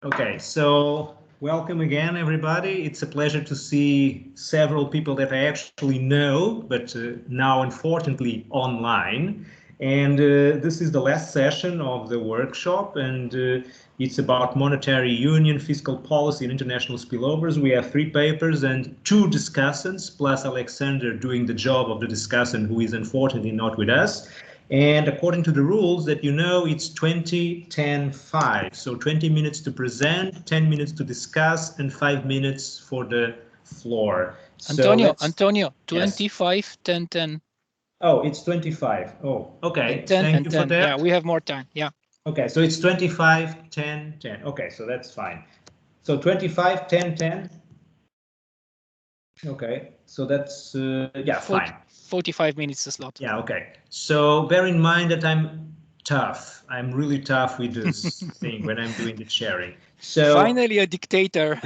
Okay, so welcome again, everybody. It's a pleasure to see several people that I actually know, but now unfortunately online. And this is the last session of the workshop, and it's about monetary union, fiscal policy, and international spillovers. We have 3 papers and 2 discussants, plus Alexander doing the job of the discussant, who is unfortunately not with us. And according to the rules that you know, it's 20, 10, 5. So 20 minutes to present, 10 minutes to discuss, and 5 minutes for the floor. Antonio, So Antonio, 25, yes. 10, 10. Oh, it's 25. Oh, okay. 10 Thank and you 10. for that. Yeah, we have more time. Yeah. Okay, so it's 25, 10, 10. Okay, so that's fine. So 25, 10, 10. Okay, so that's, yeah, fine. 45 minutes a slot. Yeah, okay. So bear in mind that I'm tough. I'm really tough with this thing when I'm doing the sharing. So finally a dictator.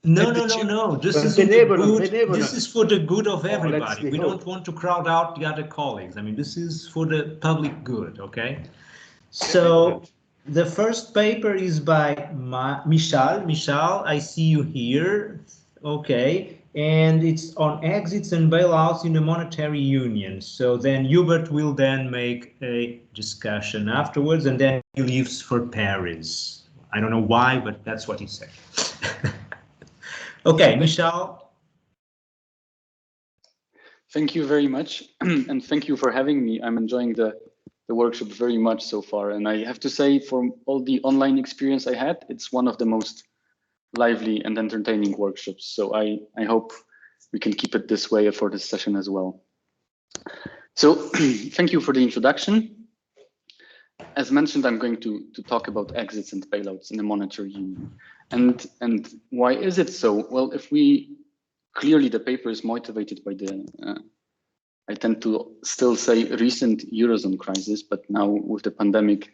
no. This is for the good. This is for the good of everybody. We don't want to crowd out the other colleagues. I mean, this is for the public good, okay? So the first paper is by Michal. Michal, I see you here. Okay. And it's on exits and bailouts in the monetary union. So then Hubert will then make a discussion afterwards, and then he leaves for Paris. I don't know why, but that's what he said. Okay, Michal. Thank you very much, and thank you for having me. I'm enjoying the workshop very much so far, and I have to say, from all the online experience I had, it's one of the most lively and entertaining workshops. So I hope we can keep it this way for this session as well. So thank you for the introduction. As mentioned, I'm going to talk about exits and bailouts in the monetary union. And why is it so? Well, if we clearly the paper is motivated by the I tend to still say recent Eurozone crisis, but now with the pandemic,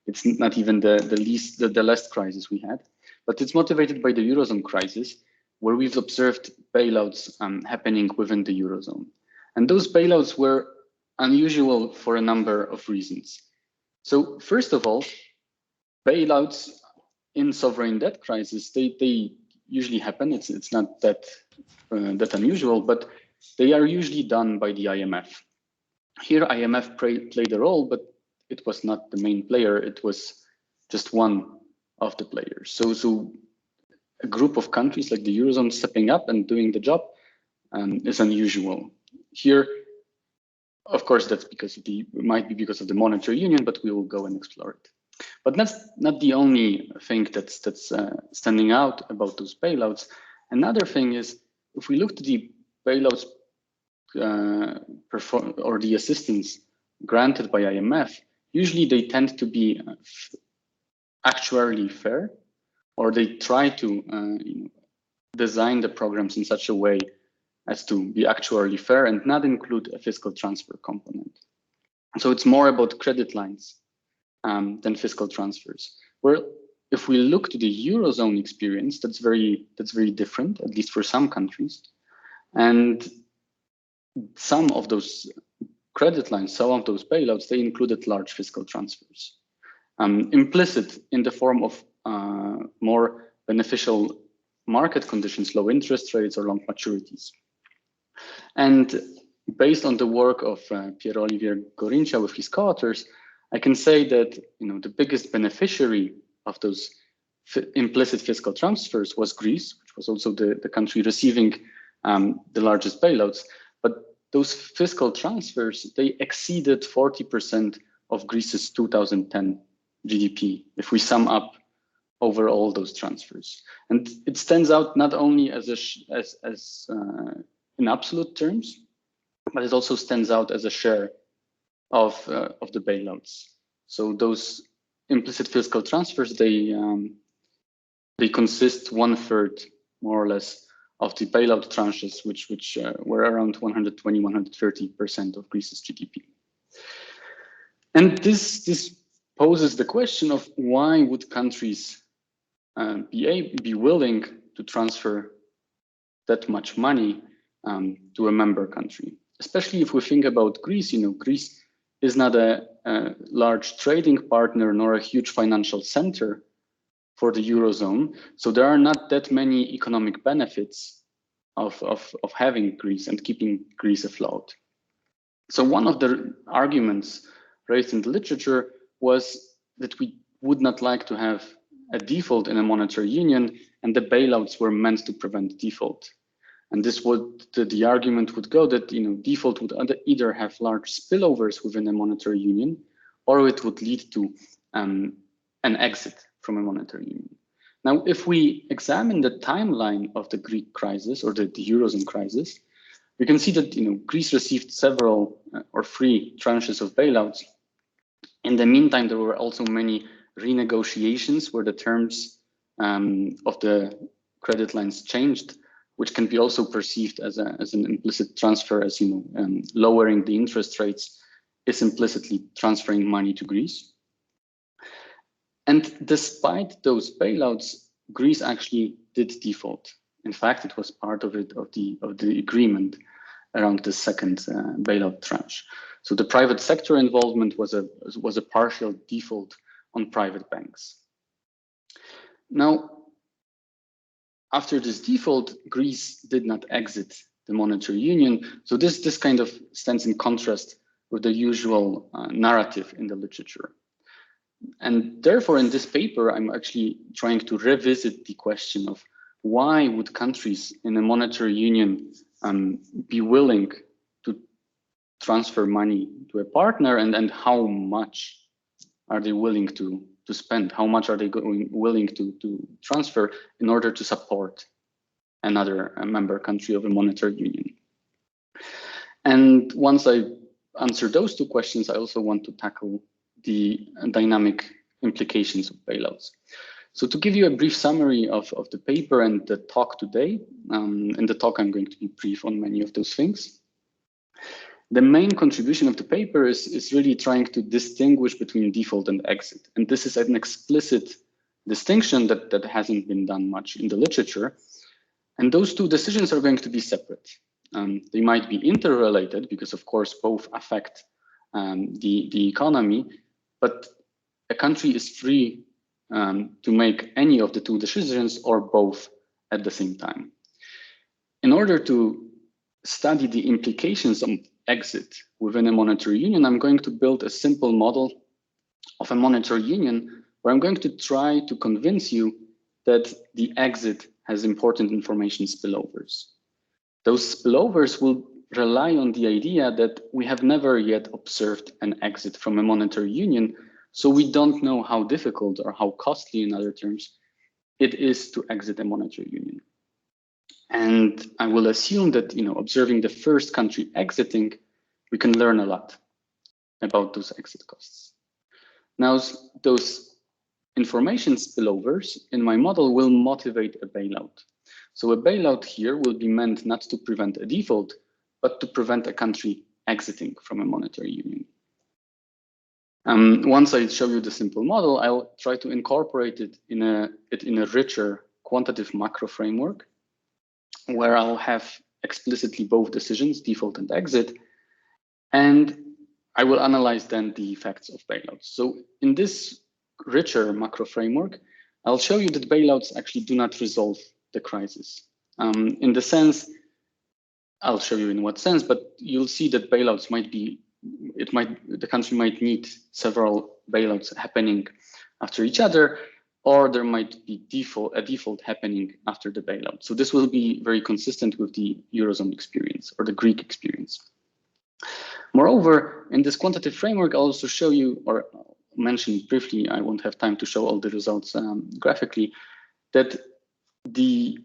it's not even the last crisis we had, but it's motivated by the Eurozone crisis, where we've observed bailouts happening within the Eurozone. And those bailouts were unusual for a number of reasons. So first of all, bailouts in sovereign debt crisis, they usually happen. It's not that unusual, but they are usually done by the IMF. Here, IMF played a role, but it was not the main player. It was just one of the players. So a group of countries like the Eurozone stepping up and doing the job is unusual. Here, of course, that's because of might be because of the monetary union, but we will go and explore it. But that's not the only thing that's standing out about those bailouts. Another thing is, if we look to the bailouts or the assistance granted by IMF, usually they tend to be actuarially fair, or they try to design the programs in such a way as to be actuarially fair and not include a fiscal transfer component. So it's more about credit lines than fiscal transfers. Where if we look to the Eurozone experience, that's very different, at least for some countries. And some of those credit lines, some of those bailouts, they included large fiscal transfers, implicit in the form of more beneficial market conditions, low interest rates or long maturities. And based on the work of Pierre-Olivier Gorincia with his co-authors, I can say that the biggest beneficiary of those implicit fiscal transfers was Greece, which was also the country receiving the largest bailouts. But those fiscal transfers, they exceeded 40% of Greece's 2010 GDP, if we sum up over all those transfers. And it stands out not only as in absolute terms, but it also stands out as a share of the bailouts. So those implicit fiscal transfers, they consist 1/3, more or less, of the bailout tranches, which were around 120, 130% of Greece's GDP. And this poses the question of why would countries be willing to transfer that much money to a member country, especially if we think about Greece. Greece is not a large trading partner nor a huge financial center for the Eurozone. So there are not that many economic benefits of having Greece and keeping Greece afloat. So one of the arguments raised in the literature was that we would not like to have a default in a monetary union, and the bailouts were meant to prevent default. And this would, the argument would go that default would either have large spillovers within a monetary union, or it would lead to an exit from a monetary union. Now, if we examine the timeline of the Greek crisis or the Eurozone crisis, we can see that Greece received several or 3 tranches of bailouts. In the meantime, there were also many renegotiations where the terms of the credit lines changed, which can be also perceived as an implicit transfer, as lowering the interest rates is implicitly transferring money to Greece. And despite those bailouts, Greece actually did default. In fact, it was part of the agreement around the second bailout tranche. So the private sector involvement was a partial default on private banks. Now, after this default, Greece did not exit the monetary union. So this kind of stands in contrast with the usual narrative in the literature. And therefore, in this paper, I'm actually trying to revisit the question of why would countries in a monetary union be willing to transfer money to a partner, and how much are they willing to spend? How much are they willing to transfer in order to support another member country of a monetary union? And once I answer those 2 questions, I also want to tackle the dynamic implications of bailouts. So to give you a brief summary of the paper and the talk today, in the talk I'm going to be brief on many of those things. The main contribution of the paper is really trying to distinguish between default and exit. And this is an explicit distinction that hasn't been done much in the literature. And those 2 decisions are going to be separate. They might be interrelated because, of course, both affect the economy, but a country is free to make any of the 2 decisions or both at the same time. In order to study the implications of exit within a monetary union, I'm going to build a simple model of a monetary union where I'm going to try to convince you that the exit has important information spillovers. Those spillovers will rely on the idea that we have never yet observed an exit from a monetary union, so we don't know how difficult or how costly, in other terms, it is to exit a monetary union. And I will assume that, observing the first country exiting, we can learn a lot about those exit costs. Now, those information spillovers in my model will motivate a bailout. So a bailout here will be meant not to prevent a default, but to prevent a country exiting from a monetary union. Once I show you the simple model, I'll try to incorporate it in a richer quantitative macro framework, where I'll have explicitly both decisions, default and exit, and I will analyze then the effects of bailouts. So in this richer macro framework, I'll show you that bailouts actually do not resolve the crisis. In the sense, I'll show you in what sense, but you'll see that bailouts might be, the country might need several bailouts happening after each other, or there might be a default happening after the bailout. So this will be very consistent with the Eurozone experience or the Greek experience. Moreover, in this quantitative framework, I'll also show you, or mention briefly, I won't have time to show all the results graphically, that the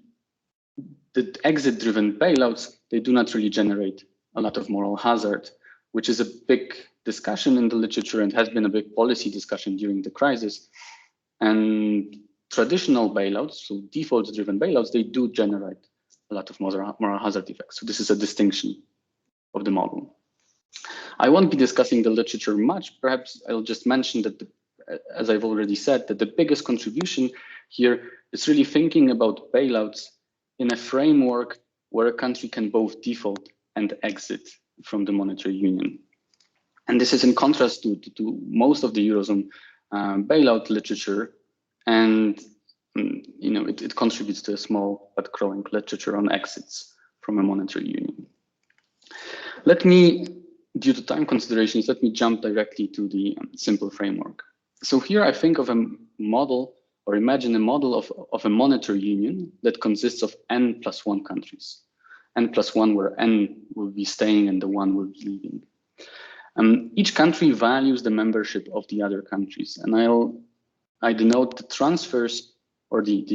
exit-driven bailouts, they do not really generate a lot of moral hazard, which is a big discussion in the literature and has been a big policy discussion during the crisis. And traditional bailouts, so default-driven bailouts, they do generate a lot of moral hazard effects. So this is a distinction of the model. I won't be discussing the literature much. Perhaps I'll just mention that, as I've already said, that the biggest contribution here is really thinking about bailouts in a framework where a country can both default and exit from the monetary union. And this is in contrast to most of the Eurozone bailout literature. And it contributes to a small but growing literature on exits from a monetary union. Let me, due to time considerations, let me jump directly to the simple framework. So here I think of a model, or imagine a model of a monetary union that consists of n+1 countries. n+1 where n will be staying and the 1 will be leaving. Each country values the membership of the other countries, and I denote the transfers or the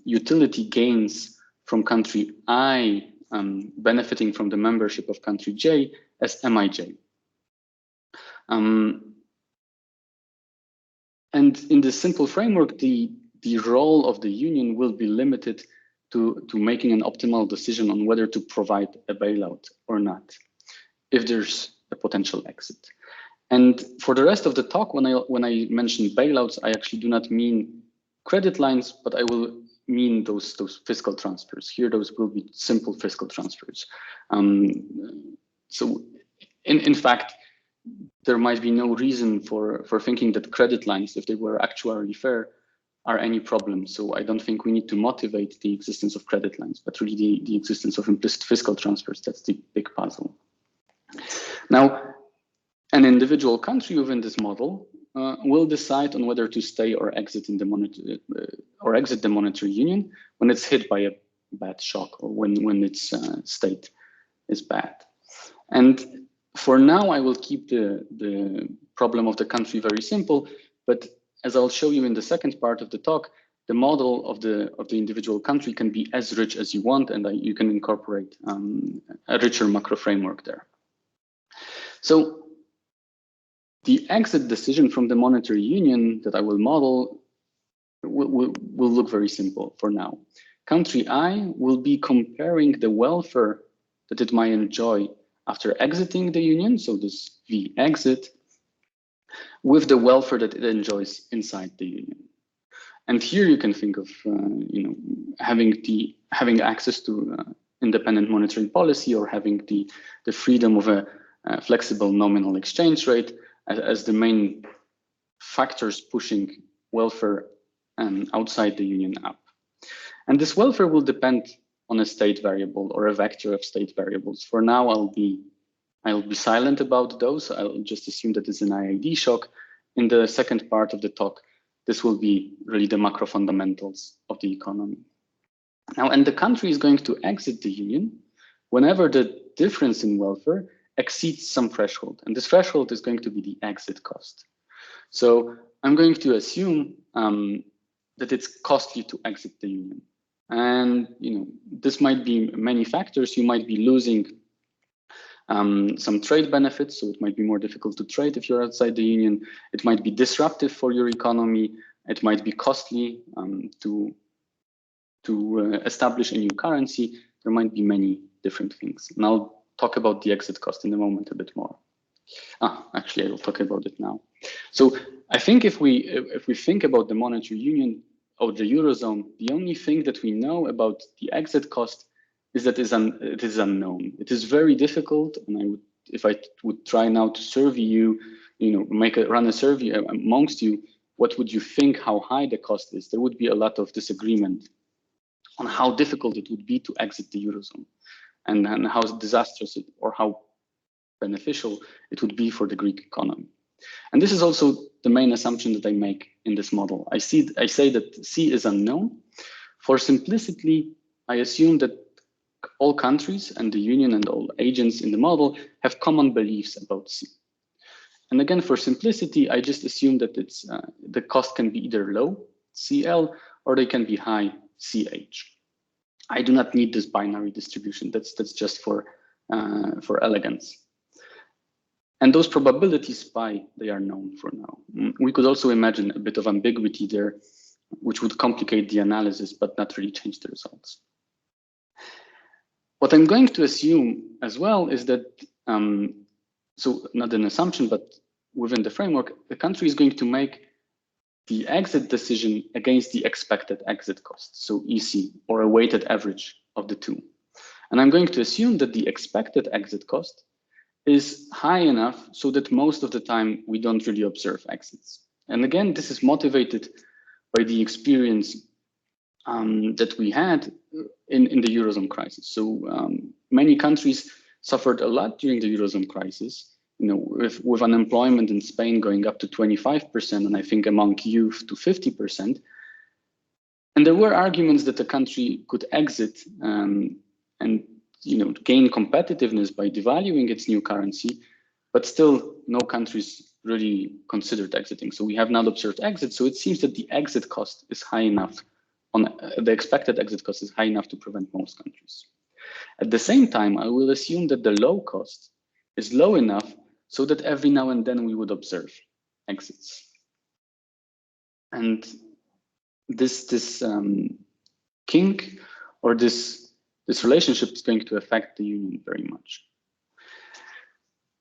utility gains from country I benefiting from the membership of country J as Mij. And in this simple framework, the role of the union will be limited to making an optimal decision on whether to provide a bailout or not, if there's a potential exit. And for the rest of the talk, when I mention bailouts, I actually do not mean credit lines, but I will mean those fiscal transfers. Here, those will be simple fiscal transfers. So in fact, there might be no reason for thinking that credit lines, if they were actuarially fair, are any problem. So I don't think we need to motivate the existence of credit lines, but really the existence of implicit fiscal transfers. That's the big puzzle. Now, an individual country within this model will decide on whether to stay or exit in the monetary union when it's hit by a bad shock, or when its state is bad. And for now, I will keep the problem of the country very simple, but as I'll show you in the second part of the talk, the model of the individual country can be as rich as you want, and you can incorporate a richer macro framework there. So the exit decision from the monetary union that I will model will look very simple for now. Country I will be comparing the welfare that it might enjoy after exiting the union, so this V exit, with the welfare that it enjoys inside the union. And here you can think of having access to independent monetary policy, or having the freedom of a flexible nominal exchange rate as the main factors pushing welfare outside the union up. And this welfare will depend on a state variable or a vector of state variables. For now, I'll be silent about those. I'll just assume that it's an IID shock. In the second part of the talk, this will be really the macro fundamentals of the economy. Now, and the country is going to exit the union whenever the difference in welfare exceeds some threshold. And this threshold is going to be the exit cost. So I'm going to assume that it's costly to exit the union. And this might be many factors. You might be losing some trade benefits, so it might be more difficult to trade if you're outside the union. It might be disruptive for your economy. It might be costly to establish a new currency. There might be many different things. And I'll talk about the exit cost in a moment a bit more. Actually, I will talk about it now. So I think if we think about the monetary union or the Eurozone, the only thing that we know about the exit cost is that it is unknown. It is very difficult, and if I would try now to survey you, run a survey amongst you, what would you think how high the cost is? There would be a lot of disagreement on how difficult it would be to exit the Eurozone, and how disastrous or how beneficial it would be for the Greek economy. And this is also the main assumption that I make in this model. I say that C is unknown. For simplicity, I assume that all countries and the union and all agents in the model have common beliefs about C. And again, for simplicity, I just assume that the cost can be either low, CL, or they can be high, CH. I do not need this binary distribution. That's just for elegance. And those probabilities pi, they are known for now. We could also imagine a bit of ambiguity there, which would complicate the analysis, but not really change the results. What I'm going to assume as well is that, so not an assumption, but within the framework, the country is going to make the exit decision against the expected exit cost, so EC, or a weighted average of the two. And I'm going to assume that the expected exit cost is high enough so that most of the time we don't really observe exits. And again, this is motivated by the experience that we had in the Eurozone crisis. So many countries suffered a lot during the Eurozone crisis, you know, with unemployment in Spain going up to 25%, and I think among youth to 50%. And there were arguments that the country could exit and you know, gain competitiveness by devaluing its new currency, but still no countries really considered exiting. So we have not observed exit. So it seems that the exit cost is high enough. The expected exit cost is high enough to prevent most countries. At the same time, I will assume that the low cost is low enough so that every now and then we would observe exits. And this kink or this relationship is going to affect the union very much.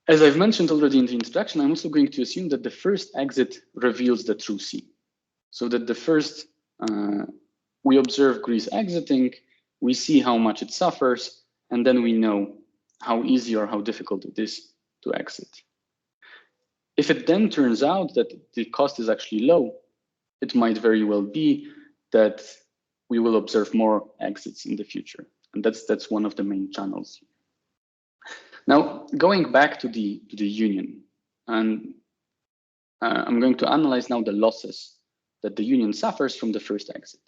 As I've mentioned already in the introduction, I'm also going to assume that the first exit reveals the true C. So that the first, we observe Greece exiting, we see how much it suffers, and then we know how easy or how difficult it is to exit. If it then turns out that the cost is actually low, it might very well be that we will observe more exits in the future. And that's one of the main channels. Now, going back to the union, and I'm going to analyze now the losses that the union suffers from the first exit.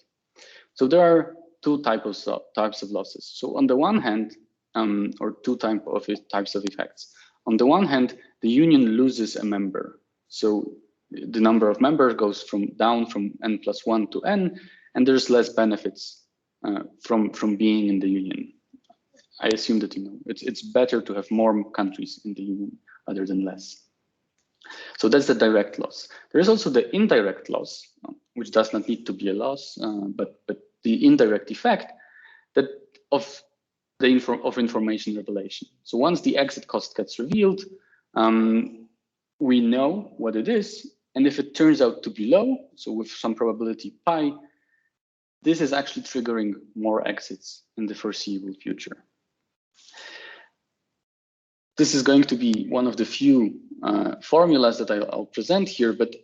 So there are two types of losses. So on the one hand, or two types of effects. On the one hand, the union loses a member. So the number of members goes down from n+1 to n, and there's less benefits from being in the union. I assume that, you know, it's better to have more countries in the union rather than less. So that's the direct loss. There is also the indirect loss, which does not need to be a loss, but the indirect effect that of information revelation. So once the exit cost gets revealed, we know what it is, and if it turns out to be low, so with some probability pi, this is actually triggering more exits in the foreseeable future. This is going to be one of the few formulas that I'll present here, but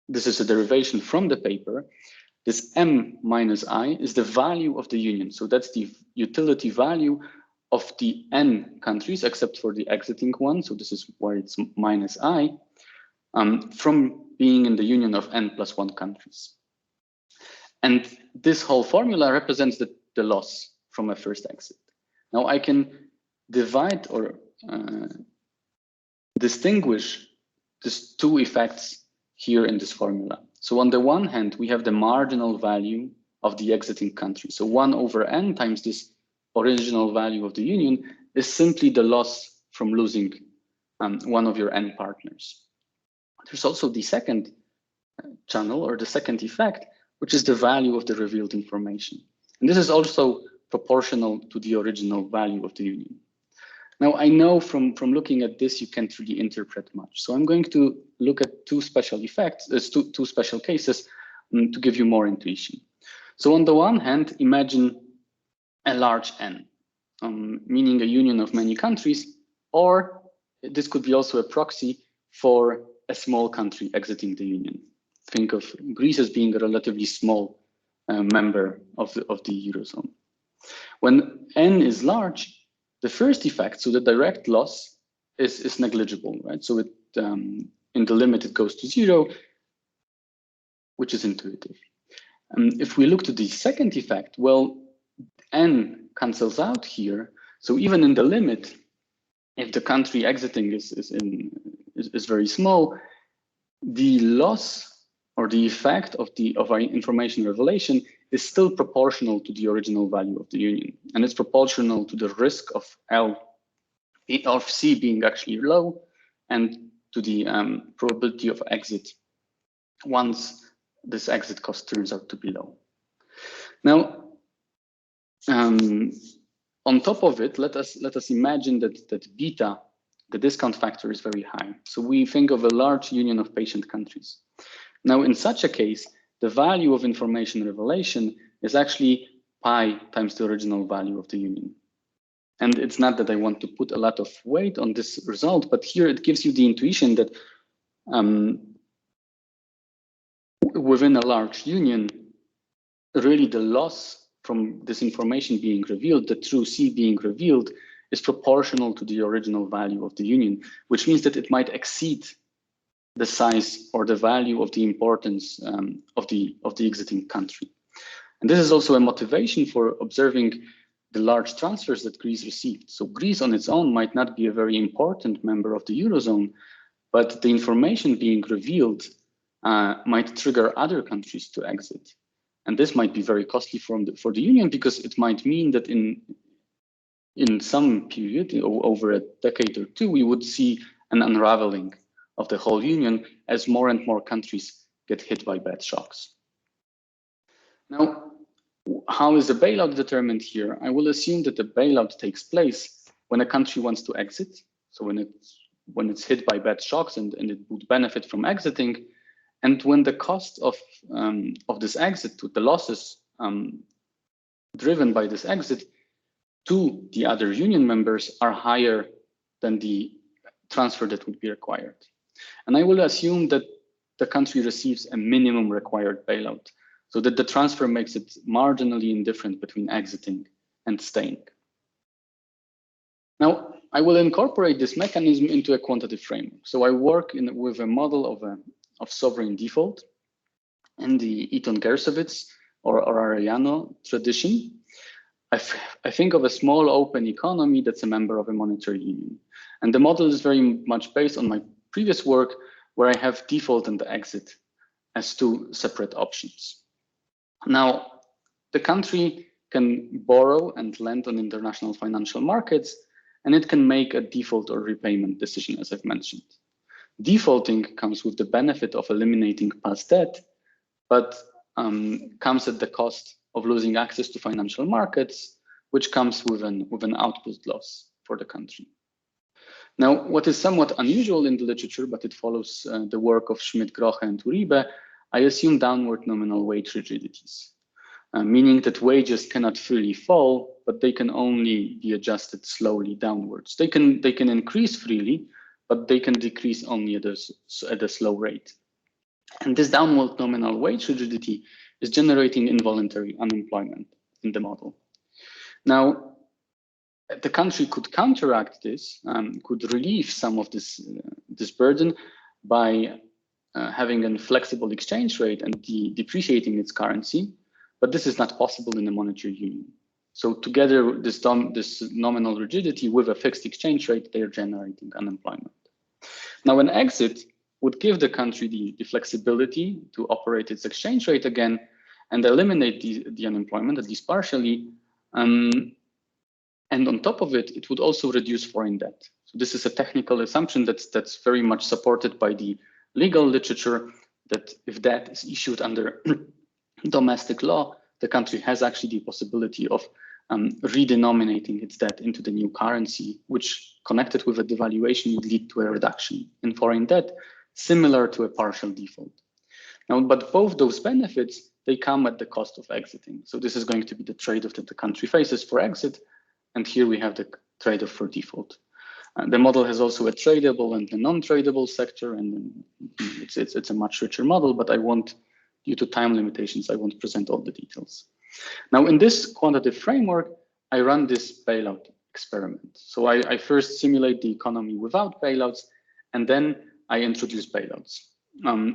this is a derivation from the paper. This m minus I is the value of the union. So that's the utility value of the n countries, except for the exiting one. So this is why it's minus I, from being in the union of n+1 countries. And this whole formula represents the loss from a first exit. Now I can divide or distinguish these two effects here in this formula. So on the one hand, we have the marginal value of the exiting country. So 1 over n times this original value of the union is simply the loss from losing one of your n partners. There's also the second channel or the second effect, which is the value of the revealed information. And this is also proportional to the original value of the union. Now, I know from looking at this, you can't really interpret much. So I'm going to look at two special effects, two special cases to give you more intuition. So on the one hand, imagine a large N, meaning a union of many countries, or this could be also a proxy for a small country exiting the union. Think of Greece as being a relatively small member of the Eurozone. When N is large, the first effect, so the direct loss, is negligible, right? So it in the limit, it goes to 0, which is intuitive. If we look to the second effect, well, N cancels out here. So even in the limit, if the country exiting is very small, the loss or the effect of our information revelation is still proportional to the original value of the union. And it's proportional to the risk of C being actually low and to the probability of exit once this exit cost turns out to be low. Now, on top of it, let us imagine that beta, the discount factor, is very high. So we think of a large union of patient countries. Now, in such a case, the value of information revelation is actually pi times the original value of the union. And it's not that I want to put a lot of weight on this result, but here it gives you the intuition that within a large union, really the loss from this information being revealed, the true C being revealed, is proportional to the original value of the union, which means that it might exceed the size or the value of the importance of the exiting country. And this is also a motivation for observing the large transfers that Greece received. So Greece on its own might not be a very important member of the Eurozone, but the information being revealed might trigger other countries to exit. And this might be very costly for the Union, because it might mean that in some period, over a decade or two, we would see an unraveling of the whole Union as more and more countries get hit by bad shocks. Now, how is the bailout determined here? I will assume that the bailout takes place when a country wants to exit. So when it's hit by bad shocks and it would benefit from exiting, and when the cost of this exit, to the losses driven by this exit to the other union members, are higher than the transfer that would be required. And I will assume that the country receives a minimum required bailout, so that the transfer makes it marginally indifferent between exiting and staying. Now, I will incorporate this mechanism into a quantitative framework. So I work with a model of sovereign default in the Eaton-Gersowitz or Arellano tradition. I think of a small open economy that's a member of a monetary union. And the model is very much based on my previous work, where I have default and exit as two separate options. Now, the country can borrow and lend on international financial markets, and it can make a default or repayment decision, as I've mentioned. Defaulting comes with the benefit of eliminating past debt, but comes at the cost of losing access to financial markets, which comes with an output loss for the country. Now, what is somewhat unusual in the literature, but it follows the work of Schmidt, Groche, and Uribe, I assume downward nominal wage rigidities, meaning that wages cannot freely fall, but they can only be adjusted slowly downwards. They can increase freely, but they can decrease only at a slow rate. And this downward nominal wage rigidity is generating involuntary unemployment in the model. Now, the country could counteract this, could relieve some of this burden by having a flexible exchange rate and depreciating its currency, but this is not possible in a monetary union. So together, this nominal rigidity with a fixed exchange rate, they are generating unemployment. Now, an exit would give the country the flexibility to operate its exchange rate again and eliminate the unemployment, at least partially. And on top of it, it would also reduce foreign debt. So this is a technical assumption that's very much supported by the legal literature, that if debt is issued under domestic law, the country has actually the possibility of redenominating its debt into the new currency, which connected with a devaluation would lead to a reduction in foreign debt, similar to a partial default. Now, but both those benefits, they come at the cost of exiting. So this is going to be the trade-off that the country faces for exit. And here we have the trade-off for default. The model has also a tradable and a non-tradable sector, and it's a much richer model, but due to time limitations, I won't present all the details. Now, in this quantitative framework, I run this bailout experiment. So I first simulate the economy without bailouts, and then I introduce bailouts.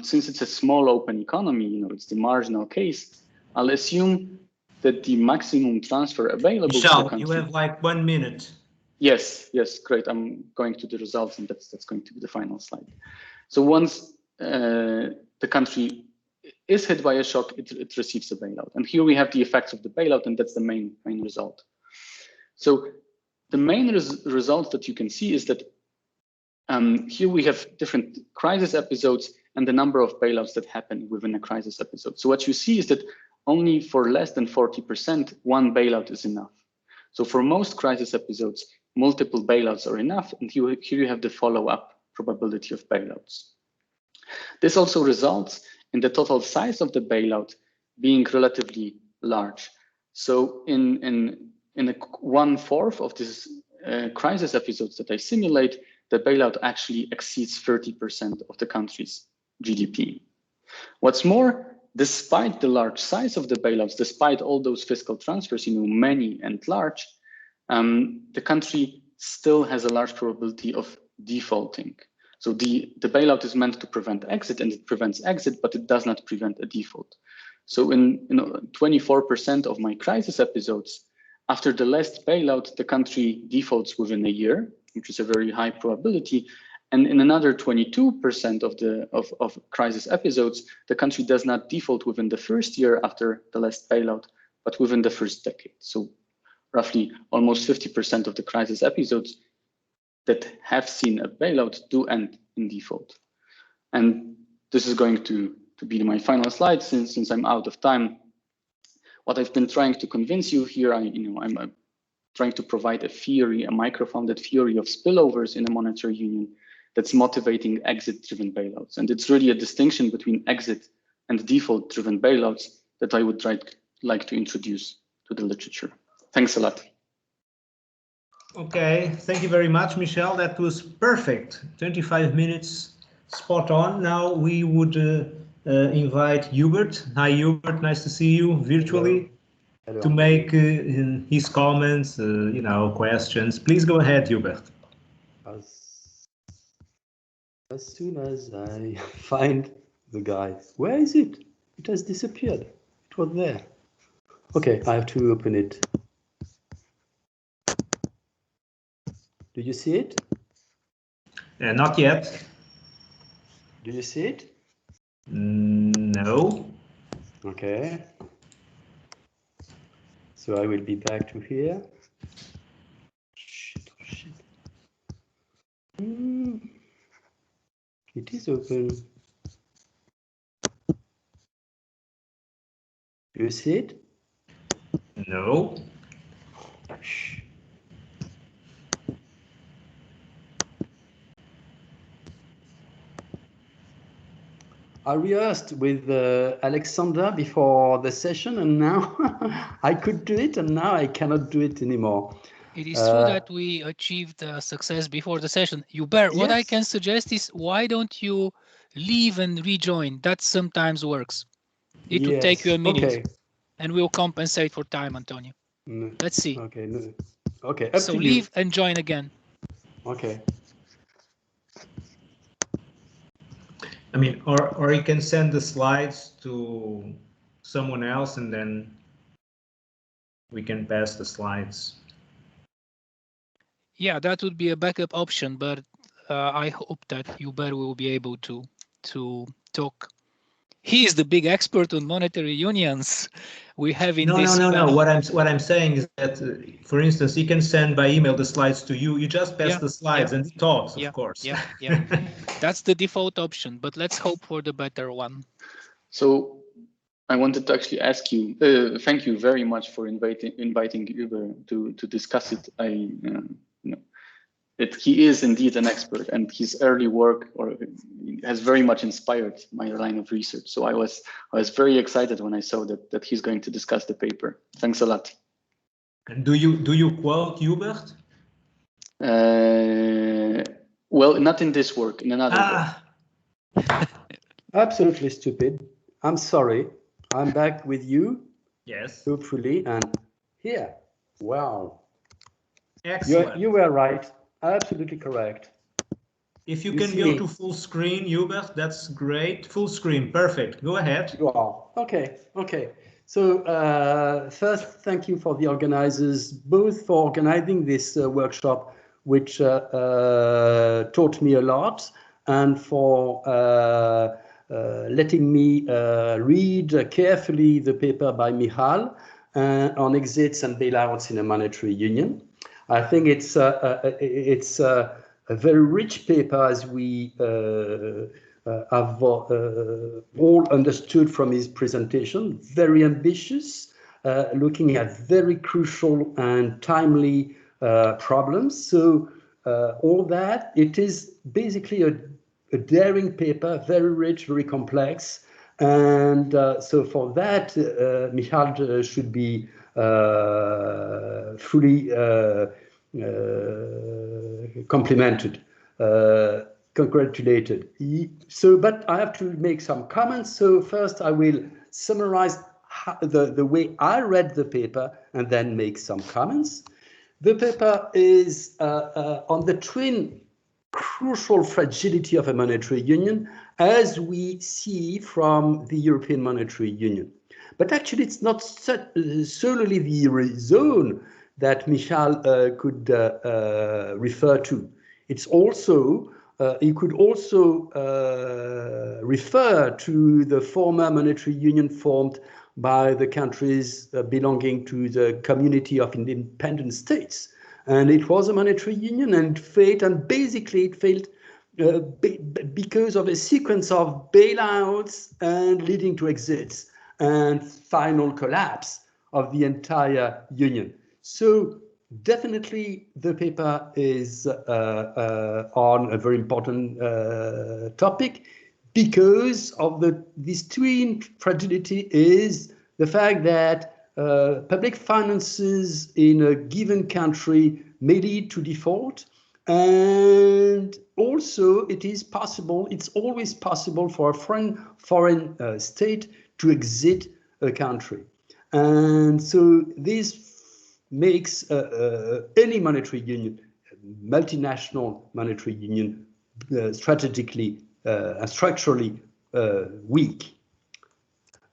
Since it's a small open economy, it's the marginal case, I'll assume that the maximum transfer available to the country. You have like 1 minute. Yes, great. I'm going to the results, and that's going to be the final slide. So once the country is hit by a shock, it receives a bailout. And here we have the effects of the bailout, and that's the main result. So the main result that you can see is that here we have different crisis episodes and the number of bailouts that happen within a crisis episode. So what you see is that only for less than 40%, one bailout is enough. So for most crisis episodes, multiple bailouts are enough, and here you have the follow-up probability of bailouts. This also results in the total size of the bailout being relatively large. So in 1/4 of this crisis episodes that I simulate, the bailout actually exceeds 30% of the country's GDP. What's more, despite the large size of the bailouts, despite all those fiscal transfers, many and large, the country still has a large probability of defaulting. So the bailout is meant to prevent exit, and it prevents exit, but it does not prevent a default. So in 24% of my crisis episodes, after the last bailout, the country defaults within a year, which is a very high probability. And in another 22% of crisis episodes, the country does not default within the first year after the last bailout, but within the first decade. So roughly almost 50% of the crisis episodes that have seen a bailout do end in default. And this is going to be my final slide since I'm out of time. What I've been trying to convince you here, I'm trying to provide a theory, a micro-founded theory of spillovers in a monetary union that's motivating exit-driven bailouts. And it's really a distinction between exit and default-driven bailouts that I would like to introduce to the literature. Thanks a lot. Okay, thank you very much, Michel. That was perfect. 25 minutes, spot on. Now we would invite Hubert. Hi, Hubert. Nice to see you virtually. Hello. To make his comments, questions. Please go ahead, Hubert. As soon as I find the guy, where is it? It has disappeared. It was there. Okay, I have to open it. Do you see it? Not yet. Do you see it? No. Okay. So I will be back to here. Shit. It is open. Do you see it? No. Shh. I rehearsed with Alexander before the session, and now I could do it, and now I cannot do it anymore. It is true that we achieved success before the session. Hubert, what I can suggest is, why don't you leave and rejoin? That sometimes works. It would take you a minute, and we'll compensate for time, Antonio. Let's see. Okay. Okay. So leave and join again. Okay. I mean, or you can send the slides to someone else, and then we can pass the slides. Yeah, that would be a backup option, but I hope that Hubert will be able to talk. He is the big expert on monetary unions. We have in this. No. What I'm saying is that, for instance, he can send by email the slides to you. You just pass the slides and he talks, of course. Yeah. That's the default option, but let's hope for the better one. So I wanted to actually ask you, thank you very much for inviting Hubert to discuss it. He is indeed an expert, and his early work has very much inspired my line of research. So I was very excited when I saw that he's going to discuss the paper. Thanks a lot. And do you quote Hubert? Well, not in this work, in another work. Absolutely stupid. I'm sorry. I'm back with you. Yes. Hopefully, and here. Wow. Excellent. You were right. Absolutely correct. If you can go to full screen, Hubert, that's great. Full screen, perfect. Go ahead. You are. Okay. So first, thank you for the organizers, both for organizing this workshop, which taught me a lot, and for letting me read carefully the paper by Michal on exits and bailouts in a monetary union. I think it's a very rich paper, as we have all understood from his presentation. Very ambitious, looking at very crucial and timely problems. So all that, it is basically a daring paper, very rich, very complex. And so for that, Michal should be fully complimented. congratulated. So, but I have to make some comments. So first I will summarize the way I read the paper and then make some comments. The paper is on the twin crucial fragility of a monetary union as we see from the European Monetary Union. But actually it's not solely the Eurozone that Michal could refer to. It's also, he could also refer to the former monetary union formed by the countries belonging to the community of independent states. And it was a monetary union and failed, and basically it failed because of a sequence of bailouts and leading to exits and final collapse of the entire union. So definitely the paper is on a very important topic, because of this twin fragility is the fact that public finances in a given country may lead to default, and also it is possible, it's always possible for a foreign state to exit a country. And so this makes any monetary union, multinational monetary union, strategically structurally weak.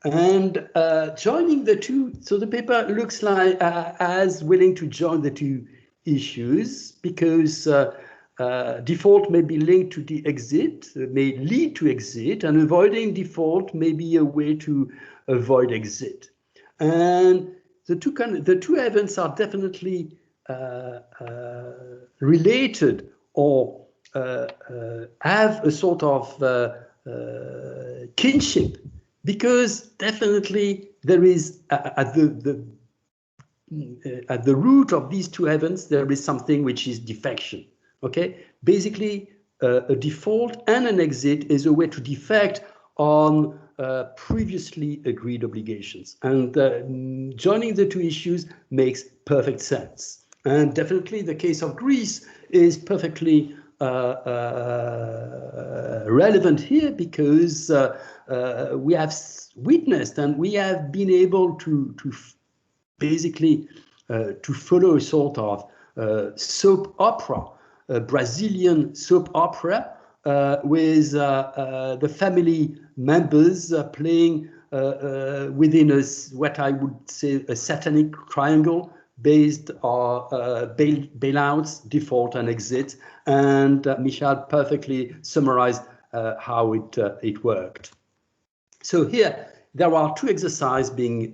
And joining the two, so the paper looks like as willing to join the two issues, because default may be linked to the exit, may lead to exit, and avoiding default may be a way to avoid exit. And the two events are definitely related, or have a sort of kinship, because definitely there is at the root of these two events there is something which is defection. Okay, basically a default and an exit is a way to defect on previously agreed obligations, and joining the two issues makes perfect sense. And definitely the case of Greece is perfectly relevant here, because we have witnessed and we have been able to basically to follow a sort of soap opera, a Brazilian soap opera, with the family members playing within what I would say a satanic triangle based on bailouts, default, and exit. And Michal perfectly summarized how it worked. So here there are two exercises being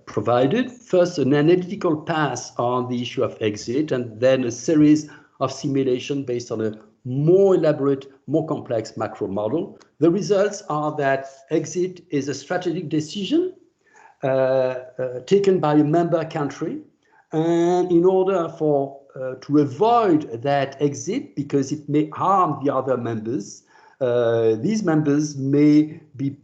provided. First, an analytical pass on the issue of exit, and then a series of simulation based on a more elaborate, more complex macro model. The results are that exit is a strategic decision taken by a member country, and in order to avoid that exit, because it may harm the other members, these members may be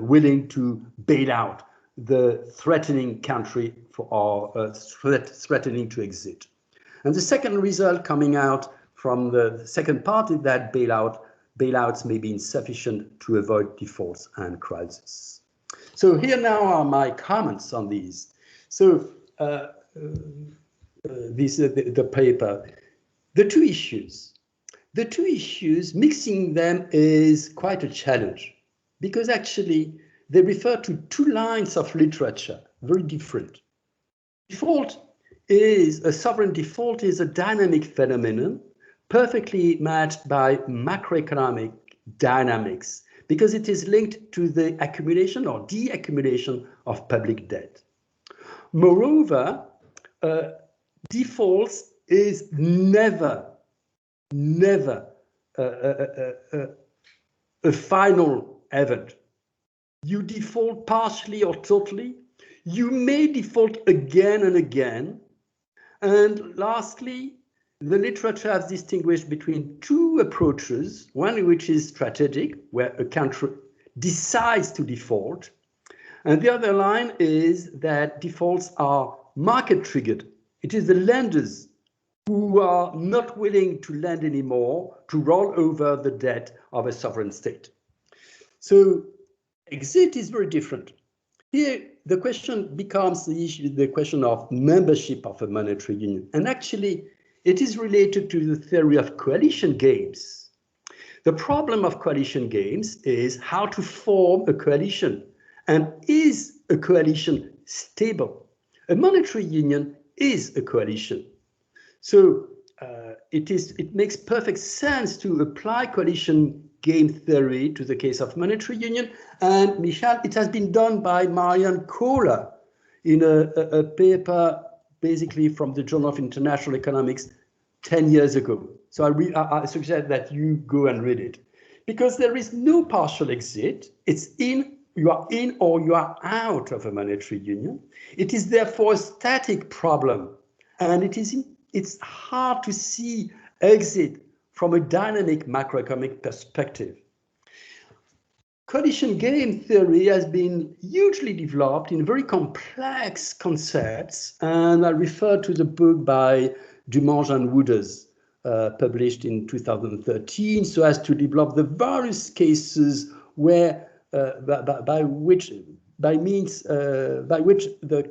willing to bail out the threatening country threatening to exit. And the second result coming out from the second part is that bailouts may be insufficient to avoid defaults and crises. So here now are my comments on these. So this is the paper. The two issues, mixing them is quite a challenge, because actually they refer to two lines of literature, very different. Sovereign default is a dynamic phenomenon, perfectly matched by macroeconomic dynamics, because it is linked to the accumulation or deaccumulation of public debt. Moreover, defaults is never a final event. You default partially or totally. You may default again and again. And lastly, the literature has distinguished between two approaches, one which is strategic, where a country decides to default, and the other line is that defaults are market triggered. It is the lenders who are not willing to lend anymore to roll over the debt of a sovereign state. So exit is very different. Here, the question becomes the question of membership of a monetary union. And actually, it is related to the theory of coalition games. The problem of coalition games is how to form a coalition. And is a coalition stable? A monetary union is a coalition. So it makes perfect sense to apply coalition game theory to the case of monetary union. And Michal, it has been done by Marianne Kohler in a paper basically from the Journal of International Economics 10 years ago. So I suggest that you go and read it, because there is no partial exit. It's you are in or you are out of a monetary union. It is therefore a static problem, and it's hard to see exit from a dynamic macroeconomic perspective. Coalition game theory has been hugely developed in very complex concepts, and I refer to the book by Dumange and Wooders, published in 2013, so as to develop the various cases where by which the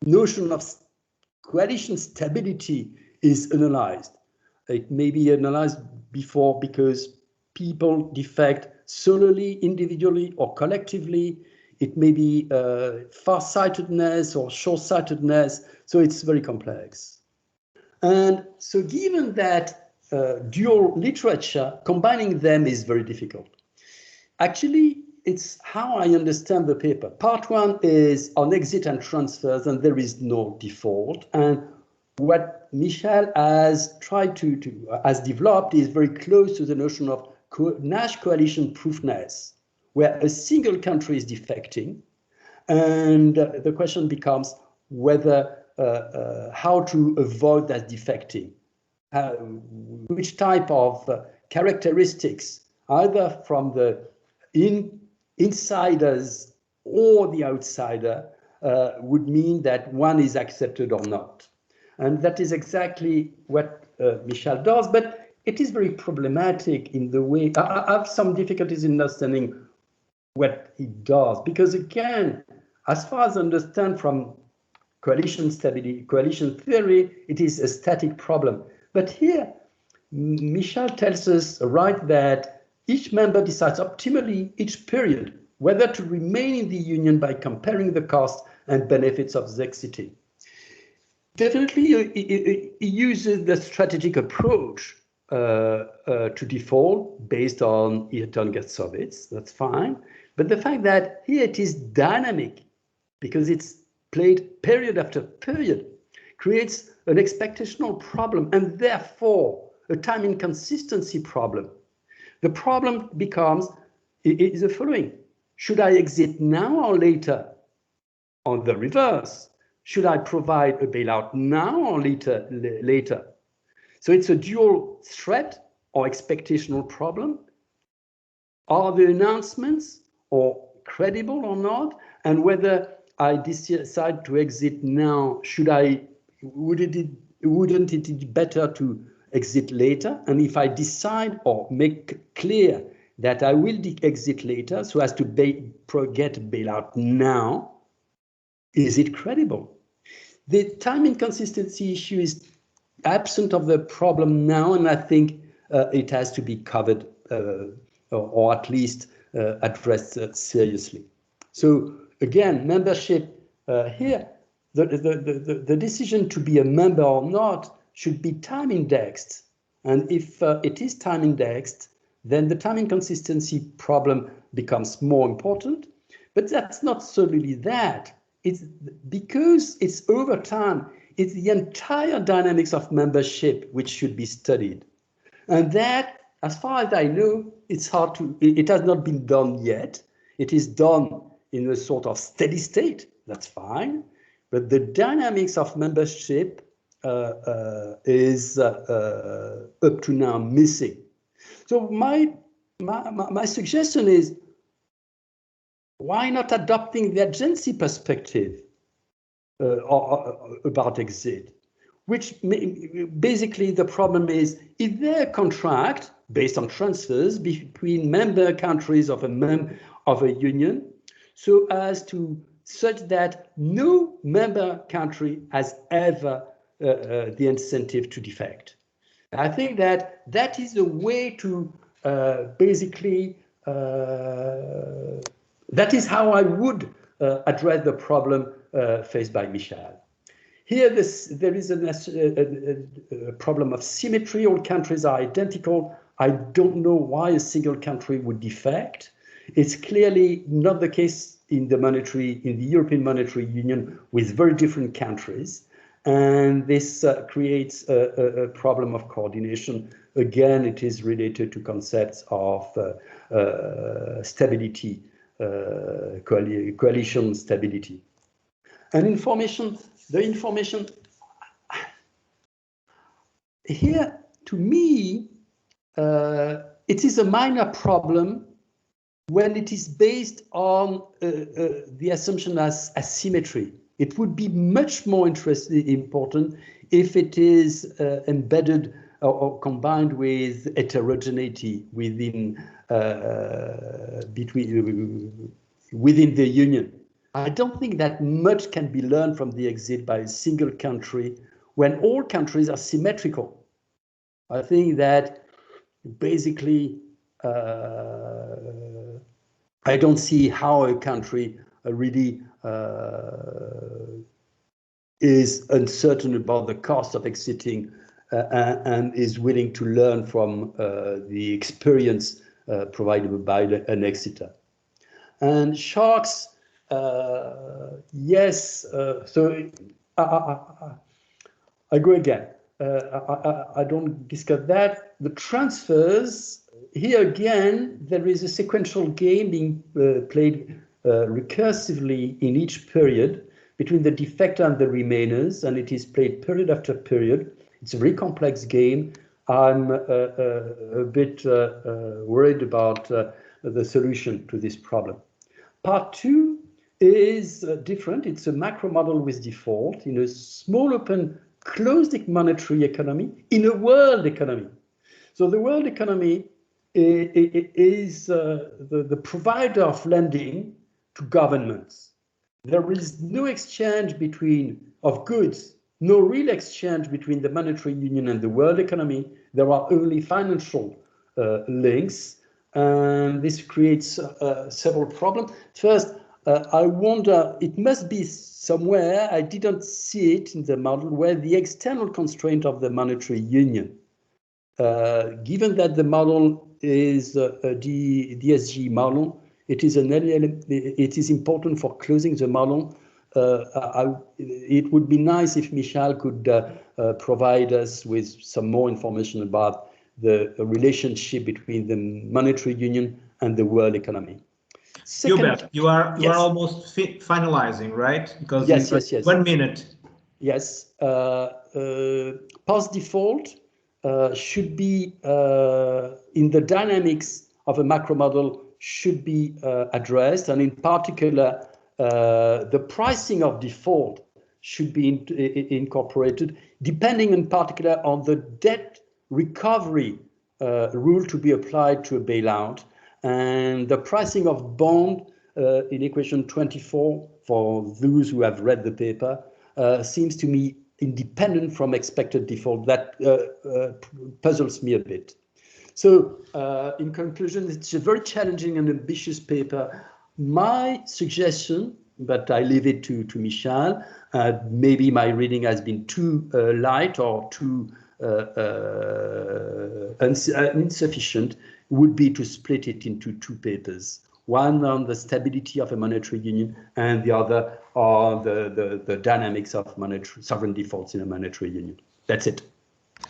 notion of coalition stability is analyzed. It may be analyzed before because people defect solely, individually, or collectively. It may be far-sightedness or short-sightedness, so it's very complex. And so given that dual literature, combining them is very difficult. Actually, it's how I understand the paper. Part one is on exit and transfers, and there is no default. And what Michel has tried has developed is very close to the notion of Nash coalition proofness, where a single country is defecting. And the question becomes whether how to avoid that defecting. Which type of characteristics, either from the insiders or the outsider, would mean that one is accepted or not. And that is exactly what Michel does, but it is very problematic in the way. I have some difficulties in understanding what he does, because again, as far as I understand from coalition stability, coalition theory, it is a static problem. But here, Michel tells us, right, that each member decides optimally each period whether to remain in the union by comparing the costs and benefits of exiting. Definitely, he uses the strategic approach to default based on Irton-Gersowitz. That's fine. But the fact that here it is dynamic, because it's played period after period, creates an expectational problem and therefore a time inconsistency problem. The problem becomes is the following: should I exit now or later? On the reverse, should I provide a bailout now or later? So it's a dual threat or expectational problem. Are the announcements credible or not? And whether I decide to exit now, wouldn't it be better to exit later? And if I decide or make clear that I will exit later so as to get bailout now, is it credible? The time inconsistency issue is absent of the problem now, and I think it has to be covered or at least addressed seriously. So again, membership here, the decision to be a member or not should be time indexed. And if it is time indexed, then the time inconsistency problem becomes more important. But that's not solely that. It's because it's over time, it's the entire dynamics of membership which should be studied. And that, as far as I know, it has not been done yet. It is done in a sort of steady state, that's fine. But the dynamics of membership is up to now missing. So my suggestion is, why not adopting the agency perspective about exit? which basically the problem is there a contract based on transfers between member countries of a union, so as to such that no member country has ever the incentive to defect. I think that is a way to basically, that is how I would address the problem faced by Michal. Here, there is a problem of symmetry. All countries are identical. I don't know why a single country would defect. It's clearly not the case in the European Monetary Union with very different countries. And this creates a problem of coordination. Again, it is related to concepts of stability, coalition stability. And the information here, to me, it is a minor problem when it is based on the assumption as asymmetry. It would be much more important if it is embedded or combined with heterogeneity within the union. I don't think that much can be learned from the exit by a single country when all countries are symmetrical. I think that basically I don't see how a country really is uncertain about the cost of exiting and is willing to learn from the experience provided by an exiter. And sharks, yes, so I go again. I don't discuss that. The transfers, here again, there is a sequential game being played recursively in each period between the defector and the remainers, and it is played period after period. It's a very complex game. I'm a bit worried about the solution to this problem. Part two is different. It's a macro model with default in a small open closed monetary economy in a world economy. So the world economy is the provider of lending to governments. There is no exchange of goods, no real exchange between the monetary union and the world economy. There are only financial links, and this creates several problems. First, I wonder, it must be somewhere, I didn't see it in the model, where the external constraint of the monetary union, given that the model is a DSG model, it is important for closing the model. It would be nice if Michal could provide us with some more information about the relationship between the monetary union and the world economy. Hubert, you are almost finalizing, right? Because yes. 1 minute. Yes. Post default should be in the dynamics of a macro model should be addressed, and in particular, the pricing of default should be incorporated, depending in particular on the debt recovery rule to be applied to a bailout, and the pricing of bond in equation 24, for those who have read the paper, seems to me independent from expected default. That puzzles me a bit. So in conclusion, it's a very challenging and ambitious paper. My suggestion, but I leave it to Michal, maybe my reading has been too light or too insufficient, would be to split it into two papers. One on the stability of a monetary union, and the other on the dynamics of sovereign defaults in a monetary union. That's it.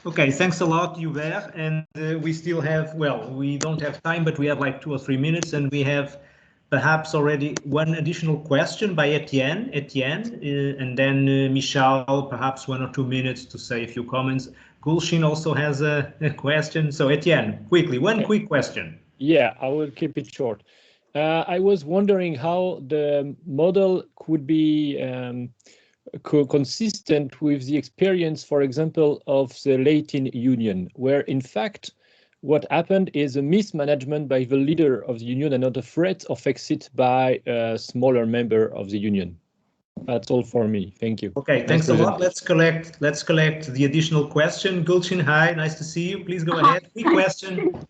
Okay, thanks a lot, Hubert. And we still have, well, we don't have time, but we have like 2 or 3 minutes, and we have perhaps already one additional question by Etienne, and then Michal, perhaps 1 or 2 minutes to say a few comments. Gulshin also has a question. So Etienne, quickly, one quick question. Yeah, I will keep it short. I was wondering how the model could be consistent with the experience, for example, of the Latin Union, where in fact what happened is a mismanagement by the leader of the union and not a threat of exit by a smaller member of the union. That's all for me. Thank you. Okay, thanks a lot. Let's collect the additional question. Gulcin, hi, nice to see you. Please go ahead. Quick question.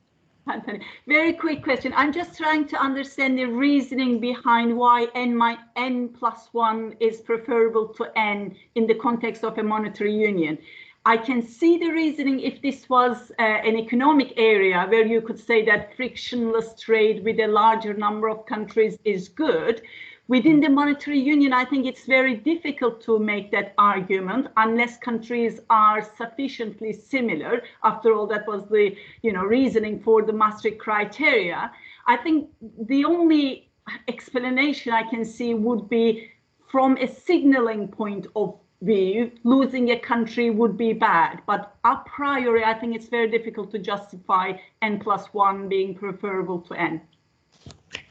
Anthony, very quick question. I'm just trying to understand the reasoning behind why n+1 is preferable to n in the context of a monetary union. I can see the reasoning if this was an economic area where you could say that frictionless trade with a larger number of countries is good. Within the monetary union, I think it's very difficult to make that argument unless countries are sufficiently similar. After all, that was the reasoning for the Maastricht criteria. I think the only explanation I can see would be from a signaling point of view, losing a country would be bad. But a priori, I think it's very difficult to justify n+1 being preferable to n.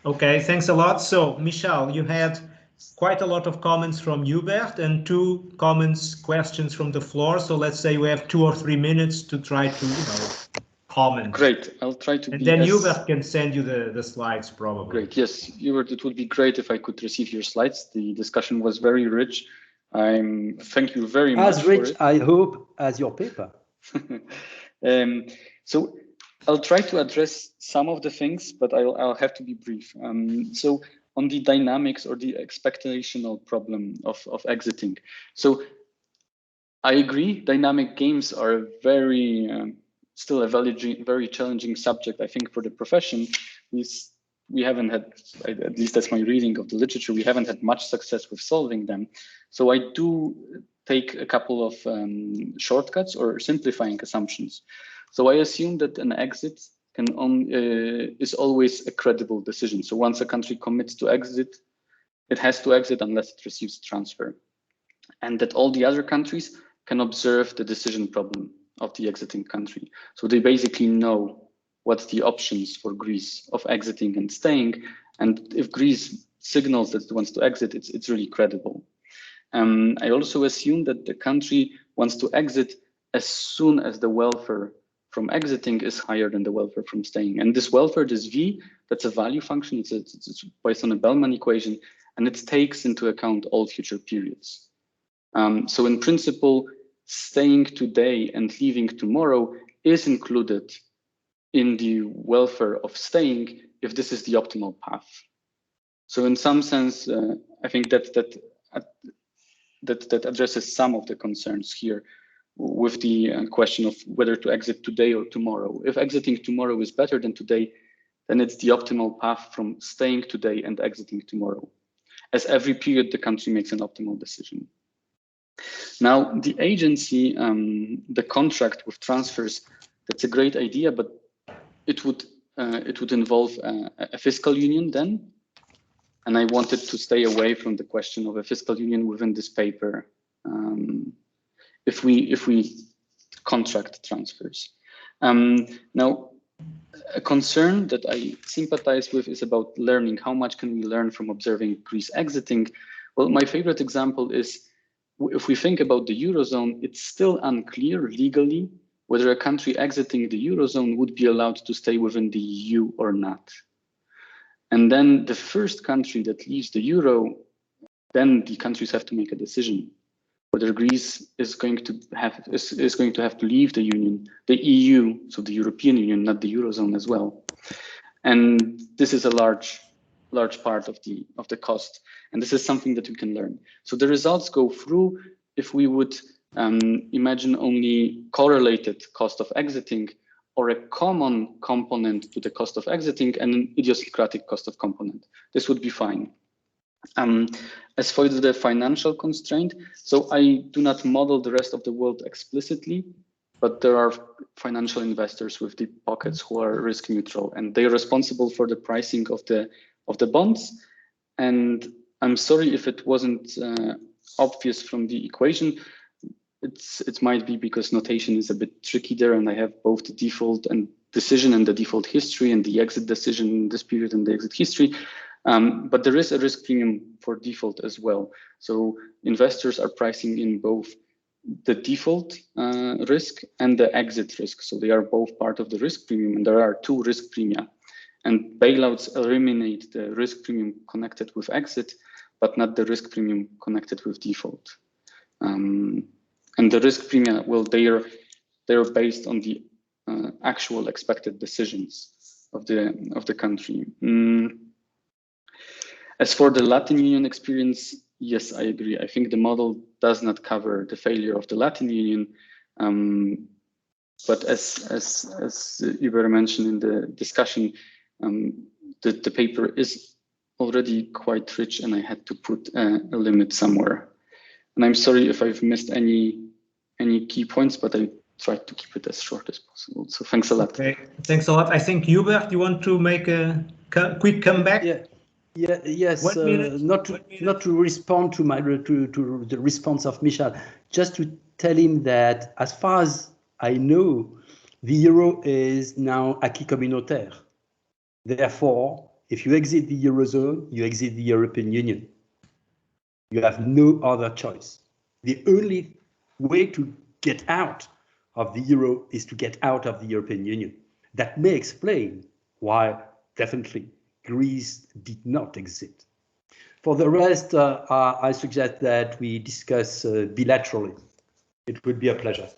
Okay, thanks a lot. So, Michal, you had quite a lot of comments from Hubert and 2 questions from the floor. So let's say we have 2 or 3 minutes to try to comment. Great, I'll try to. And then Hubert can send you the slides probably. Great, yes, Hubert, it would be great if I could receive your slides. The discussion was very rich. Thank you very much. As rich, I hope, as your paper. So I'll try to address some of the things, but I'll have to be brief. So on the dynamics or the expectational problem of exiting. So I agree, dynamic games are still a very challenging subject, I think, for the profession. We haven't had, at least that's my reading of the literature, we haven't had much success with solving them. So I do take a couple of shortcuts or simplifying assumptions. So I assume that an exit is always a credible decision. So once a country commits to exit, it has to exit unless it receives transfer. And that all the other countries can observe the decision problem of the exiting country. So they basically know what's the options for Greece of exiting and staying. And if Greece signals that it wants to exit, it's really credible. I also assume that the country wants to exit as soon as the welfare from exiting is higher than the welfare from staying. And this welfare, this V, that's a value function. It's based on a Bellman equation, and it takes into account all future periods. So in principle, staying today and leaving tomorrow is included in the welfare of staying if this is the optimal path. So in some sense, I think that addresses some of the concerns here with the question of whether to exit today or tomorrow. If exiting tomorrow is better than today, then it's the optimal path from staying today and exiting tomorrow. As every period, the country makes an optimal decision. Now, the agency, the contract with transfers, that's a great idea, but it would involve a fiscal union then. And I wanted to stay away from the question of a fiscal union within this paper if we contract transfers. Now, a concern that I sympathize with is about learning. How much can we learn from observing Greece exiting? Well, my favorite example is if we think about the Eurozone, it's still unclear legally whether a country exiting the Eurozone would be allowed to stay within the EU or not. And then the first country that leaves the Euro, then the countries have to make a decision whether Greece is going to have to leave the Union, the EU, so the European Union, not the Eurozone as well. And this is a large part of the cost. And this is something that we can learn. So the results go through if we would imagine only correlated cost of exiting or a common component to the cost of exiting and an idiosyncratic cost of component. This would be fine. As for the financial constraint, so I do not model the rest of the world explicitly, but there are financial investors with deep pockets who are risk neutral, and they are responsible for the pricing of the bonds. And I'm sorry if it wasn't obvious from the equation. It might be because notation is a bit tricky there, and I have both the default and decision and the default history and the exit decision in this period and the exit history. But there is a risk premium for default as well. So investors are pricing in both the default risk and the exit risk. So they are both part of the risk premium, and there are two risk premia. And bailouts eliminate the risk premium connected with exit, but not the risk premium connected with default. And the risk premia, well, they're based on the actual expected decisions of the country. As for the Latin Union experience, yes, I agree. I think the model does not cover the failure of the Latin Union. But as Hubert mentioned in the discussion, the paper is already quite rich, and I had to put a limit somewhere. And I'm sorry if I've missed any key points, but I tried to keep it as short as possible. So thanks a lot. Okay, thanks a lot. I think Hubert, you want to make a quick comeback? Yes. Not to respond to to the response of Michal, just to tell him that as far as I know, the euro is now acquis communautaire. Therefore, if you exit the Eurozone, you exit the European Union. You have no other choice. The only way to get out of the euro is to get out of the European Union. That may explain why definitely Greece did not exit. For the rest, I suggest that we discuss bilaterally. It would be a pleasure.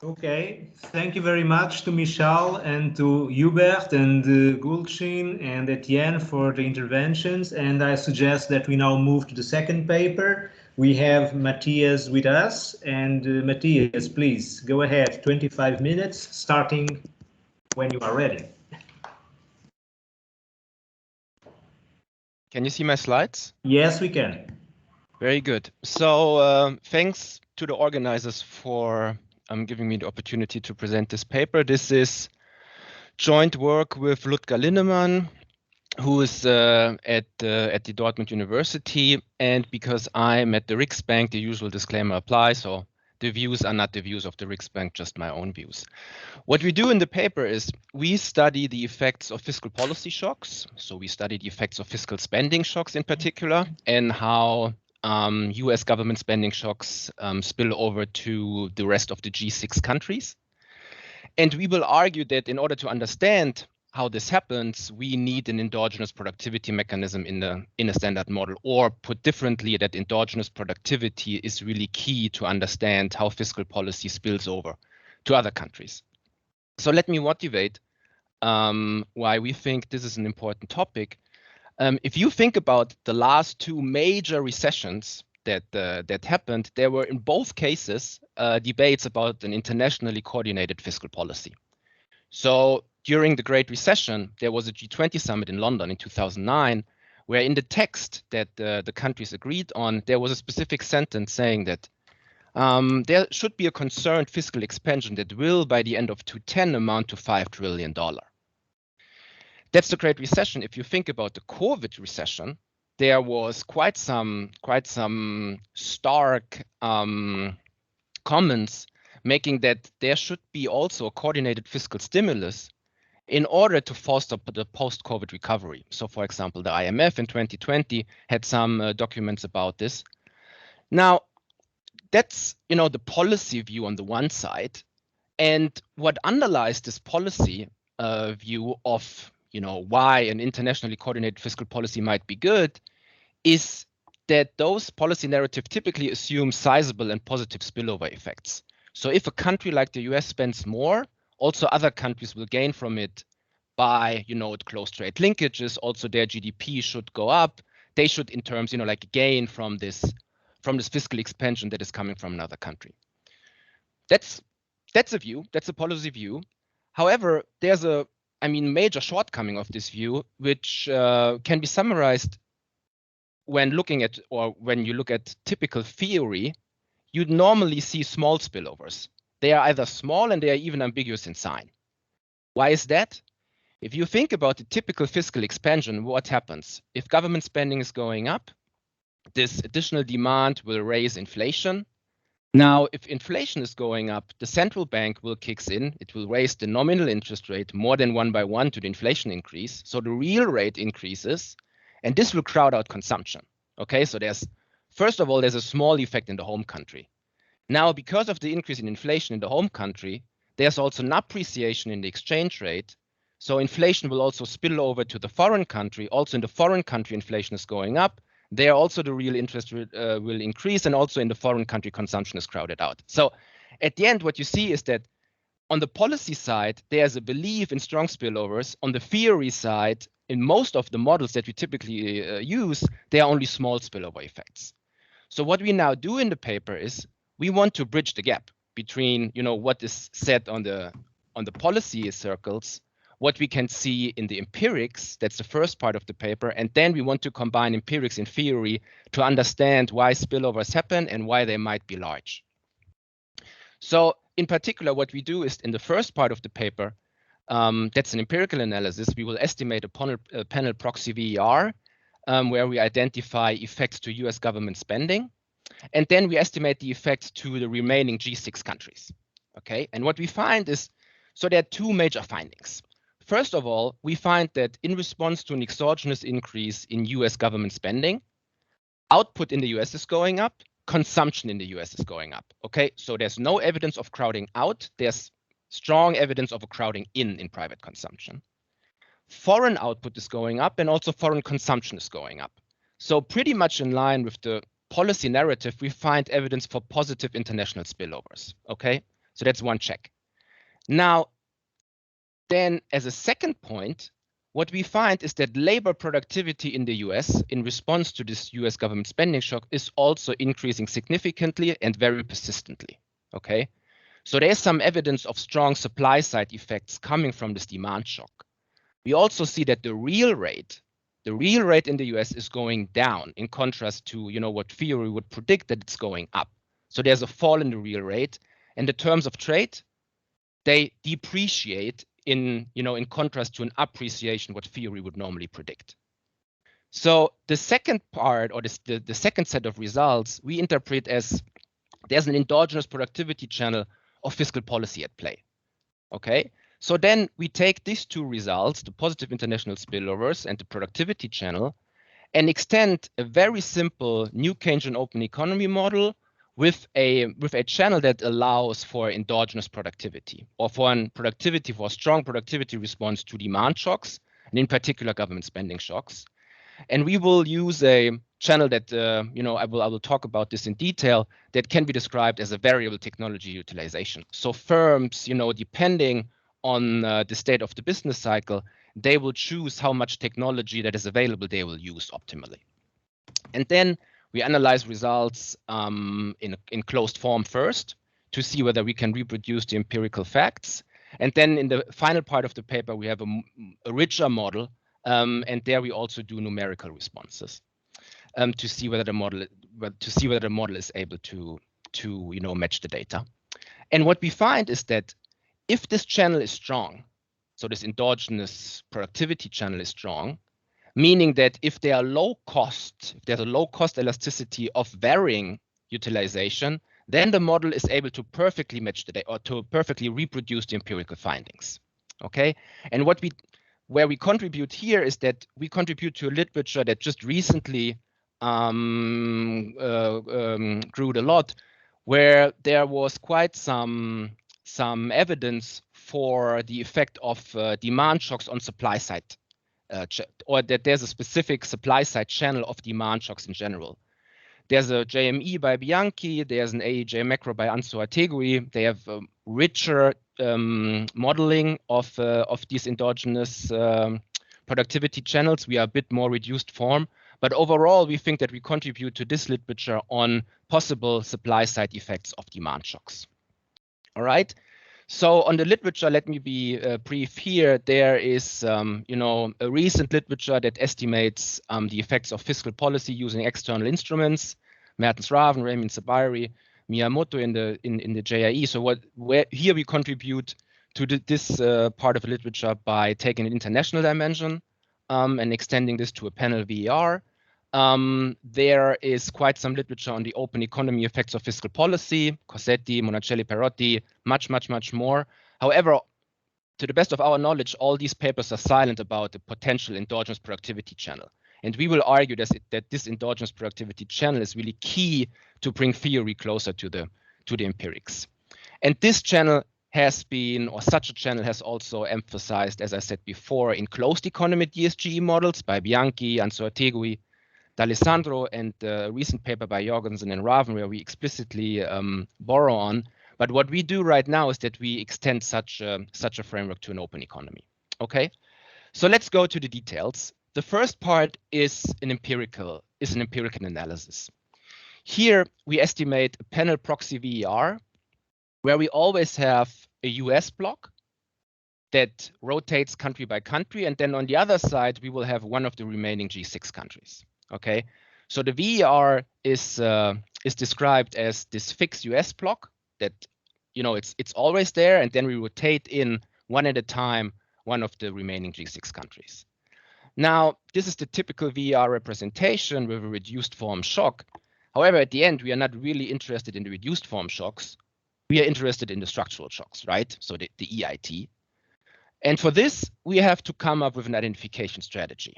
Okay, thank you very much to Michal and to Hubert and Gulcin and Etienne for the interventions. And I suggest that we now move to the second paper. We have Matthias with us. And Matthias, please go ahead, 25 minutes, starting when you are ready. Can you see my slides? Yes, we can. Very good. So thanks to the organizers for giving me the opportunity to present this paper. This is joint work with Ludger Linnemann, who is at the Dortmund University. And because I'm at the Riksbank, the usual disclaimer applies. So the views are not the views of the Riksbank, just my own views. What we do in the paper is we study the effects of fiscal policy shocks. So we study the effects of fiscal spending shocks in particular, and how US government spending shocks spill over to the rest of the G6 countries. And we will argue that in order to understand how this happens, we need an endogenous productivity mechanism in a standard model, or put differently, that endogenous productivity is really key to understand how fiscal policy spills over to other countries. So let me motivate why we think this is an important topic. If you think about the last two major recessions that happened, there were in both cases debates about an internationally coordinated fiscal policy. So during the Great Recession, there was a G20 summit in London in 2009, where in the text that the countries agreed on, there was a specific sentence saying that there should be a concerned fiscal expansion that will, by the end of 2010, amount to $5 trillion. That's the Great Recession. If you think about the COVID recession, there was quite some stark comments making that there should be also a coordinated fiscal stimulus in order to foster the post-COVID recovery. So, for example, the IMF in 2020 had some documents about this. Now, that's the policy view on the one side, and what underlies this policy view of why an internationally coordinated fiscal policy might be good is that those policy narratives typically assume sizable and positive spillover effects. So if a country like the US spends more, also other countries will gain from it by, close trade linkages. Also their GDP should go up. They should, in terms, gain from this fiscal expansion that is coming from another country. That's a view. That's a policy view. However, there's a major shortcoming of this view, which can be summarized when you look at typical theory. You'd normally see small spillovers. They are either small and they are even ambiguous in sign. Why is that? If you think about the typical fiscal expansion, what happens? If government spending is going up, this additional demand will raise inflation. Now, if inflation is going up, the central bank will kick in. It will raise the nominal interest rate more than 1 by 1 to the inflation increase. So the real rate increases, and this will crowd out consumption. Okay, so first of all, there's a small effect in the home country. Now, because of the increase in inflation in the home country, there's also an appreciation in the exchange rate. So inflation will also spill over to the foreign country. Also in the foreign country, inflation is going up. There also the real interest rate will increase, and also in the foreign country, consumption is crowded out. So at the end, what you see is that on the policy side, there's a belief in strong spillovers. On the theory side, in most of the models that we typically use, there are only small spillover effects. So what we now do in the paper is we want to bridge the gap between, what is said on the policy circles, what we can see in the empirics, that's the first part of the paper, and then we want to combine empirics and theory to understand why spillovers happen and why they might be large. So in particular, what we do is in the first part of the paper, that's an empirical analysis, we will estimate a panel proxy VER, where we identify effects to US government spending, and then we estimate the effects to the remaining G6 countries. Okay, and what we find is, so there are two major findings. First of all, we find that in response to an exogenous increase in US government spending, output in the US is going up, consumption in the US is going up. Okay, so there's no evidence of crowding out, there's strong evidence of a crowding in private consumption. Foreign output is going up, and also foreign consumption is going up. So pretty much in line with the policy narrative, we find evidence for positive international spillovers. Okay, so that's one check. Now, then as a second point, what we find is that labor productivity in the US in response to this US government spending shock is also increasing significantly and very persistently. Okay, so there's some evidence of strong supply side effects coming from this demand shock. We also see that the real rate in the US is going down in contrast to, what theory would predict that it's going up. So there's a fall in the real rate, and the terms of trade, they depreciate in contrast to an appreciation, what theory would normally predict. So the second part, or the second set of results, we interpret as there's an endogenous productivity channel of fiscal policy at play. Okay, so then we take these two results, the positive international spillovers and the productivity channel, and extend a very simple new Keynesian open economy model with a channel that allows for endogenous productivity, or for a strong productivity response to demand shocks, and in particular government spending shocks. And we will use a channel that I will talk about this in detail, that can be described as a variable technology utilization. So firms, depending on the state of the business cycle, they will choose how much technology that is available they will use optimally. And then we analyze results in closed form first to see whether we can reproduce the empirical facts. And then in the final part of the paper, we have a richer model, and there we also do numerical responses to see whether the model is able to match the data. And what we find is that if this channel is strong, so this endogenous productivity channel is strong, meaning that if there's a low cost elasticity of varying utilization, then the model is able to perfectly match the data, or to perfectly reproduce the empirical findings. Okay, and where we contribute here is that we contribute to a literature that just recently grew a lot, where there was quite some evidence for the effect of demand shocks on supply side, or that there's a specific supply side channel of demand shocks in general. There's a JME by Bianchi, there's an AEJ macro by Anso-Artegui. They have richer modeling of these endogenous productivity channels. We are a bit more reduced form, but overall we think that we contribute to this literature on possible supply side effects of demand shocks. All right. So on the literature, let me be brief here. There is, a recent literature that estimates the effects of fiscal policy using external instruments. Mertens Raven, Raymond Sabiri, Miyamoto in the JIE. So here we contribute to this part of the literature by taking an international dimension and extending this to a panel VER. There is quite some literature on the open economy effects of fiscal policy, Cossetti, Monachelli, Perotti, much more. However, to the best of our knowledge, all these papers are silent about the potential endogenous productivity channel. And we will argue that this endogenous productivity channel is really key to bring theory closer to the empirics. And this channel has been, or such a channel has also emphasized, as I said before, in closed economy DSGE models by Bianchi, Anzoategui, D'Alessandro, and a recent paper by Jorgensen and Raven, where we explicitly borrow on. But what we do right now is that we extend such a framework to an open economy. Okay, so let's go to the details. The first part is an empirical analysis. Here we estimate a panel proxy VER, where we always have a US block that rotates country by country, and then on the other side we will have one of the remaining G6 countries. Okay, so the VER is described as this fixed US block that, you know, it's always there, and then we rotate in one at a time one of the remaining G6 countries. Now, this is the typical VER representation with a reduced form shock. However, at the end, we are not really interested in the reduced form shocks. We are interested in the structural shocks, right? So the EIT. And for this, we have to come up with an identification strategy.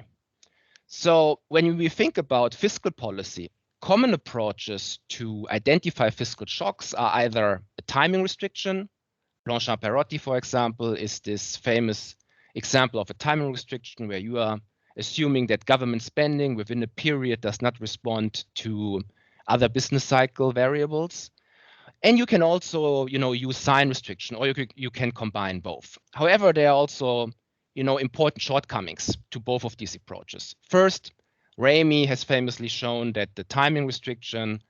So when we think about fiscal policy, common approaches to identify fiscal shocks are either a timing restriction. Blanchin-Perotti, for example, is this famous example of a timing restriction where you are assuming that government spending within a period does not respond to other business cycle variables. And you can also, you know, use sign restriction, or you can combine both. However, there are also, you know, important shortcomings to both of these approaches. First, Ramey has famously shown that the timing restriction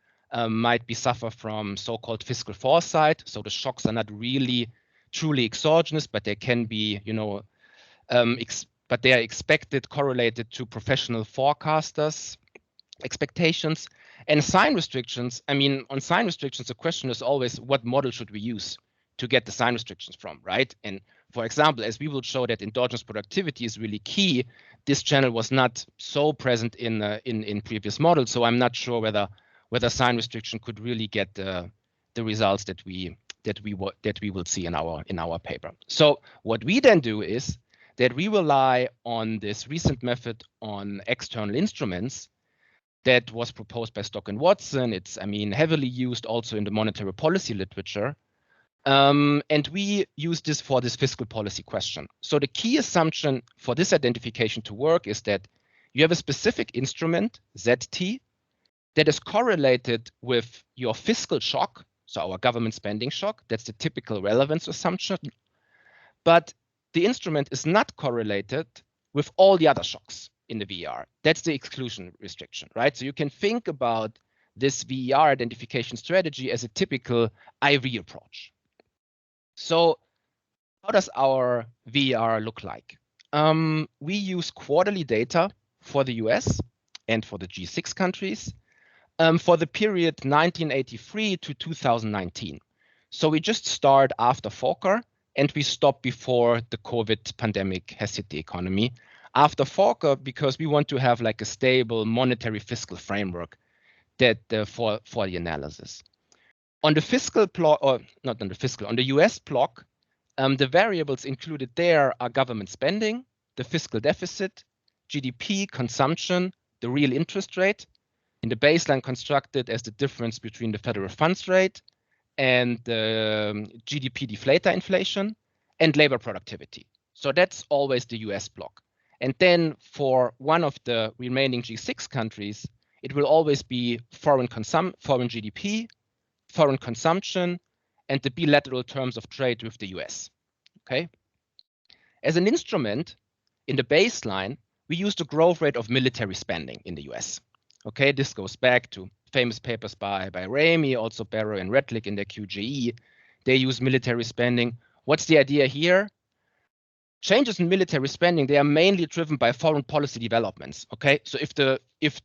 might be suffer from so-called fiscal foresight. So the shocks are not really truly exogenous, but they can be, you know, but they are expected, correlated to professional forecasters' expectations. And sign restrictions, I mean, on sign restrictions, the question is always, what model should we use to get the sign restrictions from, right? And for example, as we will show that endogenous productivity is really key, this channel was not so present in previous models, so I'm not sure whether sign restriction could really get the results that we will see in our paper. So what we then do is that we rely on this recent method on external instruments that was proposed by Stock and Watson. It's, I mean, heavily used also in the monetary policy literature. And we use this for this fiscal policy question. So the key assumption for this identification to work is that you have a specific instrument, ZT, that is correlated with your fiscal shock, so our government spending shock. That's the typical relevance assumption. But the instrument is not correlated with all the other shocks in the VER. That's the exclusion restriction, right? So you can think about this VER identification strategy as a typical IV approach. So how does our VER look like? We use quarterly data for the US and for the G6 countries for the period 1983 to 2019. So we just start after Fokker and we stop before the COVID pandemic has hit the economy. After Fokker, because we want to have like a stable monetary fiscal framework that for the analysis. On the fiscal block, or not on the fiscal, on the US block, the variables included there are government spending, the fiscal deficit, GDP, consumption, the real interest rate, in the baseline constructed as the difference between the federal funds rate and the GDP deflator inflation, and labor productivity. So that's always the US block. And then for one of the remaining G6 countries, it will always be foreign GDP, foreign consumption, and the bilateral terms of trade with the US. Okay. As an instrument in the baseline, we use the growth rate of military spending in the US. Okay, this goes back to famous papers by Ramey, also Barrow and Redlich in their QGE. They use military spending. What's the idea here? Changes in military spending, they are mainly driven by foreign policy developments. Okay, so if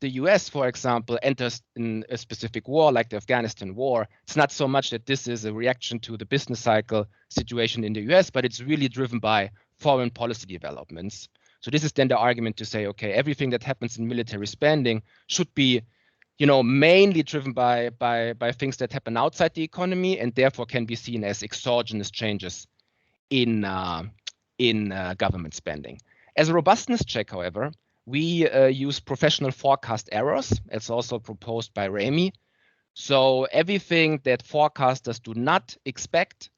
the US, for example, enters in a specific war like the Afghanistan war, it's not so much that this is a reaction to the business cycle situation in the US, but it's really driven by foreign policy developments. So this is then the argument to say, okay, everything that happens in military spending should be, mainly driven by things that happen outside the economy, and therefore can be seen as exogenous changes in government spending. As a robustness check, however, we use professional forecast errors. It's also proposed by Remy. So everything that forecasters do not expect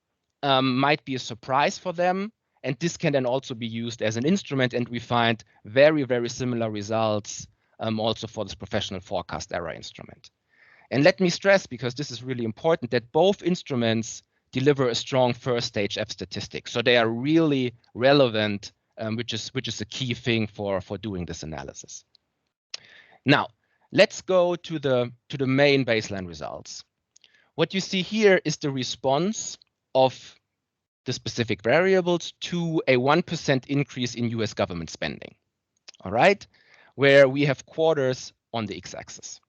might be a surprise for them. And this can then also be used as an instrument. And we find very, very similar results also for this professional forecast error instrument. And let me stress, because this is really important, that both instruments deliver a strong first stage F statistic. So they are really relevant, which is a key thing for doing this analysis. Now, let's go to the main baseline results. What you see here is the response of the specific variables to a 1% increase in US government spending, all right, where we have quarters on the x-axis.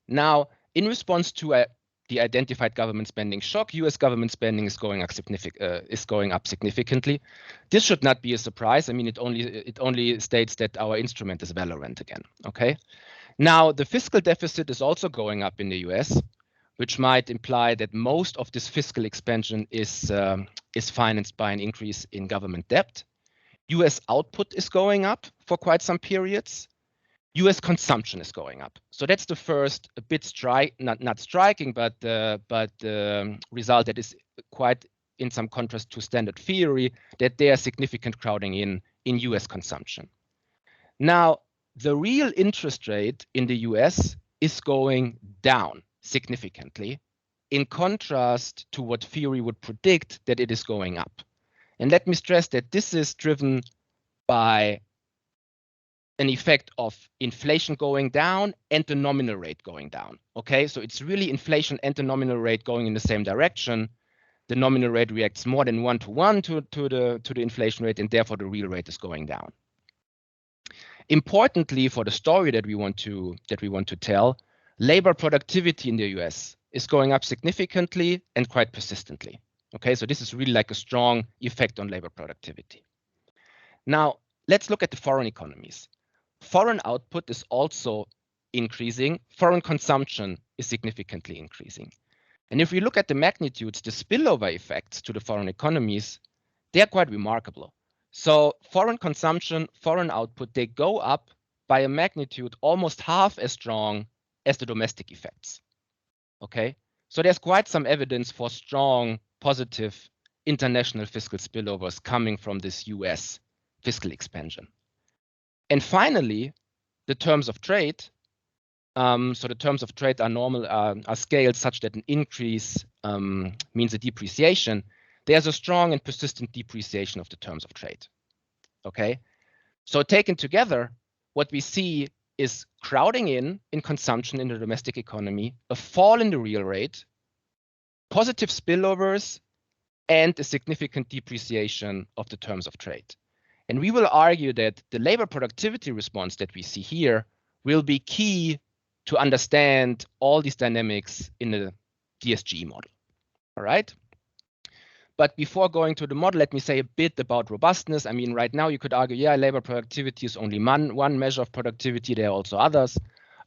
Now, in response to the identified government spending shock, US government spending is going up significantly. This should not be a surprise. I mean, it only states that our instrument is relevant again, okay? Now, the fiscal deficit is also going up in the US, which might imply that most of this fiscal expansion is financed by an increase in government debt. US output is going up for quite some periods. US consumption is going up. So that's the first, a bit not striking, but result that is quite in some contrast to standard theory, that there are significant crowding in US consumption. Now, the real interest rate in the US is going down significantly, in contrast to what theory would predict that it is going up. And let me stress that this is driven by an effect of inflation going down and the nominal rate going down. Okay, so it's really inflation and the nominal rate going in the same direction. The nominal rate reacts more than 1-to-1 to the inflation rate, and therefore the real rate is going down. Importantly, for the story that we want to tell, labor productivity in the US is going up significantly and quite persistently. Okay, so this is really like a strong effect on labor productivity. Now, let's look at the foreign economies. Foreign output is also increasing. Foreign consumption is significantly increasing. And if we look at the magnitudes, the spillover effects to the foreign economies, they are quite remarkable. So foreign consumption, foreign output, they go up by a magnitude almost half as strong as the domestic effects. Okay, so there's quite some evidence for strong positive international fiscal spillovers coming from this US fiscal expansion. And finally, the terms of trade. So the terms of trade are scaled such that an increase means a depreciation. There's a strong and persistent depreciation of the terms of trade. Okay, so taken together, what we see is crowding in consumption in the domestic economy, a fall in the real rate, positive spillovers, and a significant depreciation of the terms of trade. And we will argue that the labor productivity response that we see here will be key to understand all these dynamics in the DSG model. All right. But before going to the model, let me say a bit about robustness. I mean, right now you could argue, yeah, labor productivity is only one measure of productivity. There are also others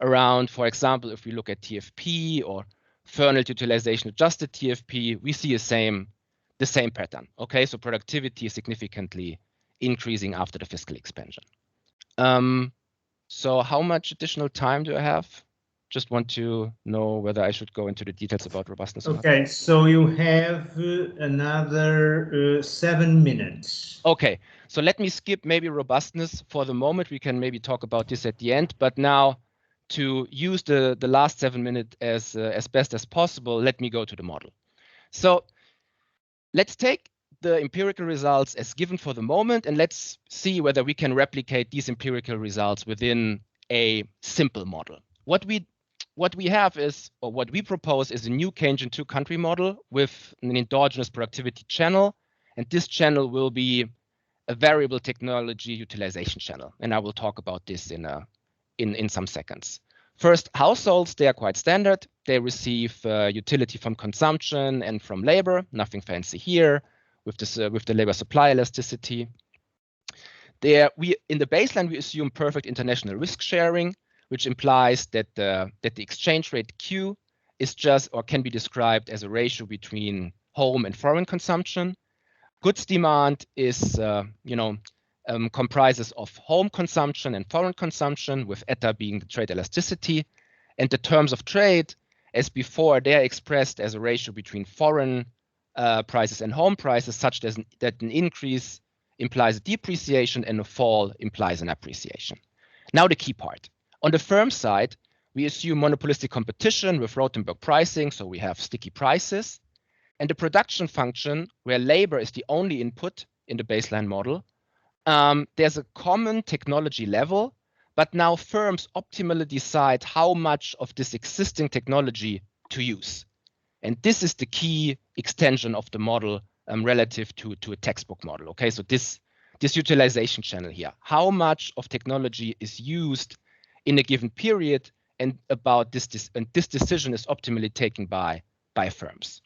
around. For example, if we look at TFP or Fernald utilization adjusted TFP, we see the same pattern. Okay, so productivity is significantly increasing after the fiscal expansion. So how much additional time do I have? Just want to know whether I should go into the details about robustness. Okay, so you have another 7 minutes. Okay, so let me skip maybe robustness for the moment. We can maybe talk about this at the end. But now, to use the last 7 minutes as best as possible, let me go to the model. So let's take the empirical results as given for the moment, and let's see whether we can replicate these empirical results within a simple model. What we have is, or what we propose is a new Keynesian two-country model with an endogenous productivity channel, and this channel will be a variable technology utilization channel, and I will talk about this in some seconds. First, households, they are quite standard. They receive utility from consumption and from labor, nothing fancy here with the labor supply elasticity. in the baseline, we assume perfect international risk sharing, which implies that the exchange rate Q is just, or can be described as a ratio between home and foreign consumption. Goods demand is, comprises of home consumption and foreign consumption, with eta being the trade elasticity. And the terms of trade, as before, they're expressed as a ratio between foreign prices and home prices, such that an increase implies a depreciation and a fall implies an appreciation. Now the key part. On the firm side, we assume monopolistic competition with Rothenberg pricing, so we have sticky prices. And the production function, where labor is the only input in the baseline model, there's a common technology level, but now firms optimally decide how much of this existing technology to use. And this is the key extension of the model relative to a textbook model. Okay, so this utilization channel here, how much of technology is used in a given period, and about this decision is optimally taken by firms.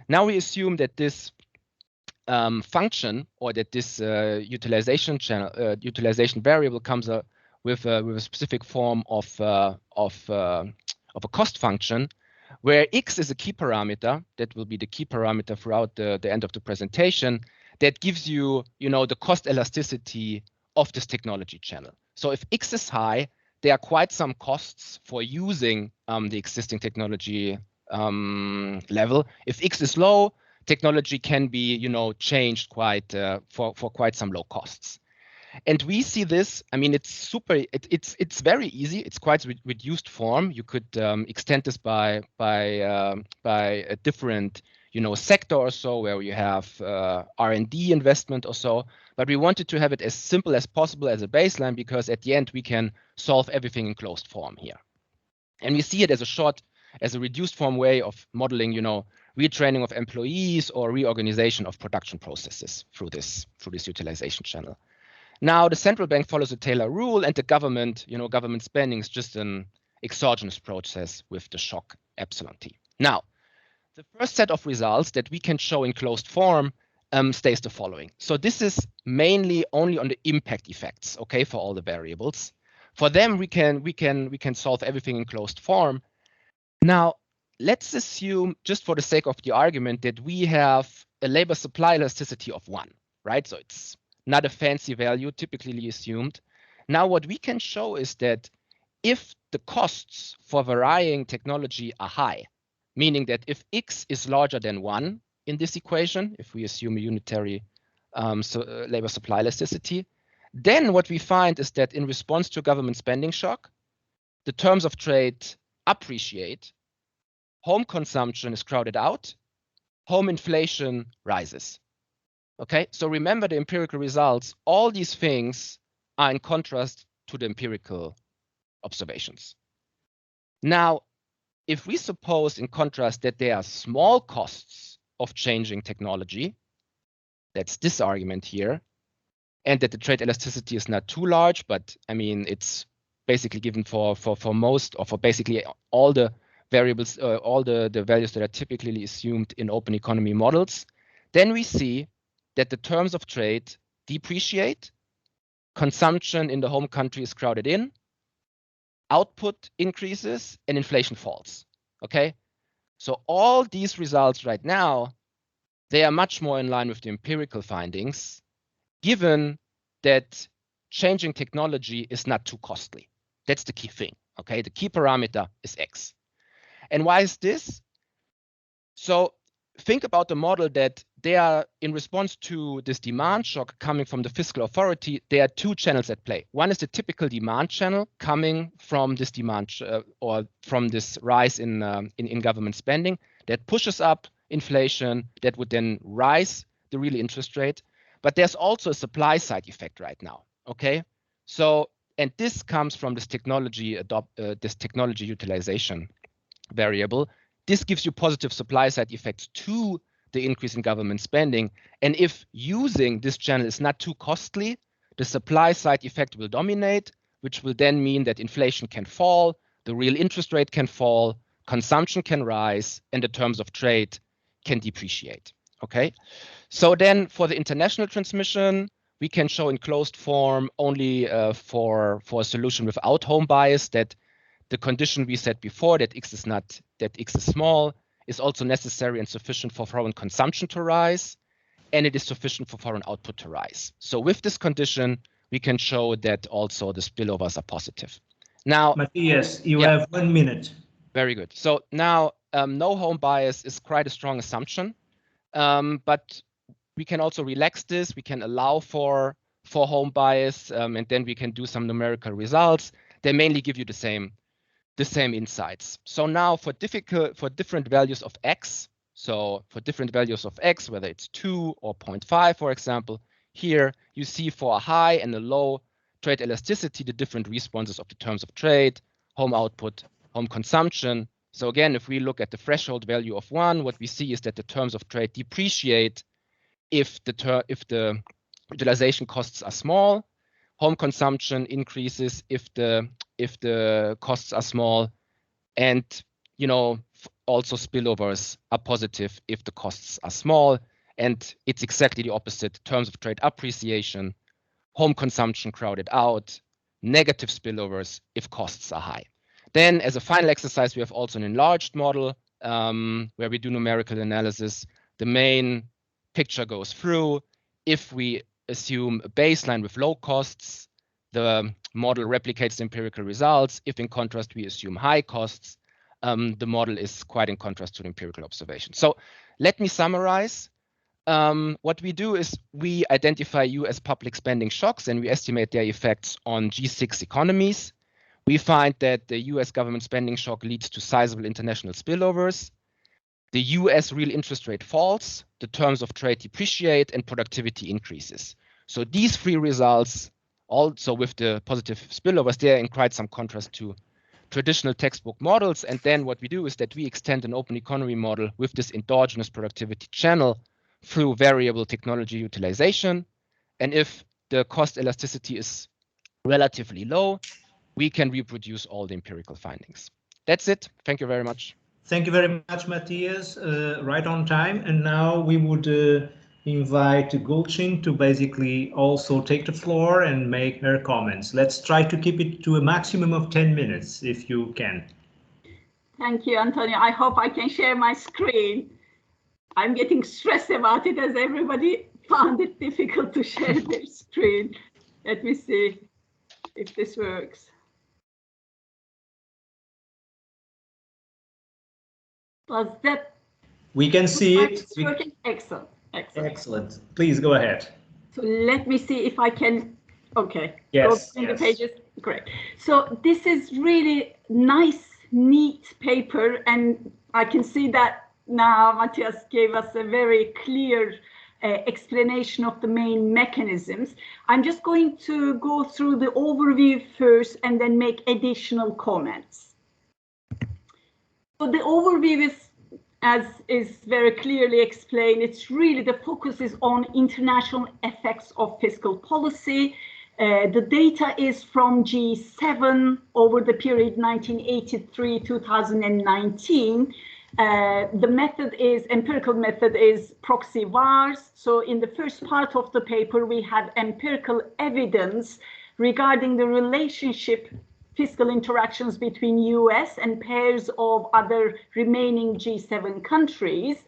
Now we assume that this function, or that this utilization variable comes up with a specific form of a cost function, where x is a key parameter that will be the key parameter throughout the end of the presentation, that gives you, the cost elasticity of this technology channel. So if x is high, there are quite some costs for using the existing technology level. If x is low, technology can be, changed quite for quite some low costs. And we see this. I mean, it's it's very easy. It's quite reduced form. You could extend this by a different, sector or so, where you have R&D investment or so. But we wanted to have it as simple as possible as a baseline, because at the end we can solve everything in closed form here. And we see it as a reduced form way of modeling, retraining of employees or reorganization of production processes through this utilization channel. Now, the central bank follows the Taylor rule, and the government, government spending is just an exogenous process with the shock epsilon t. Now, the first set of results that we can show in closed form stays the following. So this is mainly only on the impact effects, okay, for all the variables. For them, we can solve everything in closed form. Now, let's assume, just for the sake of the argument, that we have a labor supply elasticity of 1, right? So it's not a fancy value typically assumed. Now, what we can show is that if the costs for varying technology are high, meaning that if x is larger than 1 in this equation, if we assume a unitary labor supply elasticity, then what we find is that in response to government spending shock, the terms of trade appreciate, home consumption is crowded out, home inflation rises. Okay, so remember the empirical results. All these things are in contrast to the empirical observations. Now, if we suppose in contrast that there are small costs of changing technology, that's this argument here, and that the trade elasticity is not too large, but I mean, it's basically given for most, or for basically all the variables, all the values that are typically assumed in open economy models, then we see that the terms of trade depreciate, consumption in the home country is crowded in, output increases, and inflation falls, okay? So all these results right now, they are much more in line with the empirical findings, given that changing technology is not too costly. That's the key thing, okay? The key parameter is X. And why is this? So think about the model that they are in response to this demand shock coming from the fiscal authority. There are two channels at play. One is the typical demand channel coming from this demand or from this rise in government spending that pushes up inflation, that would then rise the real interest rate. But there's also a supply side effect right now. Okay, so and this comes from this technology utilization variable. This gives you positive supply side effects to the increase in government spending. And if using this channel is not too costly, the supply side effect will dominate, which will then mean that inflation can fall, the real interest rate can fall, consumption can rise, and the terms of trade can depreciate. Okay, so then for the international transmission, we can show in closed form only for a solution without home bias that the condition we said before, that x is small, is also necessary and sufficient for foreign consumption to rise, and it is sufficient for foreign output to rise. So with this condition, we can show that also the spillovers are positive. Now, Matthias, you have 1 minute. Very good. So now no home bias is quite a strong assumption, but we can also relax this. We can allow for home bias, and then we can do some numerical results. They mainly give you the same insights. So now for different values of x, so for different values of x, whether it's 2 or 0.5, for example, here you see for a high and a low trade elasticity, the different responses of the terms of trade, home output, home consumption. So again, if we look at the threshold value of 1, what we see is that the terms of trade depreciate if the utilization costs are small. Home consumption increases if the costs are small, and also spillovers are positive if the costs are small. And it's exactly the opposite. Terms of trade appreciation, home consumption crowded out, negative spillovers if costs are high. Then as a final exercise, we have also an enlarged model where we do numerical analysis. The main picture goes through. If we assume a baseline with low costs, the model replicates the empirical results. If in contrast, we assume high costs, the model is quite in contrast to the empirical observation. So let me summarize. What we do is we identify US public spending shocks and we estimate their effects on G6 economies. We find that the US government spending shock leads to sizable international spillovers. The US real interest rate falls, the terms of trade depreciate, and productivity increases. So these three results, also with the positive spillovers, they're in quite some contrast to traditional textbook models. And then what we do is that we extend an open economy model with this endogenous productivity channel through variable technology utilization. And if the cost elasticity is relatively low, we can reproduce all the empirical findings. That's it. Thank you very much. Thank you very much, Matthias. Right on time. And now we would invite Gulcin to basically also take the floor and make her comments. Let's try to keep it to a maximum of 10 minutes, if you can. Thank you, Antonio. I hope I can share my screen. I'm getting stressed about it as everybody found it difficult to share their screen. Let me see if this works. Was that? We can see it. It's working. Excellent. Excellent. Excellent. Please go ahead. So let me see if I can. Okay. Yes. Go through the pages. Great. So this is really nice, neat paper, and I can see that now Matthias gave us a very clear explanation of the main mechanisms. I'm just going to go through the overview first and then make additional comments. So the overview is, as is very clearly explained, it's really the focus is on international effects of fiscal policy. The data is from G7 over the period 1983-2019. The method is, empirical method is proxy vars. So in the first part of the paper, we had empirical evidence regarding the relationship fiscal interactions between US and pairs of other remaining G7 countries.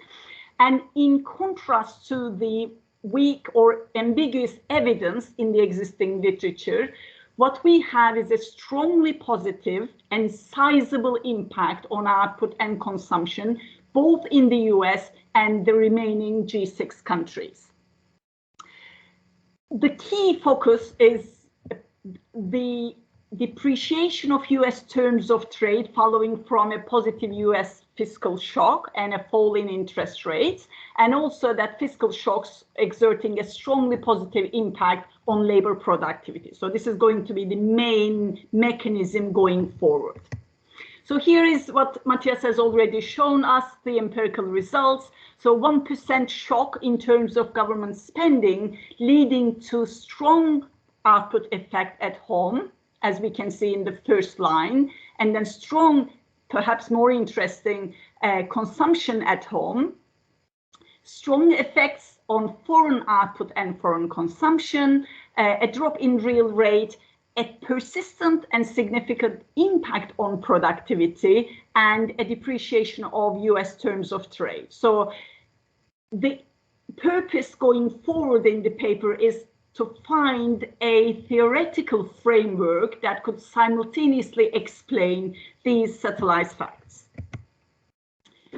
And in contrast to the weak or ambiguous evidence in the existing literature, what we have is a strongly positive and sizable impact on output and consumption, both in the US and the remaining G6 countries. The key focus is the depreciation of US terms of trade following from a positive US fiscal shock and a fall in interest rates, and also that fiscal shocks exerting a strongly positive impact on labor productivity. So this is going to be the main mechanism going forward. So here is what Matthias has already shown us, the empirical results. So 1% shock in terms of government spending, leading to strong output effect at home, as we can see in the first line, and then strong, perhaps more interesting, consumption at home, strong effects on foreign output and foreign consumption, a drop in real rate, a persistent and significant impact on productivity, and a depreciation of US terms of trade. So the purpose going forward in the paper is to find a theoretical framework that could simultaneously explain these satellite facts.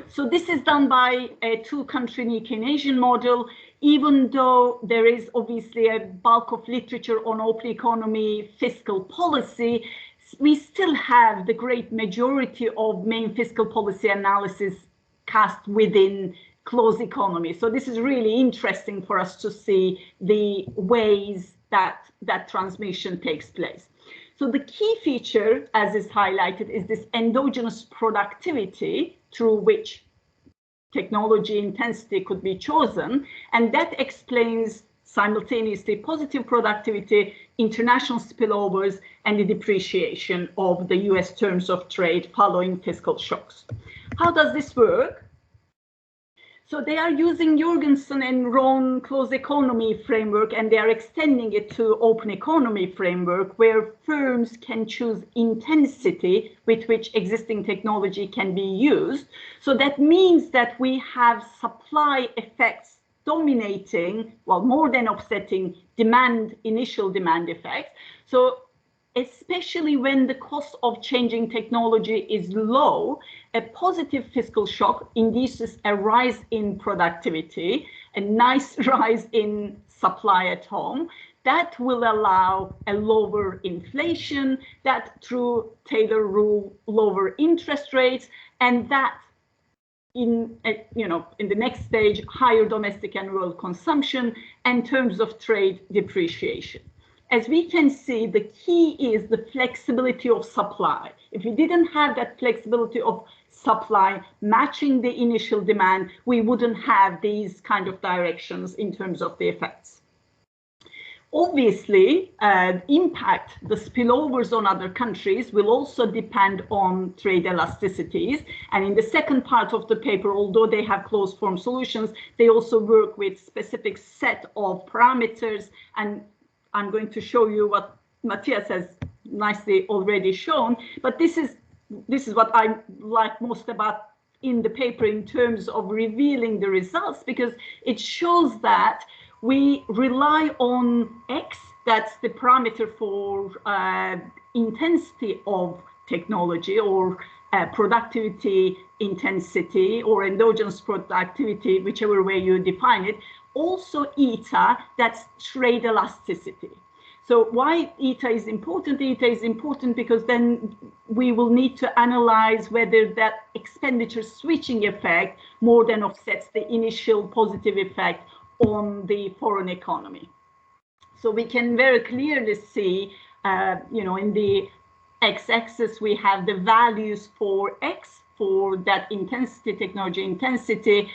So this is done by a two-country Keynesian model. Even though there is obviously a bulk of literature on open economy fiscal policy, we still have the great majority of main fiscal policy analysis cast within closed economy. So this is really interesting for us to see the ways that that transmission takes place. So the key feature, as is highlighted, is this endogenous productivity through which technology intensity could be chosen, and that explains simultaneously positive productivity, international spillovers, and the depreciation of the US terms of trade following fiscal shocks. How does this work? So they are using Jorgensen and Rohn closed economy framework, and they are extending it to open economy framework, where firms can choose intensity with which existing technology can be used. So that means that we have supply effects dominating, well, more than offsetting demand, initial demand effects. So especially when the cost of changing technology is low, a positive fiscal shock induces a rise in productivity, a nice rise in supply at home. That will allow a lower inflation, that through Taylor rule, lower interest rates, and that in the next stage, higher domestic and rural consumption and terms of trade depreciation. As we can see, the key is the flexibility of supply. If we didn't have that flexibility of supply matching the initial demand, we wouldn't have these kind of directions in terms of the effects. Obviously, impact, the spillovers on other countries will also depend on trade elasticities. And in the second part of the paper, although they have closed form solutions, they also work with specific set of parameters. And I'm going to show you what Matthias has nicely already shown, but this is what I like most about in the paper in terms of revealing the results, because it shows that we rely on X, that's the parameter for intensity of technology, or productivity intensity, or endogenous productivity, whichever way you define it. Also eta, that's trade elasticity. So why eta is important? Eta is important because then we will need to analyze whether that expenditure switching effect more than offsets the initial positive effect on the foreign economy. So we can very clearly see, in the x-axis we have the values for X, for that intensity, technology intensity.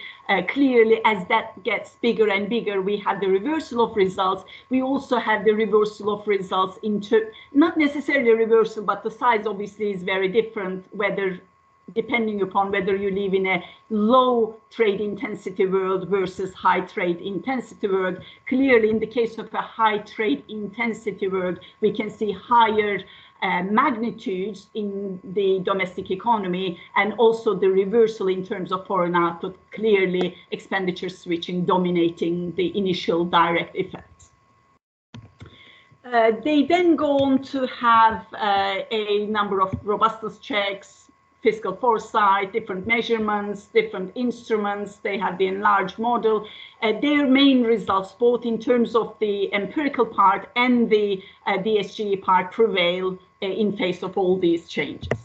Clearly, as that gets bigger and bigger, we have the reversal of results. We also have the reversal of results into, not necessarily a reversal, but the size obviously is very different, depending upon whether you live in a low trade intensity world versus high trade intensity world. Clearly, in the case of a high trade intensity world, we can see higher magnitudes in the domestic economy, and also the reversal in terms of foreign output, clearly expenditure switching dominating the initial direct effects. They then go on to have a number of robustness checks, fiscal foresight, different measurements, different instruments. They have the enlarged model. Their main results, both in terms of the empirical part and the DSGE part, prevail in face of all these changes.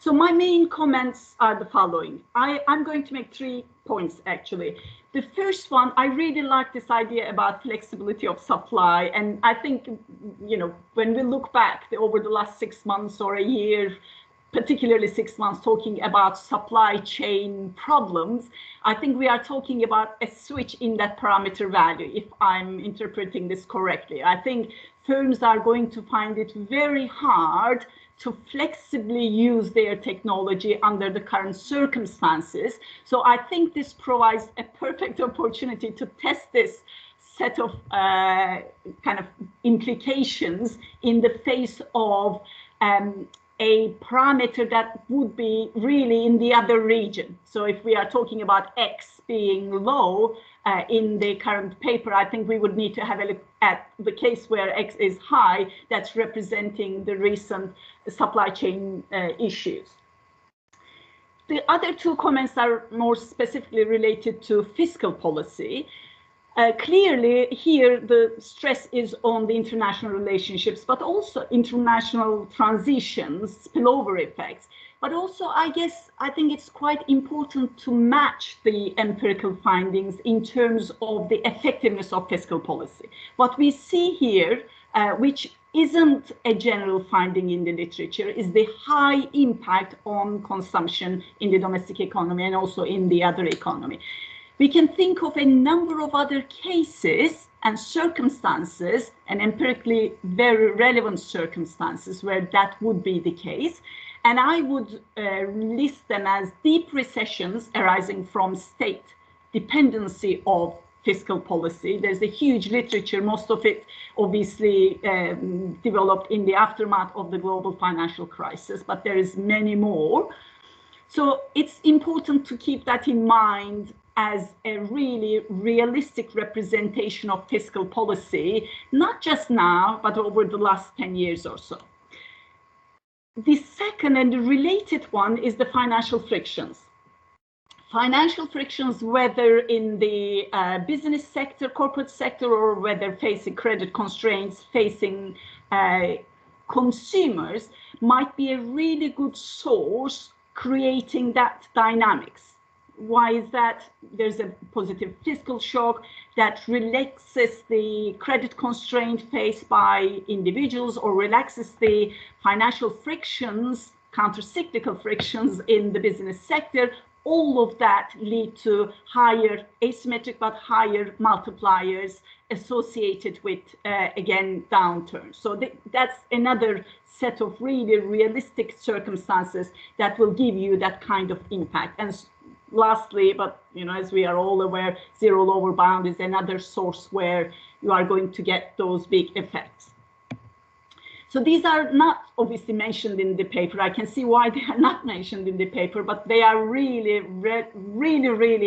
So my main comments are the following. I'm going to make 3 points, actually. The first one, I really like this idea about flexibility of supply. And I think, when we look back over the last 6 months or a year, particularly 6 months, talking about supply chain problems, I think we are talking about a switch in that parameter value, if I'm interpreting this correctly. I think firms are going to find it very hard to flexibly use their technology under the current circumstances. So I think this provides a perfect opportunity to test this set of kind of implications in the face of a parameter that would be really in the other region. So if we are talking about X being low in the current paper, I think we would need to have a look at the case where X is high, that's representing the recent supply chain issues. The other two comments are more specifically related to fiscal policy. Clearly, here the stress is on the international relationships, but also international transitions, spillover effects. But also, I think it's quite important to match the empirical findings in terms of the effectiveness of fiscal policy. What we see here, which isn't a general finding in the literature, is the high impact on consumption in the domestic economy and also in the other economy. We can think of a number of other cases and circumstances, and empirically very relevant circumstances where that would be the case. And I would list them as deep recessions arising from state dependency of fiscal policy. There's a huge literature, most of it obviously developed in the aftermath of the global financial crisis, but there is many more. So it's important to keep that in mind as a really realistic representation of fiscal policy, not just now, but over the last 10 years or so. The second and the related one is the financial frictions. Financial frictions, whether in the business sector, corporate sector, or whether facing credit constraints, facing consumers, might be a really good source creating that dynamics. Why is that? There's a positive fiscal shock that relaxes the credit constraint faced by individuals or relaxes the financial frictions, counter-cyclical frictions in the business sector. All of that lead to higher asymmetric but higher multipliers associated with, again, downturns. So that's another set of really realistic circumstances that will give you that kind of impact. And lastly, but as we are all aware, zero lower bound is another source where you are going to get those big effects. So these are not obviously mentioned in the paper. I can see why they are not mentioned in the paper, but they are really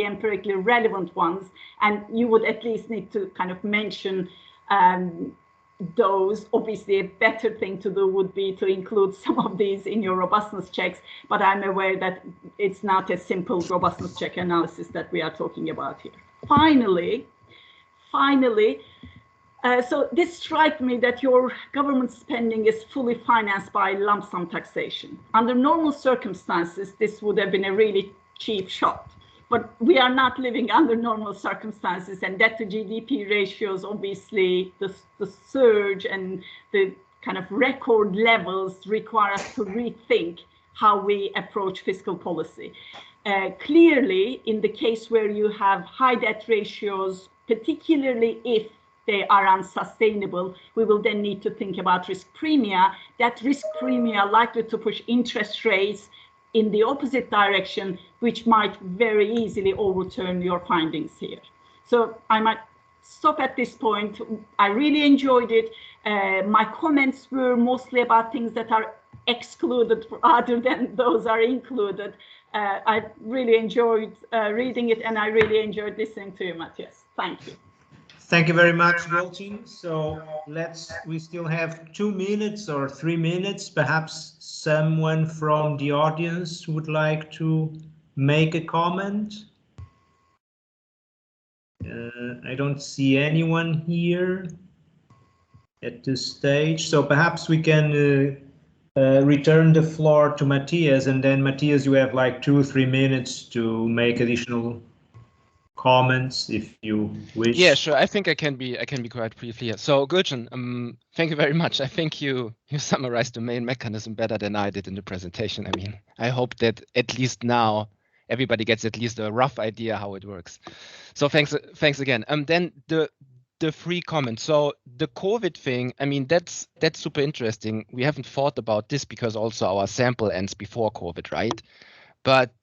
empirically relevant ones. And you would at least need to kind of mention those. Obviously, a better thing to do would be to include some of these in your robustness checks, but I'm aware that it's not a simple robustness check analysis that we are talking about here. Finally, so this strikes me that your government spending is fully financed by lump sum taxation. Under normal circumstances, this would have been a really cheap shot. But we are not living under normal circumstances, and debt to GDP ratios, obviously, the surge and the kind of record levels require us to rethink how we approach fiscal policy. Clearly, in the case where you have high debt ratios, particularly if they are unsustainable, we will then need to think about risk premia. That risk premia are likely to push interest rates in the opposite direction, which might very easily overturn your findings here. So I might stop at this point. I really enjoyed it. My comments were mostly about things that are excluded rather than those are included. I really enjoyed reading it, and I really enjoyed listening to you, Matthias. Thank you. Thank you very much, Gülçin. So we still have 2 minutes or 3 minutes. Perhaps someone from the audience would like to make a comment. I don't see anyone here at this stage. So perhaps we can return the floor to Matthias, and then Matthias, you have like 2 or 3 minutes to make additional comments if you wish. Yeah, sure. I think I can be quite brief here. So Gülçin, thank you very much. I think you summarized the main mechanism better than I did in the presentation. I mean, I hope that at least now everybody gets at least a rough idea how it works. So thanks again. Then the free comment. So the COVID thing, I mean, that's super interesting. We haven't thought about this because also our sample ends before COVID, right? But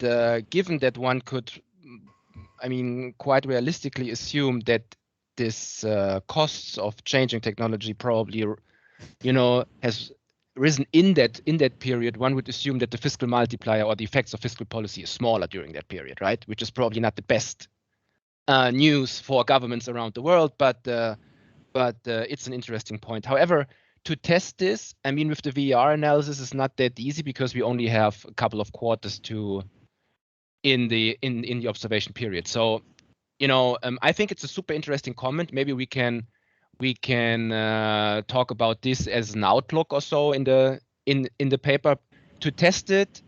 given that one could, I mean, quite realistically assume that this costs of changing technology probably, you know, has risen in that period, one would assume that the fiscal multiplier or the effects of fiscal policy is smaller during that period, right? Which is probably not the best news for governments around the world, but it's an interesting point. However, to test this, I mean, with the VER analysis, it's not that easy because we only have a couple of quarters in the observation period. So, you know, I think it's a super interesting comment. Maybe we can talk about this as an outlook or so in the paper. To test it,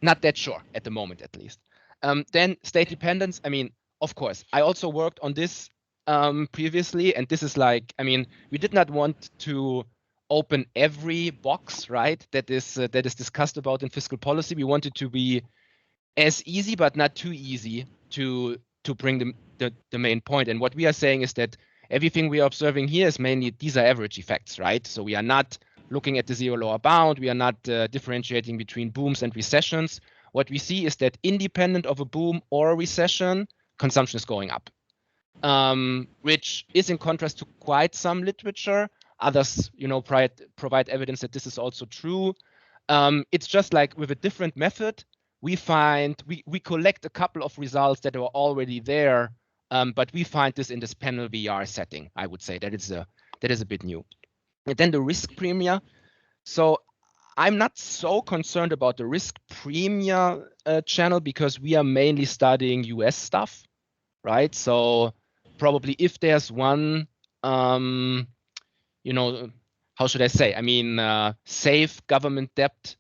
not that sure at the moment, at least. Then state dependence. I mean, of course, I also worked on this previously, and this is like, I mean, we did not want to open every box, right, that is discussed about in fiscal policy. We wanted to be as easy, but not too easy to bring the main point. And what we are saying is that everything we are observing here is mainly, these are average effects, right? So we are not looking at the zero lower bound. We are not differentiating between booms and recessions. What we see is that independent of a boom or a recession, consumption is going up, which is in contrast to quite some literature. Others, you know, provide evidence that this is also true. It's just like with a different method, we collect a couple of results that are already there, but we find this in this panel VR setting. I would say that is a bit new. And then the risk premia. So I'm not so concerned about the risk premia channel because we are mainly studying US stuff, right? So probably if there's one, you know, how should I say? I mean, safe government debt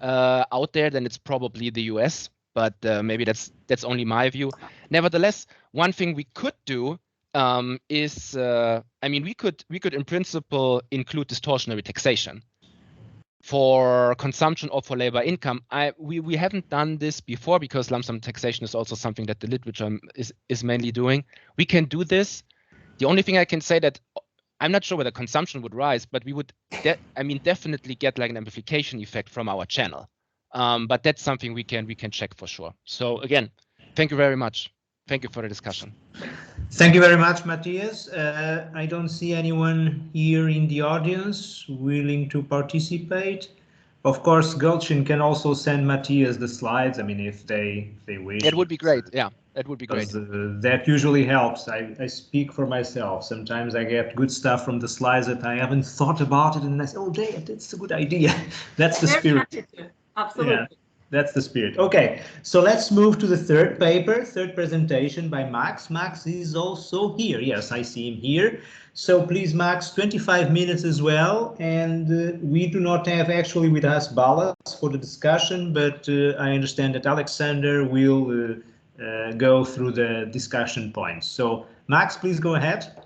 out there, then it's probably the US. But maybe that's only my view. Nevertheless, one thing we could do is, I mean, we could in principle include distortionary taxation for consumption or for labor income. We haven't done this before because lump sum taxation is also something that the literature is mainly doing. We can do this. The only thing I can say that I'm not sure whether consumption would rise, but we would, I mean, definitely get like an amplification effect from our channel. But that's something we can check for sure. So again, thank you very much. Thank you for the discussion. Thank you very much, Matthias. I don't see anyone here in the audience willing to participate. Of course, Gulchin can also send Matthias the slides. I mean, if they wish. That would be great. Yeah, that would be great. That usually helps. I speak for myself. Sometimes I get good stuff from the slides that I haven't thought about it, and I say, "Oh, Jay, that's a good idea." That's the spirit. Absolutely. Yeah, that's the spirit. Okay, so let's move to the third paper, third presentation by Max. Max is also here. Yes, I see him here. So please, Max, 25 minutes as well. And we do not have actually with us Balas for the discussion, but I understand that Alexander will go through the discussion points. So Max, please go ahead.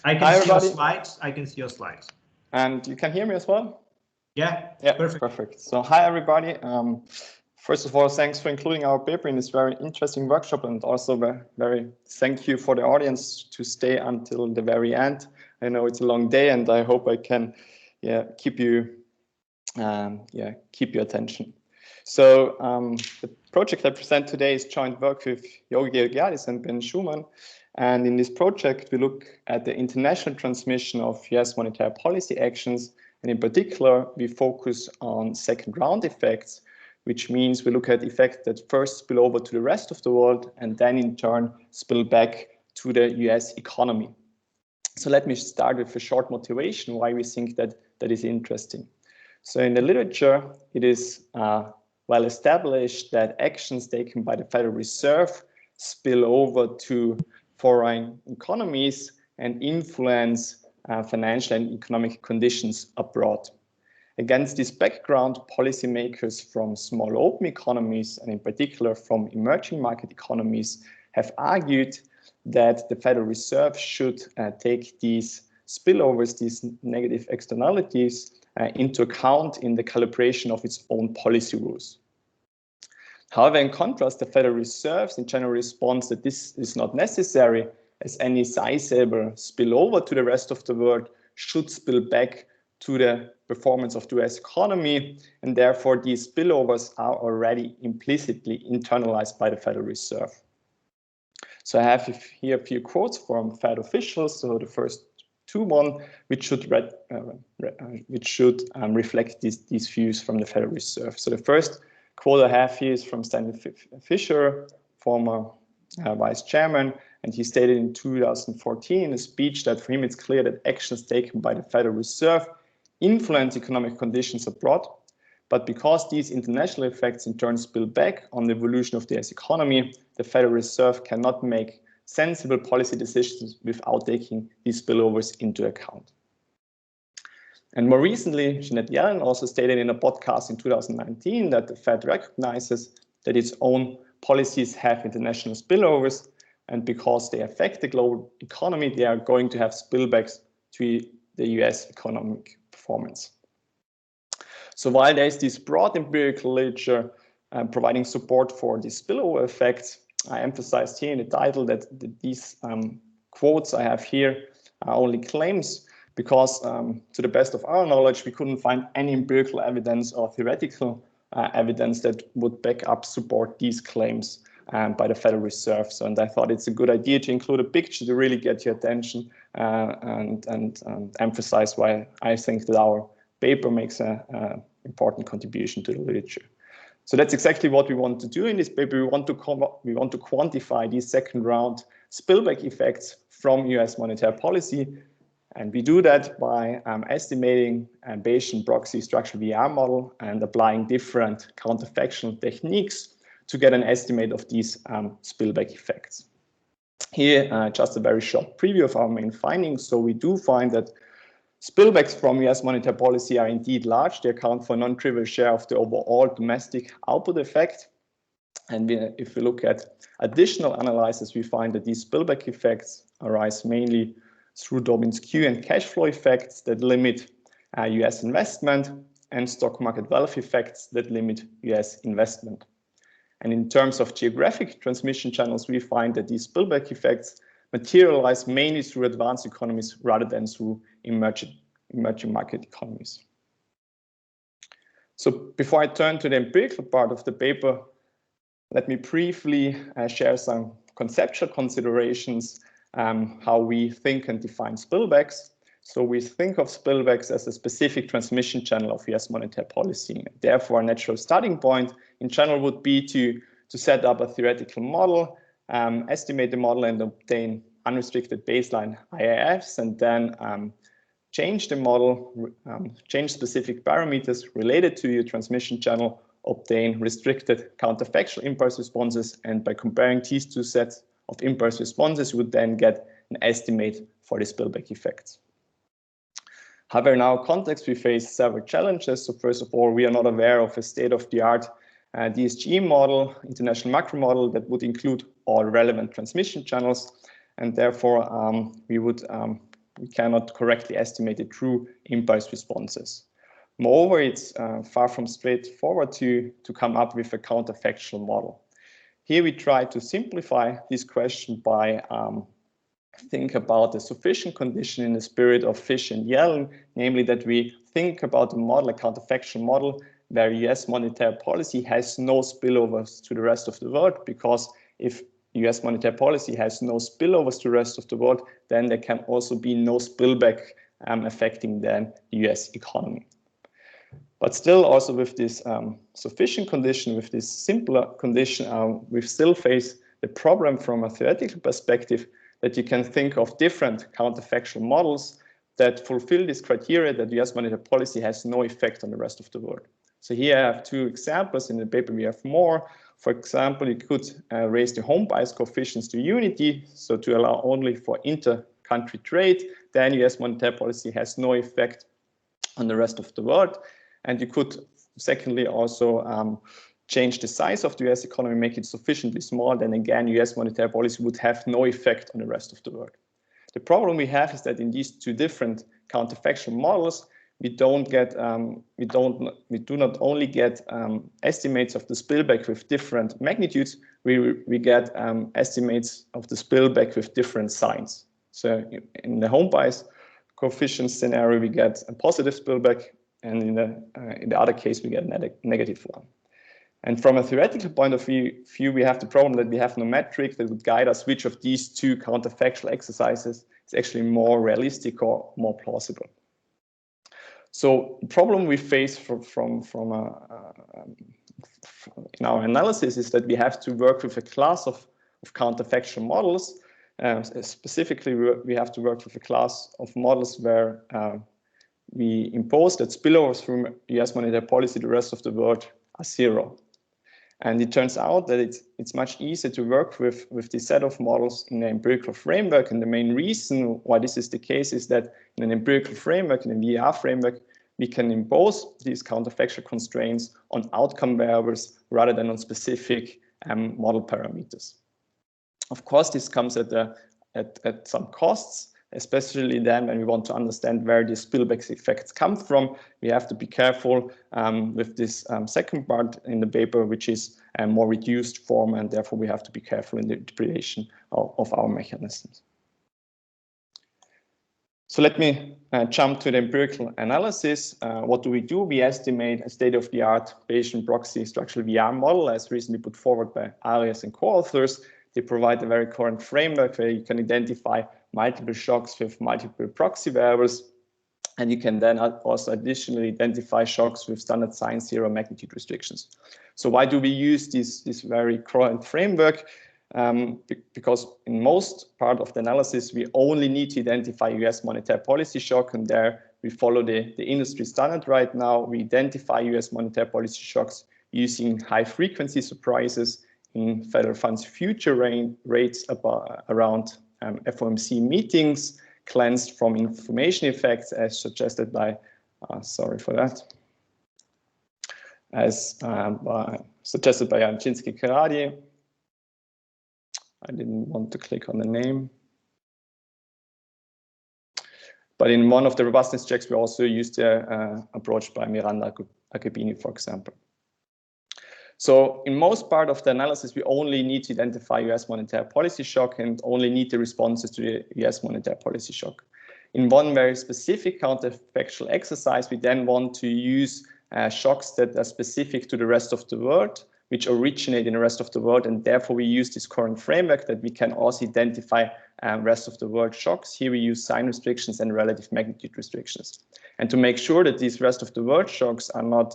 I can see your slides. I can see your slides. And you can hear me as well? Yeah, perfect. So hi, everybody. First of all, thanks for including our paper in this very interesting workshop, and also very thank you for the audience to stay until the very end. I know it's a long day, and I hope I can keep your attention. So the project I present today is joint work with Yogi Georgiadis and Ben Schumann. And in this project, we look at the international transmission of US monetary policy actions. And in particular, we focus on second round effects, which means we look at effects that first spill over to the rest of the world and then in turn spill back to the US economy. So let me start with a short motivation why we think that is interesting. So in the literature, it is well established that actions taken by the Federal Reserve spill over to foreign economies and influence financial and economic conditions abroad. Against this background, policymakers from small open economies, and in particular from emerging market economies, have argued that the Federal Reserve should take these spillovers, these negative externalities, into account in the calibration of its own policy rules. However, in contrast, the Federal Reserve's in general response that this is not necessary, as any sizable spillover to the rest of the world should spill back to the performance of the US economy, and therefore these spillovers are already implicitly internalized by the Federal Reserve. So I have here a few quotes from Fed officials. So the first two which should reflect these views from the Federal Reserve. So the first quote I have here is from Stanley Fischer, former vice chairman, and he stated in 2014 in a speech that for him it's clear that actions taken by the Federal Reserve influence economic conditions abroad, but because these international effects in turn spill back on the evolution of the US economy, the Federal Reserve cannot make sensible policy decisions without taking these spillovers into account. And more recently, Janet Yellen also stated in a podcast in 2019 that the Fed recognizes that its own policies have international spillovers, and because they affect the global economy, they are going to have spillbacks to the US economic performance. So while there's this broad empirical literature providing support for these spillover effects, I emphasized here in the title that these quotes I have here are only claims, because to the best of our knowledge, we couldn't find any empirical evidence or theoretical evidence that would back up support these claims by the Federal Reserve. So, and I thought it's a good idea to include a picture to really get your attention and emphasize why I think that our paper makes an important contribution to the literature. So that's exactly what we want to do in this paper. We want to quantify these second round spillback effects from US monetary policy. And we do that by estimating a Bayesian proxy structural VR model and applying different counterfactual techniques to get an estimate of these spillback effects. Here, just a very short preview of our main findings. So we do find that spillbacks from US monetary policy are indeed large. They account for a non-trivial share of the overall domestic output effect. And if we look at additional analysis, we find that these spillback effects arise mainly through Dobbins-Q and cash flow effects that limit US investment, and stock market wealth effects that limit US investment. And in terms of geographic transmission channels, we find that these spillback effects materialize mainly through advanced economies rather than through emerging market economies. So before I turn to the empirical part of the paper, let me briefly share some conceptual considerations how we think and define spillbacks. So we think of spillbacks as a specific transmission channel of US monetary policy. Therefore, a natural starting point in general would be to set up a theoretical model, estimate the model and obtain unrestricted baseline IIFs, and then change the model, change specific parameters related to your transmission channel, obtain restricted counterfactual impulse responses, and by comparing these two sets of impulse responses, you would then get an estimate for the spillback effects. However, in our context, we face several challenges. So first of all, we are not aware of a state-of-the-art DSGE model, international macro model, that would include all relevant transmission channels, and therefore we cannot correctly estimate the true impulse responses. Moreover, it's far from straightforward to come up with a counterfactual model. Here we try to simplify this question by think about the sufficient condition in the spirit of Fish and Yellen, namely that we think about a model, a counterfactual model, where US monetary policy has no spillovers to the rest of the world, because if US monetary policy has no spillovers to the rest of the world, then there can also be no spillback affecting then the US economy. But still, also with this sufficient condition, with this simpler condition, we still face the problem from a theoretical perspective that you can think of different counterfactual models that fulfill this criteria that US monetary policy has no effect on the rest of the world. So here I have two examples. In the paper we have more. For example, you could raise the home bias coefficients to unity, so to allow only for inter-country trade. Then US monetary policy has no effect on the rest of the world. And you could, secondly, also change the size of the US economy, make it sufficiently small, then again, US monetary policy would have no effect on the rest of the world. The problem we have is that in these two different counterfactual models, we do not only get estimates of the spillback with different magnitudes, we get estimates of the spillback with different signs. So in the home bias coefficient scenario, we get a positive spillback, and in the other case, we get a negative one. And from a theoretical point of view, we have the problem that we have no metric that would guide us which of these two counterfactual exercises is actually more realistic or more plausible. So the problem we face in our analysis is that we have to work with a class of counterfactual models. Specifically, we have to work with a class of models where we impose that spillovers from US monetary policy to the rest of the world are zero. And it turns out that it's much easier to work with this set of models in an empirical framework. And the main reason why this is the case is that in an empirical framework, in a VAR framework, we can impose these counterfactual constraints on outcome variables rather than on specific model parameters. Of course, this comes at some costs, especially then when we want to understand where the spillback effects come from. We have to be careful with this second part in the paper, which is a more reduced form, and therefore we have to be careful in the interpretation of our mechanisms. So let me jump to the empirical analysis. What do? We estimate a state-of-the-art Bayesian proxy structural VR model as recently put forward by Arias and co-authors. They provide a very current framework where you can identify multiple shocks with multiple proxy variables, and you can then also additionally identify shocks with standard sign zero magnitude restrictions. So why do we use this very current framework? Because in most part of the analysis, we only need to identify US monetary policy shock, and there we follow the industry standard right now. We identify US monetary policy shocks using high frequency surprises in federal funds future rates around FOMC meetings, cleansed from information effects as suggested by, suggested by Jansky-Karadi. I didn't want to click on the name. But in one of the robustness checks, we also used the approach by Miranda Agabini, for example. So in most part of the analysis, we only need to identify US monetary policy shock and only need the responses to the US monetary policy shock. In one very specific counterfactual exercise, we then want to use shocks that are specific to the rest of the world, which originate in the rest of the world, and therefore we use this current framework that we can also identify rest of the world shocks. Here we use sign restrictions and relative magnitude restrictions. And to make sure that these rest of the world shocks are not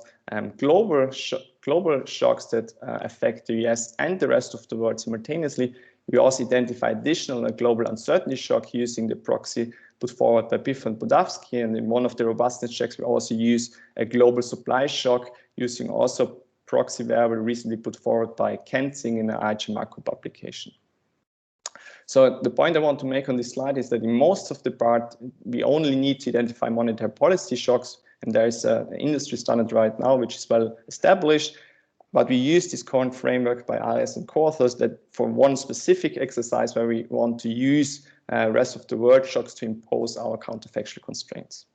global shocks that affect the US and the rest of the world simultaneously, we also identify additional global uncertainty shock using the proxy put forward by Biff and Budavsky. And in one of the robustness checks, we also use a global supply shock using also proxy variable recently put forward by Kensing in the IHM Macro publication. So the point I want to make on this slide is that in most of the part, we only need to identify monetary policy shocks, and there is an industry standard right now, which is well established. But we use this current framework by Arias and co-authors that for one specific exercise where we want to use rest of the world shocks to impose our counterfactual constraints.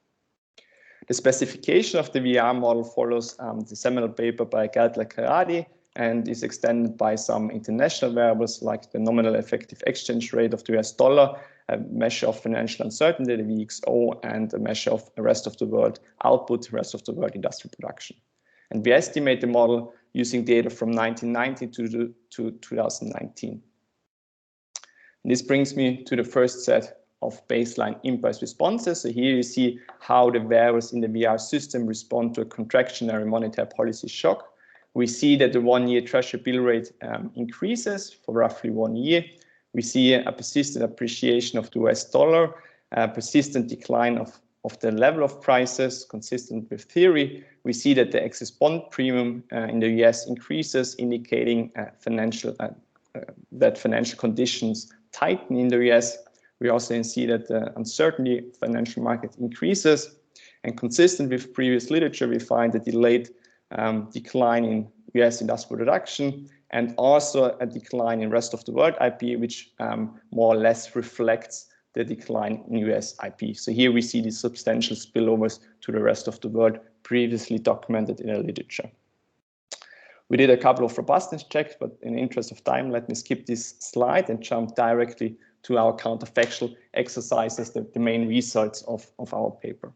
The specification of the VR model follows the seminal paper by Geldler-Karadi and is extended by some international variables like the nominal effective exchange rate of the US dollar, a measure of financial uncertainty, the VXO, and a measure of the rest of the world output, rest of the world industrial production. And we estimate the model using data from 1990 to 2019. And this brings me to the first set of baseline impulse responses. So here you see how the variables in the VR system respond to a contractionary monetary policy shock. We see that the 1-year treasury bill rate increases for roughly 1 year. We see a persistent appreciation of the US dollar, a persistent decline of the level of prices consistent with theory. We see that the excess bond premium in the US increases, indicating that financial conditions tighten in the US. We also see that the uncertainty financial market increases, and consistent with previous literature, we find a delayed decline in US industrial production and also a decline in rest of the world IP, which more or less reflects the decline in US IP. So here we see these substantial spillovers to the rest of the world previously documented in the literature. We did a couple of robustness checks, but in the interest of time, let me skip this slide and jump directly to our counterfactual exercises, the main results of our paper.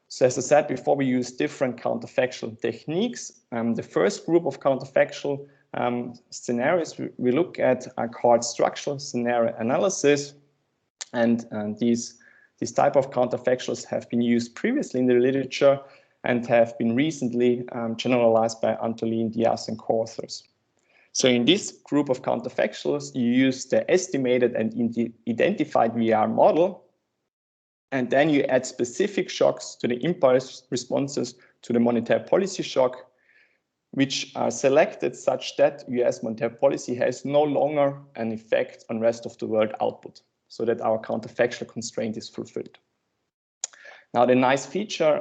So as I said before, we use different counterfactual techniques. The first group of counterfactual scenarios we look at are called structural scenario analysis. And these type of counterfactuals have been used previously in the literature and have been recently generalized by Antolin, Diaz, and co-authors. So in this group of counterfactuals, you use the estimated and identified VR model, and then you add specific shocks to the impulse responses to the monetary policy shock, which are selected such that US monetary policy has no longer an effect on rest of the world output, so that our counterfactual constraint is fulfilled. Now, the nice feature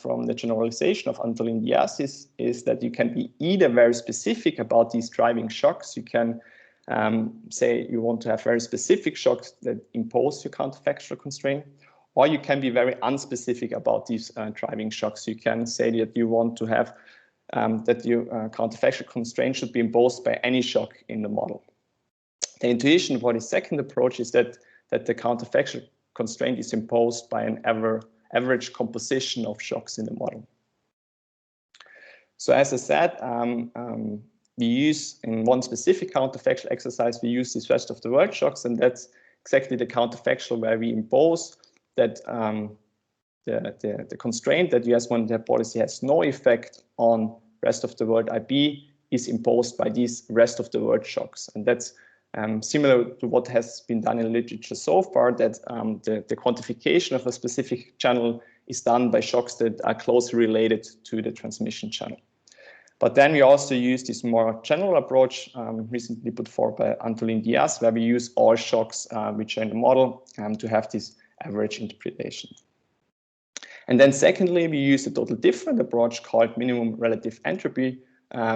from the generalization of Antolin Diaz is that you can be either very specific about these driving shocks. You can say you want to have very specific shocks that impose your counterfactual constraint, or you can be very unspecific about these driving shocks. You can say that you want to have that your counterfactual constraint should be imposed by any shock in the model. The intuition for the second approach is that the counterfactual constraint is imposed by an average composition of shocks in the model. So as I said, we use in one specific counterfactual exercise, we use these rest of the world shocks, and that's exactly the counterfactual where we impose that the constraint that US monetary policy has no effect on rest of the world IP is imposed by these rest of the world shocks. And that's similar to what has been done in literature so far, that the quantification of a specific channel is done by shocks that are closely related to the transmission channel. But then we also use this more general approach recently put forward by Antolin Diaz, where we use all shocks which are in the model to have this average interpretation. And then secondly, we use a totally different approach called minimum relative entropy,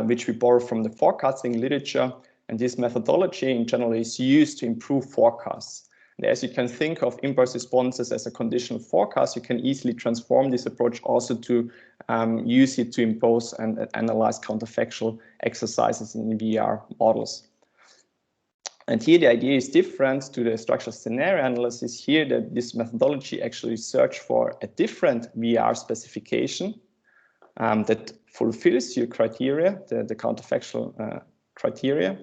which we borrow from the forecasting literature. And this methodology in general is used to improve forecasts. And as you can think of impulse responses as a conditional forecast, you can easily transform this approach also to use it to impose and analyze counterfactual exercises in VR models. And here the idea is different to the structural scenario analysis here, that this methodology actually searches for a different VR specification that fulfills your criteria, the counterfactual criteria,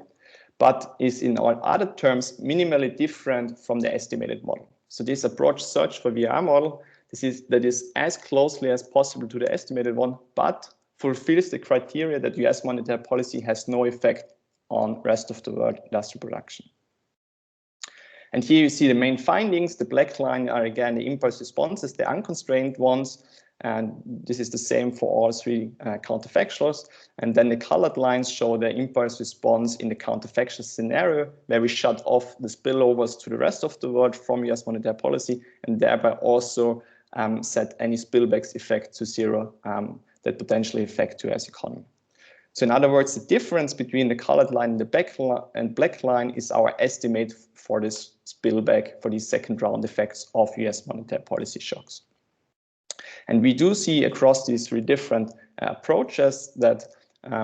but is in all other terms minimally different from the estimated model. So this approach search for VR model, that is as closely as possible to the estimated one, but fulfills the criteria that US monetary policy has no effect on rest of the world industrial production. And here you see the main findings. The black line are again the impulse responses, the unconstrained ones, and this is the same for all three counterfactuals. And then the colored lines show the impulse response in the counterfactual scenario, where we shut off the spillovers to the rest of the world from US monetary policy, and thereby also set any spillbacks effect to zero that potentially affect US economy. So in other words, the difference between the colored line and black line is our estimate for this spillback for these second round effects of US monetary policy shocks. And we do see across these three different approaches that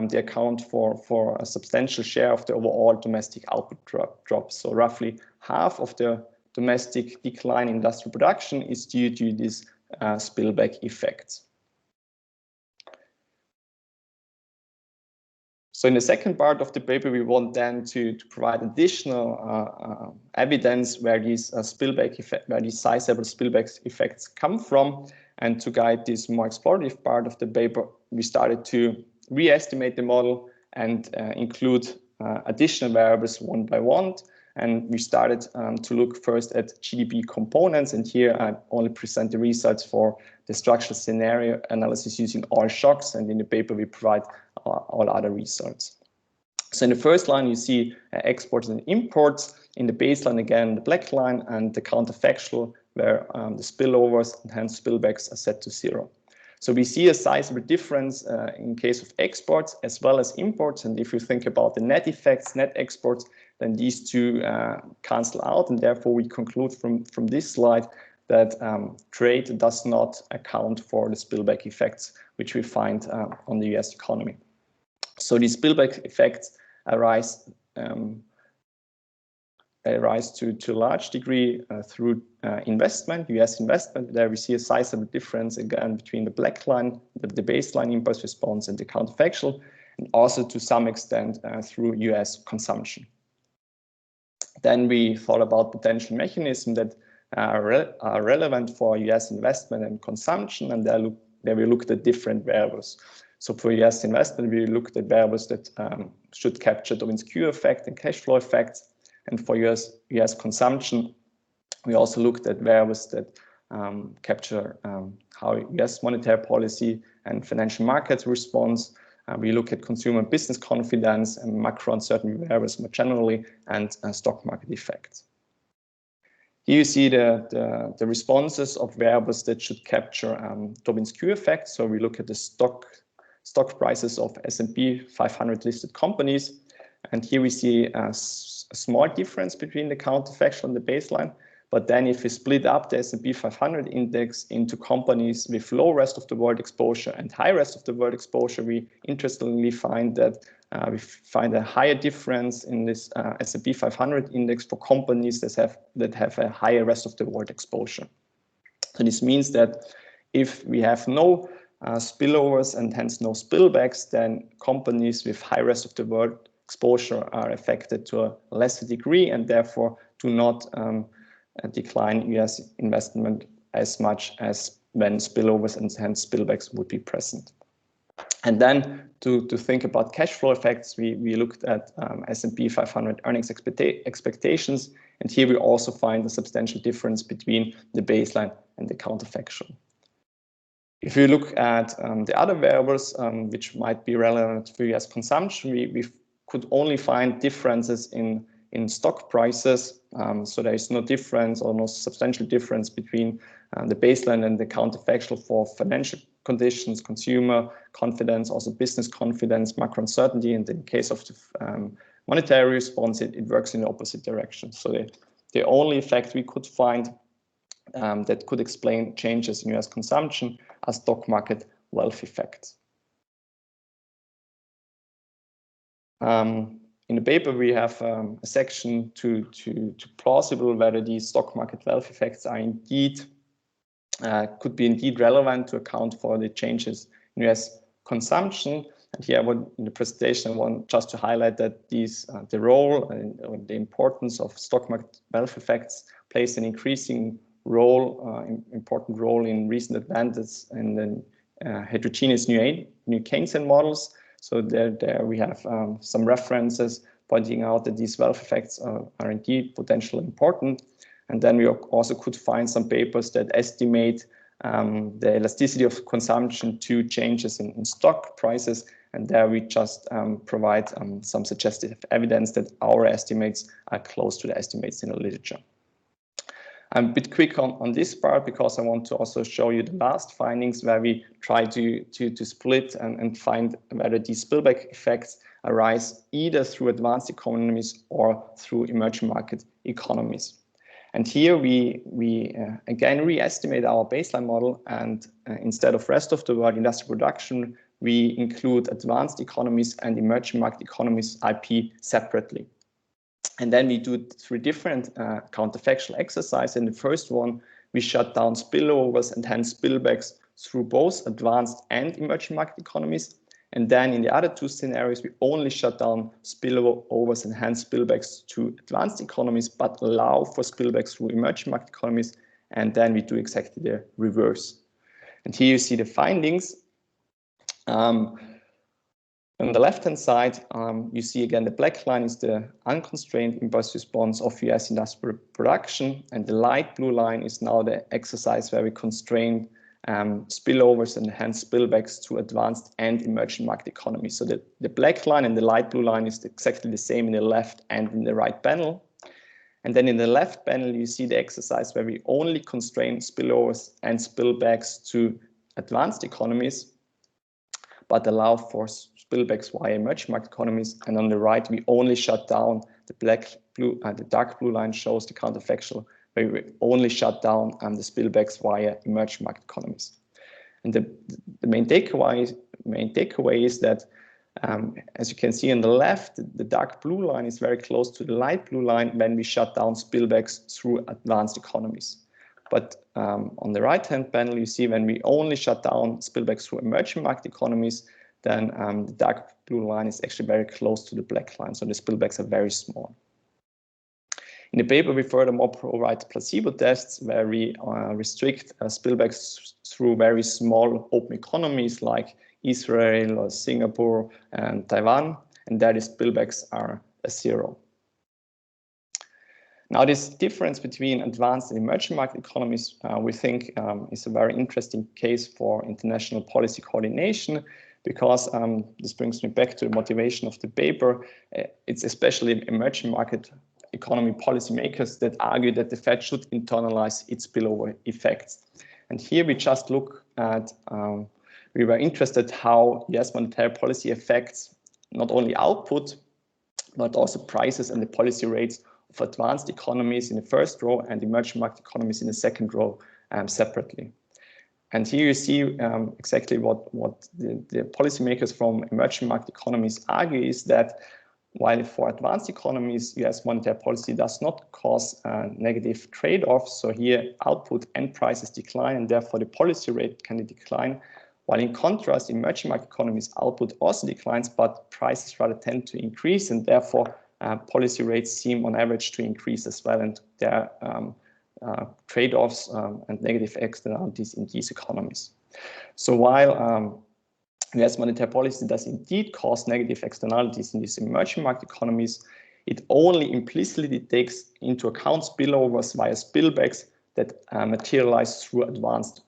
they account for a substantial share of the overall domestic output drop. So roughly half of the domestic decline in industrial production is due to these spillback effects. So in the second part of the paper, we want then to provide additional evidence where these sizable spillback effects come from. And to guide this more explorative part of the paper, we started to re-estimate the model and include additional variables one by one. And we started to look first at Gdp components. And here I only present the results for the structural scenario analysis using all shocks. And in the paper, we provide all other results. So in the first line, you see exports and imports. In the baseline, again, the black line, and the counterfactual, where the spillovers and hence spillbacks are set to zero. So we see a sizable difference in case of exports as well as imports. And if you think about the net effects, net exports, then these two cancel out, and therefore we conclude from this slide that trade does not account for the spillback effects which we find on the US economy. So these spillback effects arise to a large degree through investment, US investment. There we see a sizable difference again between the black line, the baseline impulse response, and the counterfactual, and also to some extent through US consumption. Then we thought about potential mechanisms that are relevant for US investment and consumption, and there we looked at different variables. So for US investment, we looked at variables that should capture Tobin's Q effect and cash flow effects. And for US consumption, we also looked at variables that capture how US monetary policy and financial markets response. We look at consumer and business confidence and macro uncertainty variables more generally, and stock market effects. Here you see the responses of variables that should capture Tobin's Q effect. So we look at the stock prices of S&P 500 listed companies. And here we see a small difference between the counterfactual and the baseline. But then if we split up the S&P 500 index into companies with low rest of the world exposure and high rest of the world exposure, we interestingly find that we find a higher difference in this S&P 500 index for companies that have a higher rest of the world exposure. So this means that if we have no spillovers and hence no spillbacks, then companies with high rest of the world exposure are affected to a lesser degree and therefore do not decline US investment as much as when spillovers and hence spillbacks would be present. And then to think about cash flow effects, we looked at S&P 500 earnings expectations, and here we also find a substantial difference between the baseline and the counterfactual. If you look at the other variables which might be relevant for US consumption, we could only find differences in stock prices. So there is no difference or no substantial difference between the baseline and the counterfactual for financial conditions, consumer confidence, also business confidence, macro uncertainty. And in the case of the monetary response, it works in the opposite direction. So the only effect we could find that could explain changes in US consumption are stock market wealth effects. In the paper, we have a section to plausible whether these stock market wealth effects are indeed could be indeed relevant to account for the changes in US consumption. And here, in the presentation, I want just to highlight that the role and the importance of stock market wealth effects plays an increasing role, important role in recent advances in the heterogeneous new Keynesian models. So there we have some references pointing out that these wealth effects are indeed potentially important. And then we also could find some papers that estimate the elasticity of consumption to changes in stock prices. And there we just provide some suggestive evidence that our estimates are close to the estimates in the literature. I'm a bit quick on this part because I want to also show you the last findings where we try to split and find whether these spillback effects arise either through advanced economies or through emerging market economies. And here we again re-estimate our baseline model, and instead of rest of the world industrial production, we include advanced economies and emerging market economies IP separately. And then we do 3 different counterfactual exercises. In the first one, we shut down spillovers and hence spillbacks through both advanced and emerging market economies. And then in the other 2 scenarios, we only shut down spillovers and hence spillbacks to advanced economies, but allow for spillbacks through emerging market economies. And then we do exactly the reverse. And here you see the findings. On the left-hand side, you see again the black line is the unconstrained impulse response of US industrial production, and the light blue line is now the exercise where we constrain spillovers and hence spillbacks to advanced and emerging market economies. So the black line and the light blue line is exactly the same in the left and in the right panel. And then in the left panel, you see the exercise where we only constrain spillovers and spillbacks to advanced economies, but allow for spillbacks via emerging market economies, and on the right we only shut down the dark blue line shows the counterfactual, where we only shut down the spillbacks via emerging market economies. And the main takeaway is that, as you can see on the left, the dark blue line is very close to the light blue line when we shut down spillbacks through advanced economies. But on the right-hand panel, you see when we only shut down spillbacks through emerging market economies, then the dark blue line is actually very close to the black line, so the spillbacks are very small. In the paper, we furthermore provide placebo tests where we restrict spillbacks through very small open economies like Israel or Singapore and Taiwan, and there the spillbacks are 0. Now, this difference between advanced and emerging market economies, we think is a very interesting case for international policy coordination, because this brings me back to the motivation of the paper. It's especially emerging market economy policymakers that argue that the Fed should internalize its spillover effects. And here we just look at, we were interested how US monetary policy affects not only output, but also prices and the policy rates of advanced economies in the first row and emerging market economies in the second row separately. And here you see exactly what the policymakers from emerging market economies argue is that while for advanced economies, US monetary policy does not cause negative trade-offs, so here output and prices decline and therefore the policy rate can decline, while in contrast, emerging market economies output also declines, but prices rather tend to increase and therefore policy rates seem on average to increase as well, and there are trade-offs and negative externalities in these economies. So while US monetary policy does indeed cause negative externalities in these emerging market economies, it only implicitly takes into account spillovers via spillbacks that materialize through advanced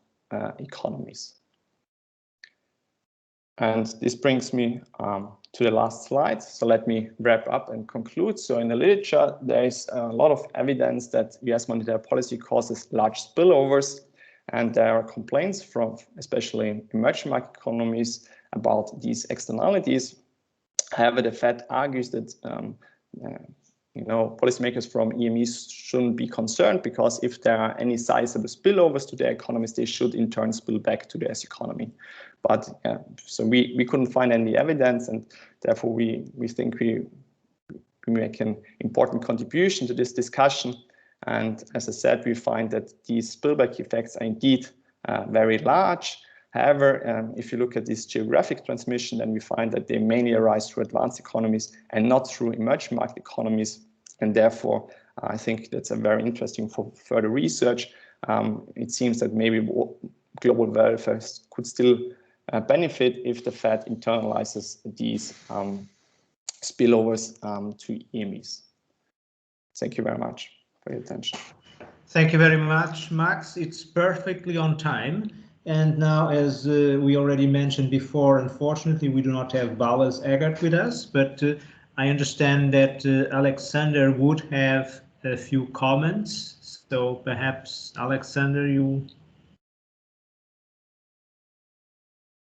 economies. And this brings me to the last slide. So let me wrap up and conclude. So in the literature, there is a lot of evidence that US monetary policy causes large spillovers. And there are complaints from especially emerging market economies about these externalities. However, the Fed argues that policymakers from EMEs shouldn't be concerned, because if there are any sizable spillovers to their economies, they should in turn spill back to the US economy. But so we couldn't find any evidence, and therefore we think we make an important contribution to this discussion. And as I said, we find that these spillback effects are indeed very large. However, if you look at this geographic transmission, then we find that they mainly arise through advanced economies and not through emerging market economies. And therefore, I think that's a very interesting for further research. It seems that maybe global welfare could still benefit if the Fed internalizes these spillovers to EMEs. Thank you very much for your attention. Thank you very much, Max. It's perfectly on time. And now, as we already mentioned before, unfortunately, we do not have Balázs Egert with us, but I understand that Alexander would have a few comments. So perhaps, Alexander,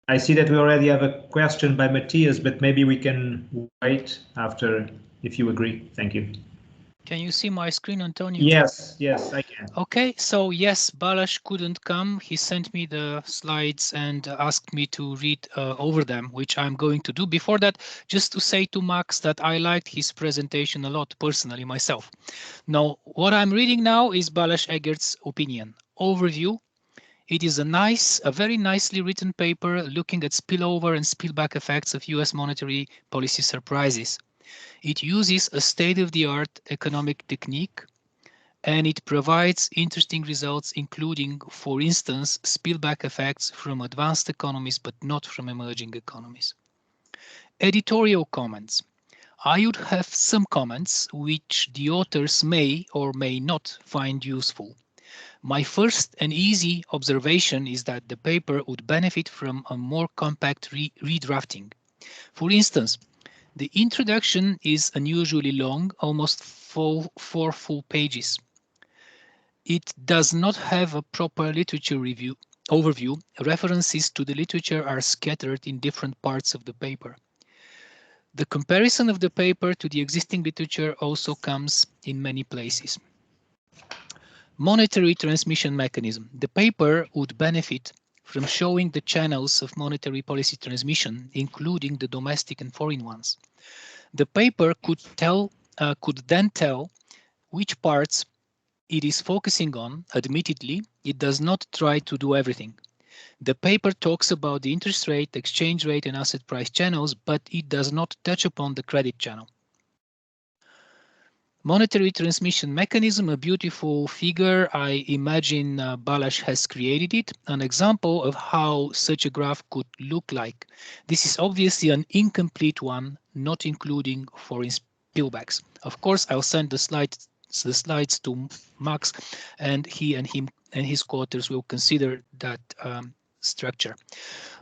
I see that we already have a question by Matthias, but maybe we can wait after, if you agree. Thank you. Can you see my screen, Antonio? Yes, I can. Okay, so yes, Balázs couldn't come. He sent me the slides and asked me to read over them, which I'm going to do. Before that, just to say to Max that I liked his presentation a lot personally myself. Now, what I'm reading now is Balázs Egert's opinion. Overview. It is a very nicely written paper looking at spillover and spillback effects of US monetary policy surprises. It uses a state-of-the-art economic technique, and it provides interesting results, including, for instance, spillback effects from advanced economies, but not from emerging economies. Editorial comments. I would have some comments which the authors may or may not find useful. My first and easy observation is that the paper would benefit from a more compact redrafting. For instance, the introduction is unusually long, almost 4 full pages. It does not have a proper literature overview. References to the literature are scattered in different parts of the paper. The comparison of the paper to the existing literature also comes in many places. Monetary transmission mechanism. The paper would benefit from showing the channels of monetary policy transmission, including the domestic and foreign ones. The paper could then tell which parts it is focusing on. Admittedly, it does not try to do everything. The paper talks about the interest rate, exchange rate, and asset price channels, but it does not touch upon the credit channel. Monetary transmission mechanism, a beautiful figure. I imagine Balázs has created it, an example of how such a graph could look like. This is obviously an incomplete one, not including foreign spillbacks. Of course, I'll send the slides to Max, and he and his co-authors will consider that structure.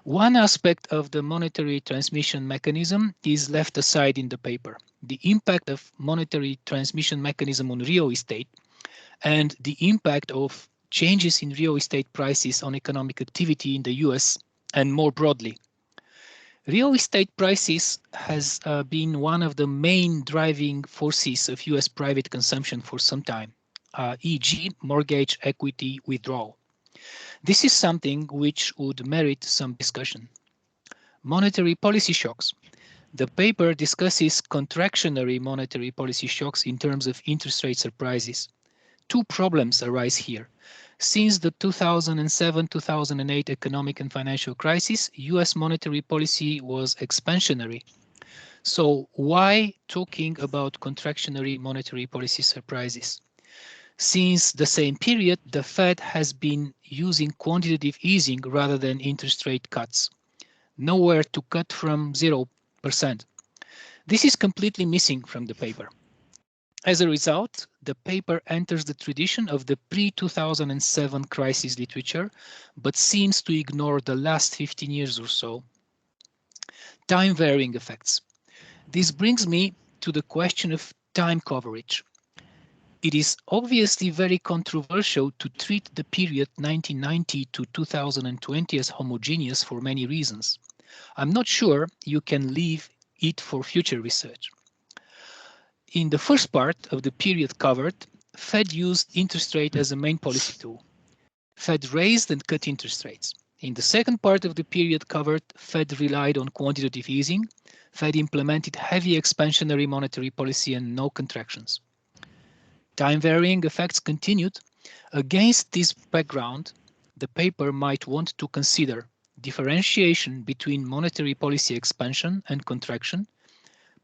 One aspect of the monetary transmission mechanism is left aside in the paper: the impact of monetary transmission mechanism on real estate and the impact of changes in real estate prices on economic activity in the US and more broadly. Real estate prices has been one of the main driving forces of US private consumption for some time, e.g. mortgage equity withdrawal. This is something which would merit some discussion. Monetary policy shocks. The paper discusses contractionary monetary policy shocks in terms of interest rate surprises. Two problems arise here. Since the 2007-2008 economic and financial crisis, US monetary policy was expansionary. So why talking about contractionary monetary policy surprises? Since the same period, the Fed has been using quantitative easing rather than interest rate cuts. Nowhere to cut from 0%. This is completely missing from the paper. As a result, the paper enters the tradition of the pre-2007 crisis literature, but seems to ignore the last 15 years or so. Time-varying effects. This brings me to the question of time coverage. It is obviously very controversial to treat the period 1990 to 2020 as homogeneous for many reasons. I'm not sure you can leave it for future research. In the first part of the period covered, Fed used interest rate as a main policy tool. Fed raised and cut interest rates. In the second part of the period covered, Fed relied on quantitative easing. Fed implemented heavy expansionary monetary policy and no contractions. Time-varying effects continued. Against this background, the paper might want to consider differentiation between monetary policy expansion and contraction,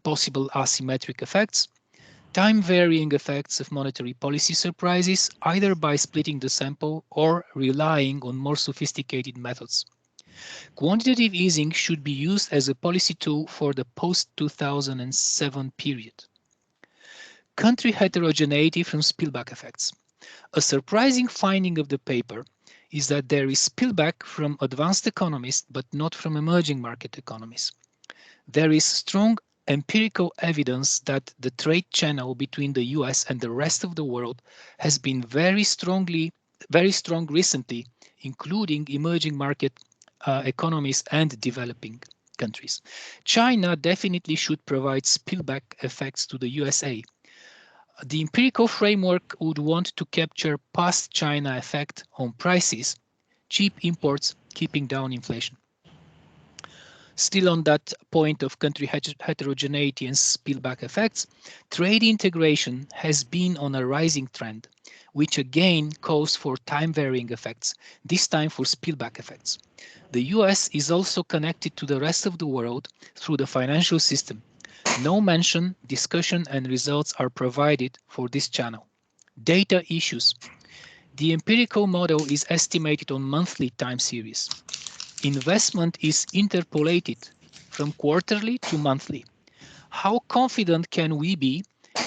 possible asymmetric effects, time-varying effects of monetary policy surprises, either by splitting the sample or relying on more sophisticated methods. Quantitative easing should be used as a policy tool for the post-2007 period. Country heterogeneity from spillback effects. A surprising finding of the paper is that there is spillback from advanced economies, but not from emerging market economies. There is strong empirical evidence that the trade channel between the US and the rest of the world has been very strong recently, including emerging market economies and developing countries. China definitely should provide spillback effects to the USA. The empirical framework would want to capture past China effect on prices, cheap imports keeping down inflation. Still on that point of country heterogeneity and spillback effects, trade integration has been on a rising trend, which again calls for time-varying effects, this time for spillback effects. The US is also connected to the rest of the world through the financial system. No mention, discussion, and results are provided for this channel. Data issues. The empirical model is estimated on monthly time series. Investment is interpolated from quarterly to monthly. How confident can we be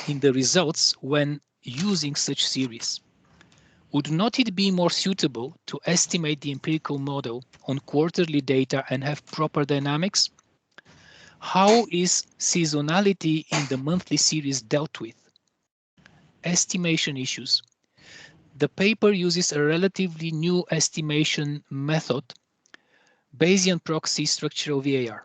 in the results when using such series? Would not it be more suitable to estimate the empirical model on quarterly data and have proper dynamics? How is seasonality in the monthly series dealt with? Estimation issues. The paper uses a relatively new estimation method, Bayesian proxy structural VAR.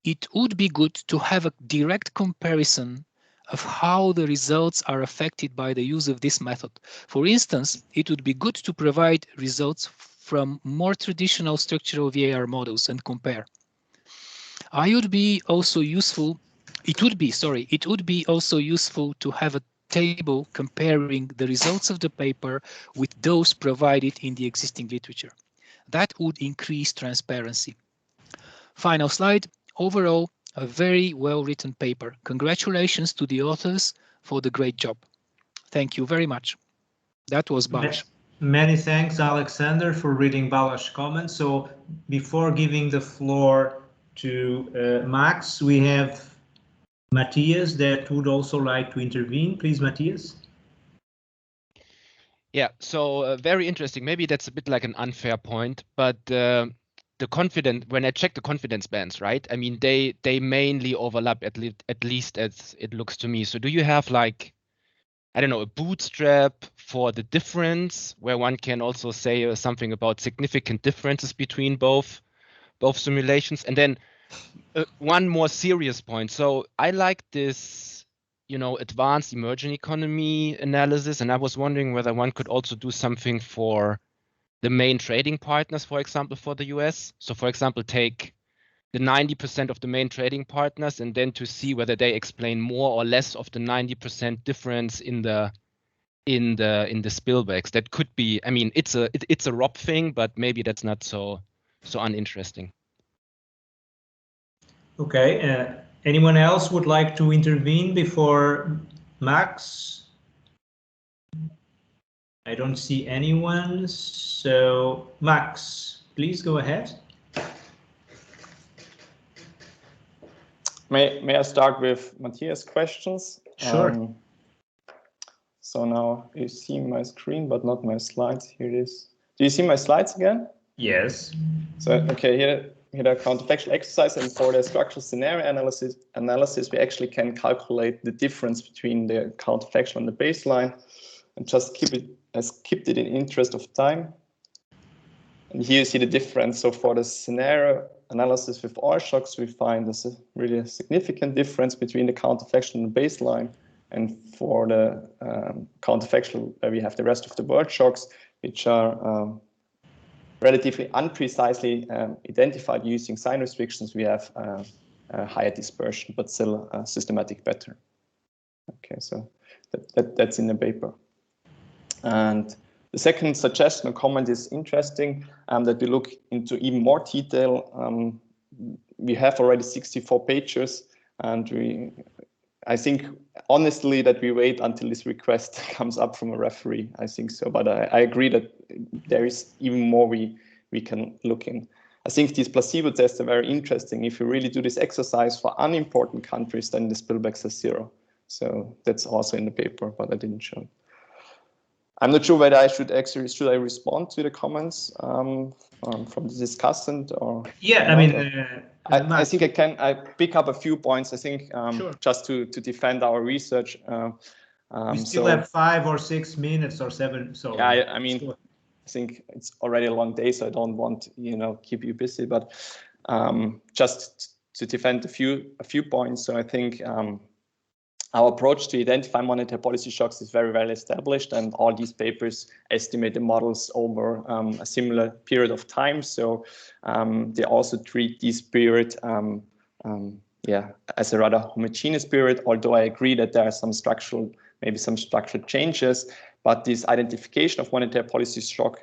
it would be good to have a direct comparison of how the results are affected by the use of this method. For instance, it would be good to provide results from more traditional structural VAR models and compare. It would be also useful to have a table comparing the results of the paper with those provided in the existing literature. That would increase transparency. Final slide. Overall, a very well-written paper. Congratulations to the authors for the great job. Thank you very much. That was Balázs. Many thanks, Alexander, for reading Balázs' comments. So before giving the floor to Max, we have Matthias that would also like to intervene. Please, Matthias. Yeah, so very interesting. Maybe that's a bit like an unfair point, but the confidence, when I check the confidence bands, right? I mean, they mainly overlap, at least as it looks to me. So do you have like, I don't know, a bootstrap for the difference where one can also say something about significant differences between both simulations? And then one more serious point. So I like this, you know, advanced emerging economy analysis, and I was wondering whether one could also do something for the main trading partners, for example, for the US. So for example, take the 90% of the main trading partners and then to see whether they explain more or less of the 90% difference in the spillbacks. That could be, I mean, it's a ROP thing, but maybe that's not so uninteresting. Okay, anyone else would like to intervene before Max? I don't see anyone, so Max, please go ahead. May I start with Matthias' questions? Sure. So now you see my screen, but not my slides. Here it is. Do you see my slides again? Yes. So, okay, here the counterfactual exercise, and for the structural scenario analysis, we actually can calculate the difference between the counterfactual and the baseline, and just kept it in interest of time. And here you see the difference. So for the scenario analysis with oil shocks, we find there's a really significant difference between the counterfactual and the baseline. And for the counterfactual, where we have the rest of the world shocks, which are relatively unprecisely identified using sign restrictions, we have a higher dispersion, but still a systematic pattern. Okay, so that's in the paper. And the second suggestion or comment is interesting, that we look into even more detail. We have already 64 pages, and I think honestly that we wait until this request comes up from a referee. I think so, but I agree that there is even more we can look in. I think these placebo tests are very interesting. If you really do this exercise for unimportant countries, then the spillbacks are 0. So that's also in the paper, but I didn't show. I'm not sure whether I should respond to the comments from the discussant or. Yeah, I mean, I think I pick up a few points. I think sure. Just to defend our research. We still have 5 or 6 minutes or 7. So yeah, I mean, I think it's already a long day, so I don't want keep you busy. But just to defend a few points. So I think our approach to identify monetary policy shocks is very well established, and all these papers estimate the models over a similar period of time. So they also treat this period as a rather homogeneous period, although I agree that there are maybe some structural changes. But this identification of monetary policy shock,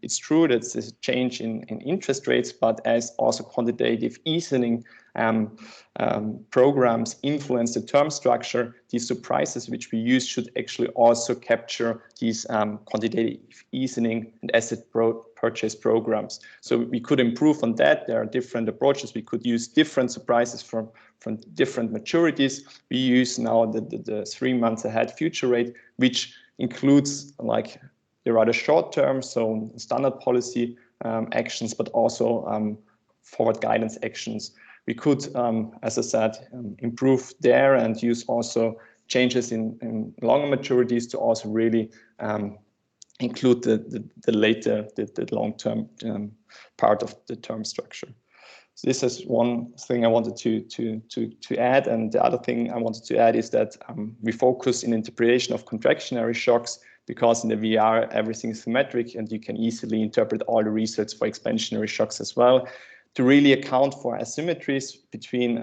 it's true that there's a change in interest rates, but as also quantitative easing programs influence the term structure, these surprises which we use should actually also capture these quantitative easing and asset purchase programs. So we could improve on that. There are different approaches. We could use different surprises from different maturities. We use now the 3 months ahead future rate, which includes like the rather short term, so standard policy actions, but also forward guidance actions. We could, as I said, improve there and use also changes in longer maturities to also really include the long-term part of the term structure. So this is one thing I wanted to add, and the other thing I wanted to add is that we focus in interpretation of contractionary shocks, because in the VR everything is symmetric and you can easily interpret all the results for expansionary shocks as well. To really account for asymmetries between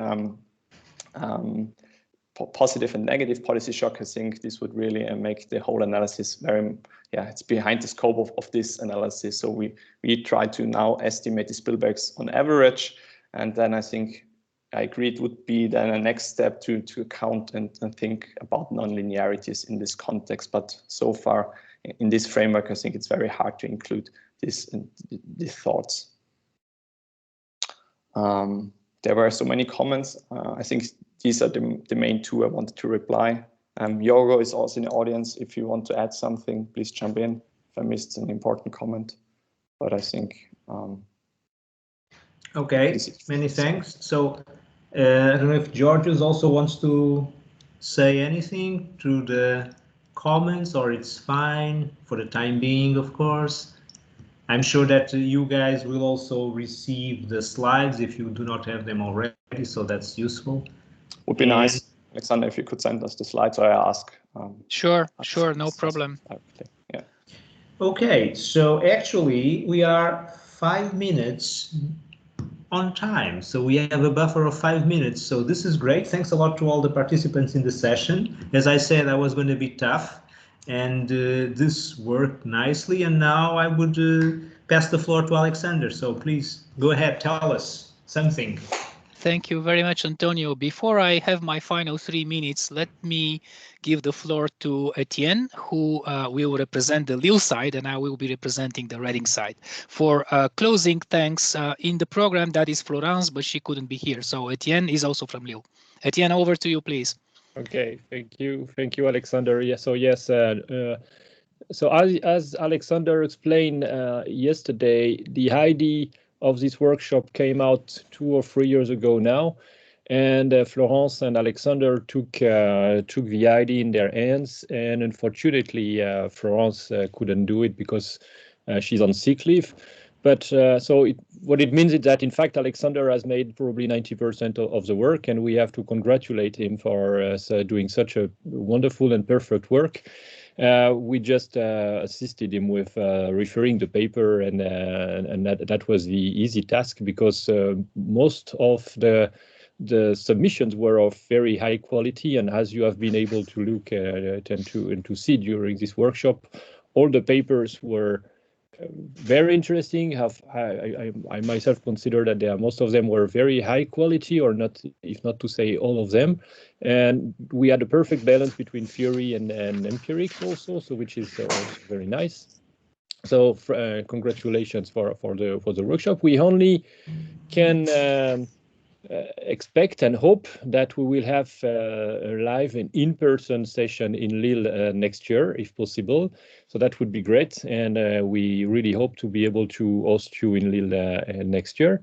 positive and negative policy shock, I think this would really make the whole analysis very, it's behind the scope of this analysis. So we try to now estimate the spillbacks on average, and then I think I agree it would be then a next step to account and think about nonlinearities in this context. But so far in this framework, I think it's very hard to include these thoughts. There were so many comments. I think these are the main two I wanted to reply. Yogo is also in the audience. If you want to add something, please jump in if I missed an important comment. But I think okay, many thanks. So I don't know if Georgios also wants to say anything through the comments, or it's fine for the time being, of course. I'm sure that you guys will also receive the slides if you do not have them already, so that's useful. Would be nice, Alexander, if you could send us the slides, or I ask. Sure, no problem. Yeah. Okay, so actually we are 5 minutes on time, so we have a buffer of 5 minutes, so this is great. Thanks a lot to all the participants in the session. As I said, I was going to be tough, and this worked nicely, and now I would pass the floor to Alexander. So please go ahead, tell us something. Thank you very much, Antonio. Before I have my final 3 minutes, let me give the floor to Etienne, who will represent the Lille side, and I will be representing the Reading side. For closing thanks, in the program that is Florence, but she couldn't be here. So Etienne is also from Lille. Etienne, over to you, please. Okay, thank you, Alexander. Yes, so as Alexander explained yesterday, the idea of this workshop came out 2 or 3 years ago now, and Florence and Alexander took the idea in their hands, and unfortunately Florence couldn't do it because she's on sick leave. But what it means is that in fact Alexander has made probably 90% of the work, and we have to congratulate him for doing such a wonderful and perfect work. We just assisted him with referring the paper, and that was the easy task, because most of the submissions were of very high quality, and as you have been able to look and to see during this workshop, all the papers were very interesting. I myself consider that most of them were very high quality, or not, if not to say all of them. And we had a perfect balance between theory and empirics also, so which is also very nice. So congratulations for the workshop. We only can expect and hope that we will have a live and in-person session in Lille next year, if possible. So that would be great, and we really hope to be able to host you in Lille next year.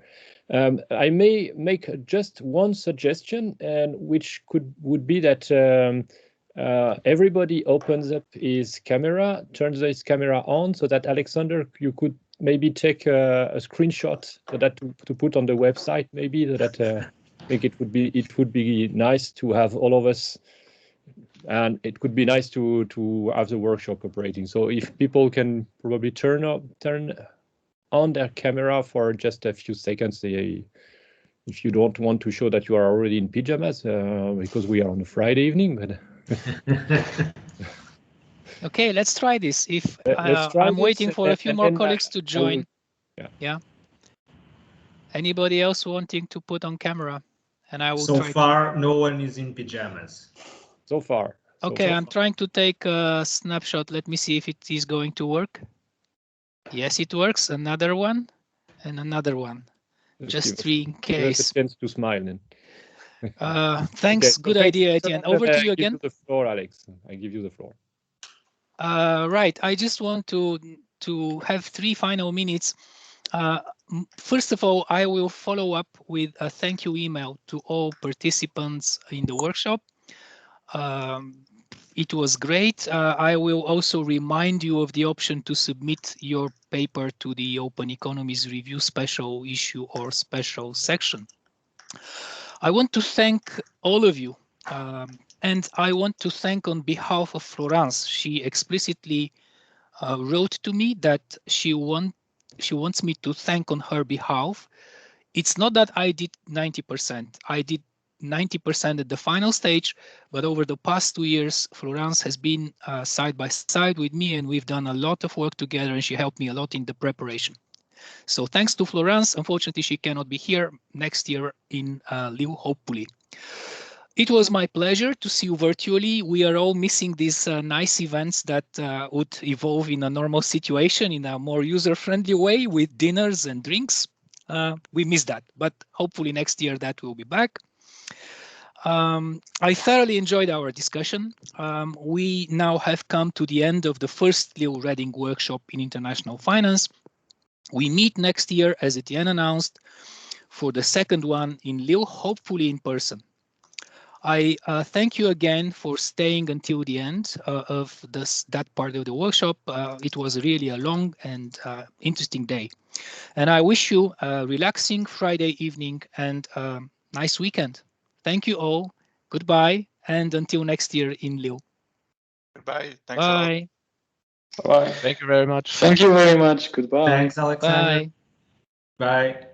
I may make just one suggestion, and which would be that everybody opens up his camera, turns his camera on, so that Alexander, you could maybe take a screenshot so that to put on the website, maybe that I think it would be nice to have all of us, and it could be nice to have the workshop operating. So if people can probably turn on their camera for just a few seconds, if you don't want to show that you are already in pajamas, because we are on a Friday evening, but. Okay, let's try this. If I'm waiting for a few more colleagues to join. Yeah. Anybody else wanting to put on camera? And I will. So far, no one is in pajamas. So far. Okay, I'm trying to take a snapshot. Let me see if it is going to work. Yes, it works. Another one and another one. Just 3 in case. Give us a chance to smile then. Thanks. Okay, good idea, Etienne. Over to you again. I give you the floor, Alex. I give you the floor. Right. I just want to have 3 final minutes. First of all, I will follow up with a thank you email to all participants in the workshop. It was great. I will also remind you of the option to submit your paper to the Open Economies Review special issue or special section. I want to thank all of you, and I want to thank on behalf of Florence. She explicitly wrote to me that she wants me to thank on her behalf. It's not that I did 90%. I did 90% at the final stage, but over the past 2 years, Florence has been side by side with me, and we've done a lot of work together, and she helped me a lot in the preparation. So thanks to Florence. Unfortunately, she cannot be here next year in Lille, hopefully. It was my pleasure to see you virtually. We are all missing these nice events that would evolve in a normal situation in a more user-friendly way with dinners and drinks. We miss that, but hopefully next year that will be back. I thoroughly enjoyed our discussion. We now have come to the end of the first Lille Reading workshop in international finance. We meet next year, as Etienne announced, for the second one in Lille, hopefully in person. I thank you again for staying until the end of that part of the workshop. It was really a long and interesting day. And I wish you a relaxing Friday evening and a nice weekend. Thank you all. Goodbye. And until next year in Lille. Goodbye. Thanks Bye. Bye. Thank you very much. Thank you very much. Goodbye. Thanks, Alexander. Bye. Bye.